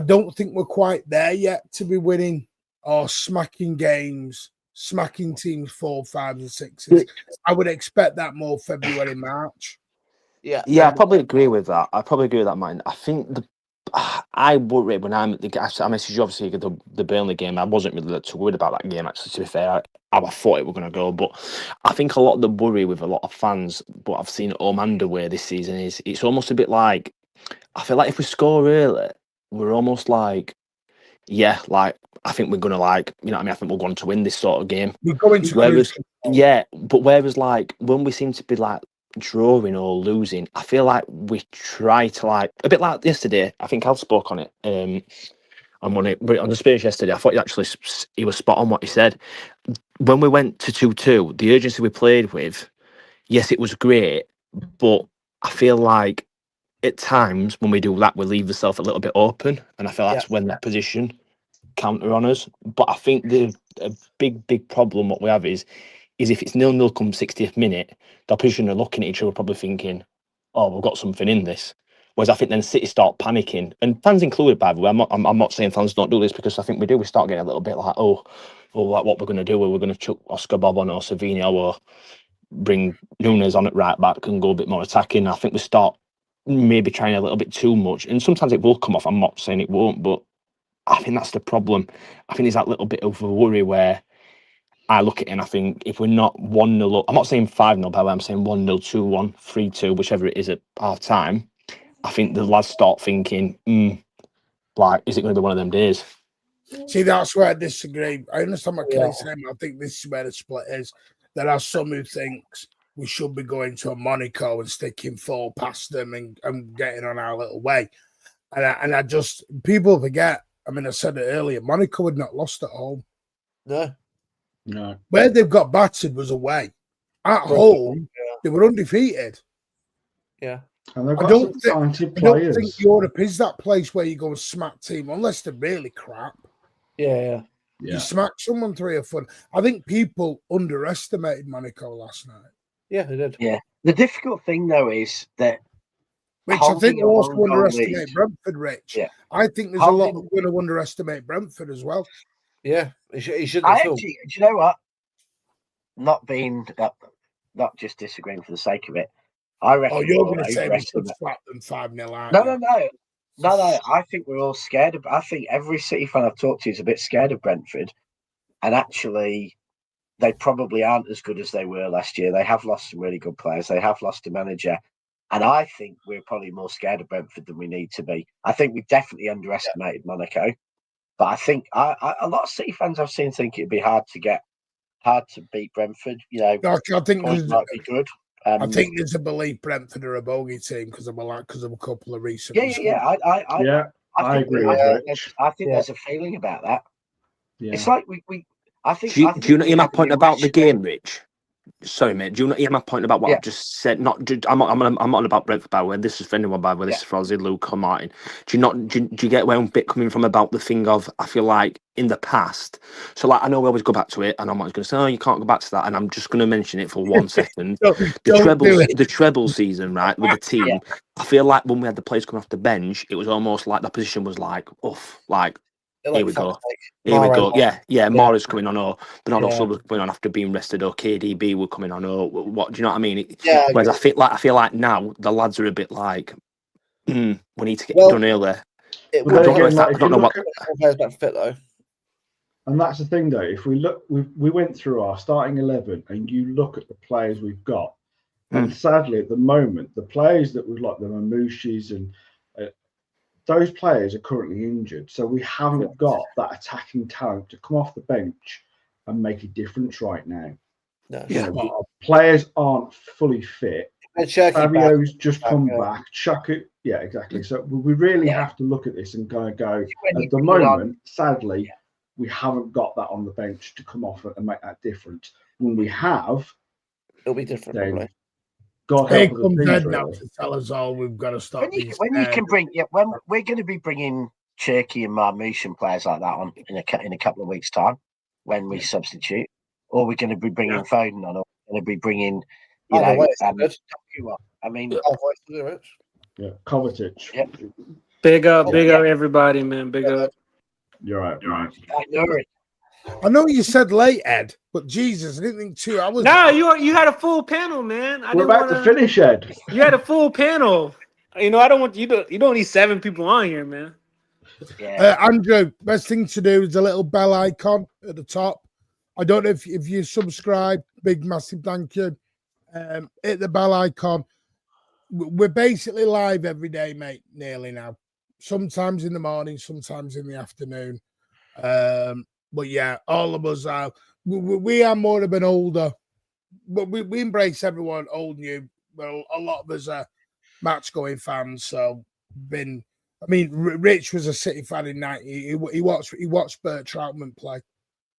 C: don't think we're quite there yet to be winning or smacking games, smacking teams 4, 5, and 6s. I would expect that more February, March.
G: Yeah, I probably agree with that. Martin. I think I worry when I'm at the. I messaged you obviously the Burnley game. I wasn't really too worried about that game. Actually, to be fair, I thought it were going to go, but I think a lot of the worry with a lot of fans, what I've seen at home and away this season is it's almost a bit like I feel like if we score early, we're almost like. Yeah, I think we're gonna I think we're going to win this sort of game.
C: We're going to
G: whereas when we seem to be like drawing or losing, I feel like we try to a bit like yesterday. I think Al spoke on it on the Spurs yesterday. I thought he was spot on what he said. When we went to 2-2, the urgency we played with, yes, it was great, but I feel like at times when we do that, we leave ourselves a little bit open, and I feel that's when that position counter on us. But I think the a big problem what we have is if it's 0-0 come 60th minute, the opposition are looking at each other, probably thinking, "Oh, we've got something in this." Whereas I think then City start panicking, and fans included, by the way. I'm not saying fans don't do this, because I think we do. We start getting a little bit like, like what we're going to do. We're going to chuck Oscar Bob on or Savinho, or bring Nunes on at right back and go a bit more attacking. I think we start maybe trying a little bit too much, and sometimes it will come off. I'm not saying it won't, but I think that's the problem. I think there's that little bit of a worry where I look at it and I think if we're not 1-0 up, I'm not saying 5-0, by the way, I'm saying 1-0, 2-1, 3-2, whichever it is at half time. I think the lads start thinking, like, is it going to be one of them days?
C: See, that's where I disagree. I understand what Kelly's saying, but I think this is where the split is. There are some who thinks we should be going to a Monaco and sticking 4 past them and getting on our little way. And I just, people forget, I mean, I said it earlier, Monaco had not lost at home.
A: No.
C: Where they've got battered was away. At home, they were undefeated.
F: Yeah.
A: And they've got some talented players.
C: I don't think Europe is that place where you go and smack team, unless they're really crap.
F: Yeah.
C: You smack someone 3 or 4. I think people underestimated Monaco last night.
F: Yeah, they did.
B: Yeah. The difficult thing, though, is that
C: Which I think will also underestimate Brentford, Rich.
B: Yeah.
C: I think there's a lot of going to underestimate Brentford as well.
F: Yeah, he should.
B: Do you know what? Not just disagreeing for the sake of it. I reckon.
C: Oh, you're going to say we should slap them 5-0 out.
B: No. I think we're all scared of. I think every City fan I've talked to is a bit scared of Brentford, and actually, they probably aren't as good as they were last year. They have lost some really good players. They have lost a manager. And I think we're probably more scared of Brentford than we need to be. I think we definitely underestimated Monaco. But I think a lot of City fans I've seen think it'd be hard to beat Brentford. You know,
C: I think
B: might be good.
C: I think there's a belief Brentford are a bogey team because of a couple of recent.
B: I
A: agree with Rich.
B: I think there's a feeling about that.
A: Yeah.
B: It's like we. I think.
G: Do you not hear my point about the game, Rich? Sorry, mate. Do you not hear my point about what I've just said? I'm not about Brentford, by the way. This is for anyone, by the way. This is for Ozzy, Luke, or Martin. Do you get where I'm a bit coming from about the thing of, I feel like in the past, so like I know we always go back to it, and I'm always going to say, oh, you can't go back to that, and I'm just going to mention it for 1 second. The treble season, right, with the team. I feel like when we had the players coming off the bench, it was almost like the position was like, here we go. Yeah. Mara's coming on, or Bernardo Silva's coming on after being rested, or KDB were coming on, or what? Do you know what I mean? Whereas I feel like now the lads are a bit like, we need to get it done earlier.
A: I don't know what.
F: Fit though.
A: And that's the thing, though. If we look, we went through our starting 11, and you look at the players we've got, and sadly at the moment, the players that we've like the Mamouchis and those players are currently injured, so we haven't got that attacking talent to come off the bench and make a difference right now. No. Players aren't fully fit. Fabio's just come back. Chuck it. Yeah, exactly. So we really have to look at this and go. At the moment, sadly, we haven't got that on the bench to come off and make that difference. When we have,
F: it'll be different. Probably.
A: God
C: help us now to tell us all we've got to stop.
B: When we're going to be bringing Cherky and Marmouche and players like that on in a couple of weeks' time when we substitute, or we're going to be bringing Foden on, or we're going to be bringing, I mean,
A: Kovacic.
B: Yeah.
I: Big up everybody, man. Big up.
A: You're right.
C: I know you said late, Ed, but Jesus, I didn't think 2 hours.
I: No, you had a full panel, man.
A: We're about to finish, Ed.
I: You had a full panel. I don't want you don't need 7 people on here, man.
C: Andrew, best thing to do is a little bell icon at the top. I don't know if you subscribe. Big massive thank you. Hit the bell icon. We're basically live every day, mate. Nearly now. Sometimes in the morning, sometimes in the afternoon. But yeah, all of us are. We are more of an older, but we embrace everyone, old, new. Well, a lot of us are match-going fans. So, Rich was a City fan in '90. He watched Bert Troutman play.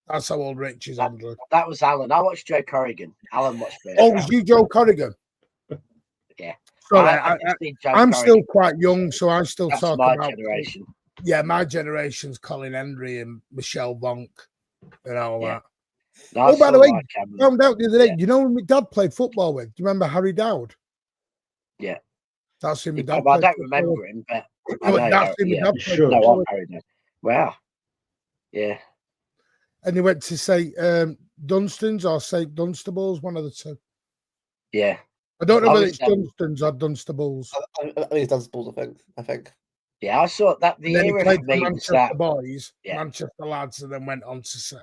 C: That's how old Rich is, Andrew.
B: That was Alan. I watched Joe Corrigan. Alan watched Bert.
C: Oh, was you Joe Corrigan?
B: Yeah.
C: Sorry,
B: I've just seen Joe
C: I'm still
B: Corrigan.
C: quite young, so I still
B: That's
C: talk
B: my
C: about
B: generation.
C: Yeah, my generation's Colin Hendry and Michelle Vonk and all that.
B: No, I
C: by the
B: saw
C: way,
B: Mike Cameron.
C: found out the other day. You know who my dad played football with? Do you remember Harry Dowd?
B: Yeah.
C: That's who my dad
B: I
C: played
B: don't
C: football
B: remember
C: with.
B: him, but
C: No,
B: I know.
C: that's who my
B: Yeah.
C: dad played
A: Sure.
C: football
B: No,
C: with.
B: I know that. Wow. Yeah.
C: And he went to say Dunstans or St Dunstables, one of the two.
B: Yeah.
C: I don't know
B: I
C: whether
B: was,
C: it's Dunstans or Dunstables.
F: I think it's Dunstables, I think.
B: Yeah, I saw that. The
C: And then he
B: era
C: played
B: for
C: for
B: me was
C: Manchester
B: that.
C: Boys,
B: Yeah.
C: Manchester lads, and then went on to City.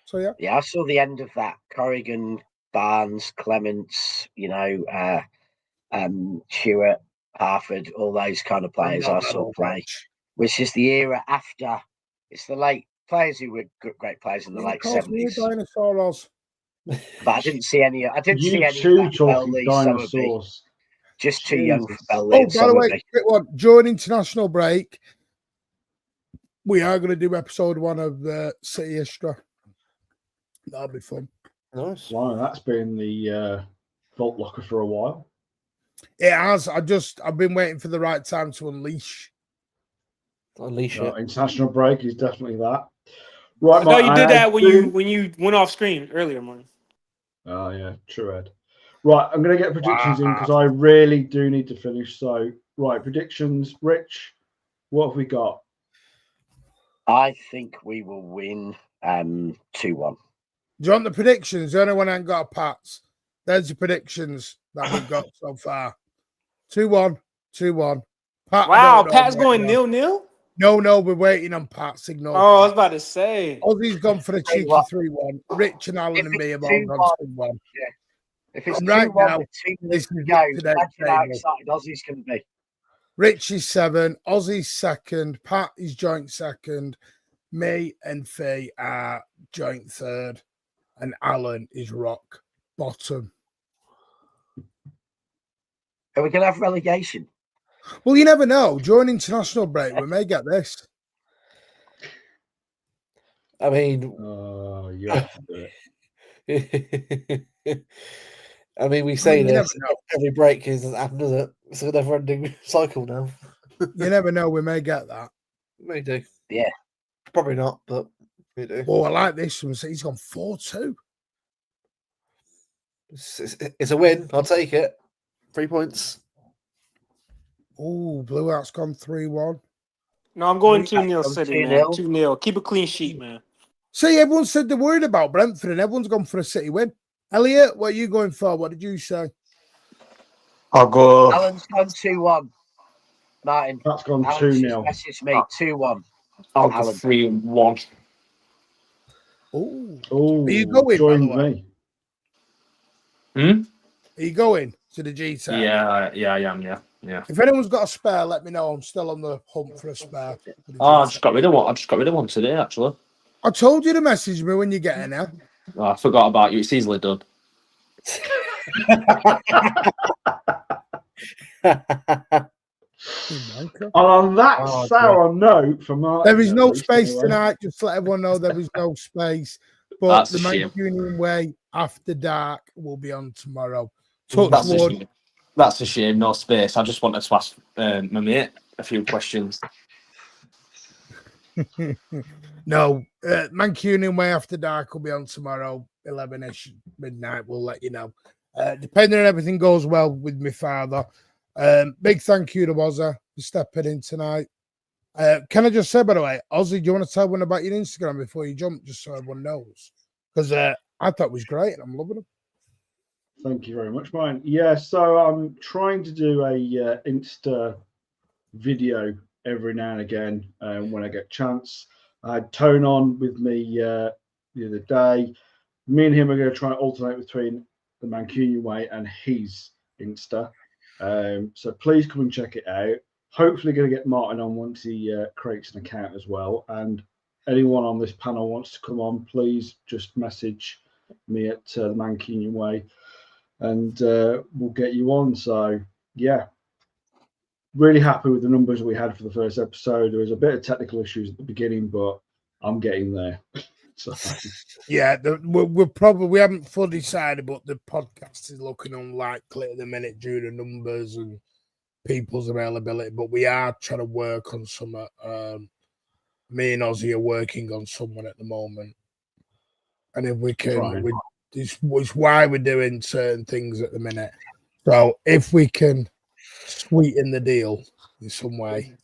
C: So yeah.
B: Yeah, I saw the end of that. Corrigan, Barnes, Clements, Stewart, Harford, all those kind of players I saw play, which is the era after. It's the late players who were great players in the late 70s.
C: Dinosaurs.
B: But I didn't see any. I didn't see
A: You
B: any
A: two
B: of that
A: talking
B: Belley,
A: dinosaurs.
B: Just too young for
A: Jesus.
B: Belley and
C: By the way,
B: Somerby.
C: quick one. During international break, we are going to do episode 1 of City History. That'll be fun.
F: Nice.
A: Wow, that's been the vault locker for a while.
C: It has. I've been waiting for the right time to unleash.
F: Unleash it.
A: International break is definitely that. Right,
I: No, you did that when
A: do...
I: you went off screen earlier, man.
A: Oh yeah, true, Ed. Right, I'm going to get predictions in because I really do need to finish. So, right, predictions. Rich, what have we got?
B: I think we will win 2-1.
C: Do you want the predictions? The only one I ain't got a Pats. There's the predictions that we've got so far. 2-1, 2-1. Pat,
I: wow, Pat's going 0-0?
C: No, we're waiting on Pat signal.
I: Oh, I was about to say.
C: Ozzy's gone for a cheeky 3-1. Rich and Alan and me have all gone 2-1.
B: Yeah. If it's
C: right
B: 2-1
C: now,
B: with 2
C: this
B: minutes
C: is
B: to go,
C: today's
B: imagine how
C: table.
B: excited Ozzy's going to be.
C: Rich is 7, Ozzy's second, Pat is joint second, me and Faye are joint third, and Alan is rock bottom.
B: Are we going to have relegation?
C: Well, you never know. During international break, we may get this.
F: I mean,
A: you have to do
F: it. I mean, we say this every break doesn't happen, does it? It's a never-ending cycle now.
C: You never know. We may get that.
F: We do.
B: Yeah.
F: Probably not, but we do.
C: Oh, I like this one. He's gone 4-2.
F: It's a win. I'll take it. 3 points.
C: Oh, Blue Out's gone 3-1.
I: No, I'm going 2-0 City, man.
B: 2-0.
I: 2-0. Keep a clean sheet, man.
C: See, everyone said they're worried about Brentford, and everyone's gone for a City win. Elliot, what are you going for? What did you say?
G: I'll go.
B: Alan's gone 2-1. Martin.
A: That's gone
B: Alan's
A: 2-0.
B: just messaged me 2-1.
G: I'll go 3-1.
C: Oh, are you going?
A: Join me.
G: Hmm?
C: Are you going to the G10?
G: Yeah, I am. Yeah.
C: If anyone's got a spare, let me know. I'm still on the hunt for a spare.
G: I just got rid of one. I just got rid of one today, actually.
C: I told you to message me when you get in there.
G: Oh, I forgot about you. It's easily done.
A: And on that sour note for Martin,
C: there is no space tonight. Just let everyone know there is no space. But
G: That's
C: the
G: a shame.
C: Mancunian Way After Dark will be on tomorrow.
G: That's a shame. No space. I just wanted to ask my mate a few questions.
C: No, Mancunian Way After Dark will be on tomorrow, 11ish midnight. We'll let you know. Depending on everything goes well with my father. Big thank you to Ozzy for stepping in tonight. Can I just say, by the way, Ozzy, do you want to tell everyone about your Instagram before you jump, just so everyone knows? Because I thought it was great and I'm loving it.
A: Thank you very much, Brian. Yeah, so I'm trying to do a Insta video every now and again when I get a chance. I had Tone on with me the other day. Me and him are going to try and alternate between the Mancunian Way and his Insta. So please come and check it out. Hopefully going to get Martin on once he creates an account as well. And anyone on this panel wants to come on, please just message me at the Mancunian Way and we'll get you on. So, yeah, really happy with the numbers that we had for the first episode. There was a bit of technical issues at the beginning, but I'm getting there. So.
C: Yeah, we haven't fully decided, but the podcast is looking unlikely at the minute due to numbers and people's availability. But we are trying to work on some. Me and Ozzy are working on someone at the moment, and if we can, it's why we're doing certain things at the minute. So if we can sweeten the deal in some way,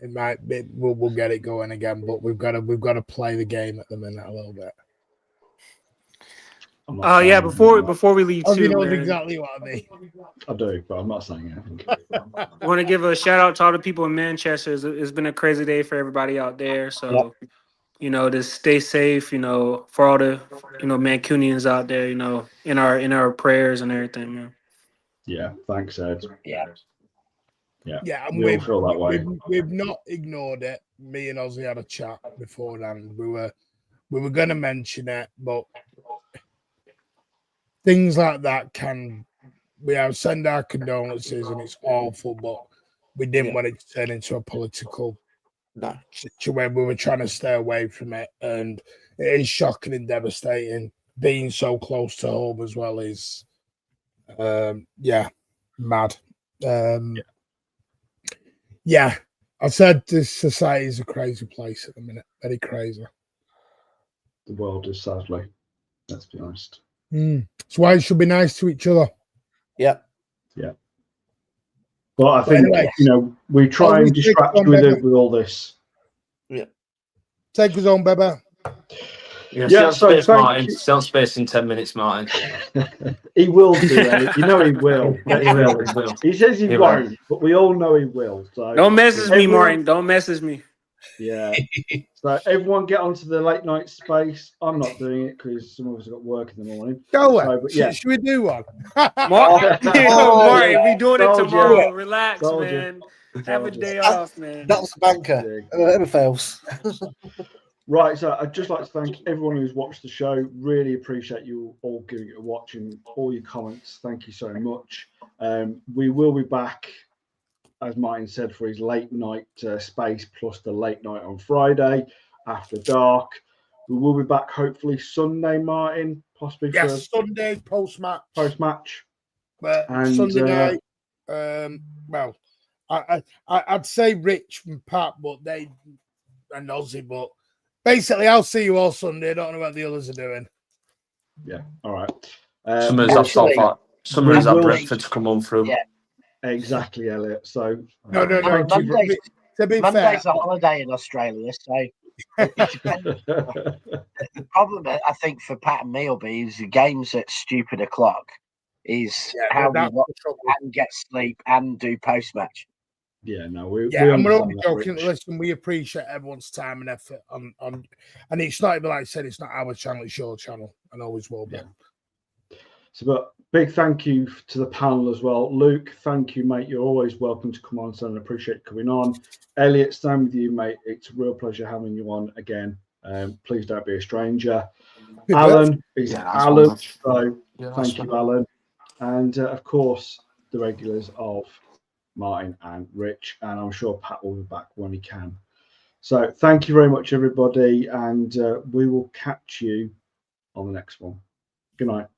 C: it might be we'll get it going again. But we've got to play the game at the minute a little bit.
I: Yeah, before we leave too,
C: knows
I: man,
C: exactly what I mean.
A: I do, but I'm not saying anything.
I: I want to give a shout out to all the people in Manchester. It's been a crazy day for everybody out there. So, just stay safe. For all the Mancunians out there. In our prayers and everything, man.
A: Yeah, thanks, Ed.
B: Yeah,
C: and
A: we all feel that way.
C: We've not ignored it. Me and Ozzy had a chat beforehand. We were going to mention it, but things like that we have send our condolences, and it's awful, but we didn't want it to turn into a political situation. We were trying to stay away from it, and it is shocking and devastating. Being so close to home as well is, mad. I said this society is a crazy place at the minute. Very crazy.
A: The world is, sadly. Let's be honest.
C: That's why it should be nice to each other.
F: Yeah.
A: But I think, we try and distract you with all this.
F: Yeah.
C: Take us on, baby.
G: Yeah, space, Martin. Sell space in 10 minutes, Martin.
A: He will do it. He will.
G: He will.
A: He says he won't, but we all know he will. So
I: don't message me, Martin. Don't message me.
A: Yeah. So everyone get onto the late night space. I'm not doing it because some of us have got work in the morning.
C: Go
A: on.
C: Should we do one?
I: Martin, we doing it tomorrow. Relax, man. Have a day off, man.
F: That was the banker. Never fails.
A: Right, so I'd just like to thank everyone who's watched the show. Really appreciate you all giving it a watch and all your comments. Thank you so much. We will be back, as Martin said, for his late night space plus the late night on Friday after dark. We will be back hopefully Sunday, Martin, possibly for
C: Sunday post-match.
A: And
C: Sunday night. I'd say Rich and Pat, but and Ozzy, but basically I'll see you all Sunday. I don't know what the others are doing.
A: Yeah, all right.
G: Some of have Brentford to come on through.
B: Yeah.
A: Exactly, Elliot. So
C: no.
B: Monday's a holiday in Australia, so the problem I think for Pat and me will be is the games at stupid o'clock is how we watch and get sleep and do post match.
A: Yeah, no,
C: and we're only joking. Listen, we appreciate everyone's time and effort on, and it's not even like I said, it's not our channel, it's your channel, and always will be.
A: Yeah. So, but big thank you to the panel as well. Luke, thank you, mate. You're always welcome to come on, son. I appreciate you coming on. Elliot, stand with you, mate. It's a real pleasure having you on again. Please don't be a stranger. Alan is Alan, so thank you, Alan. And of course, the regulars of Martin and Rich, and I'm sure Pat will be back when he can. So thank you very much, everybody, and we will catch you on the next one. Good night.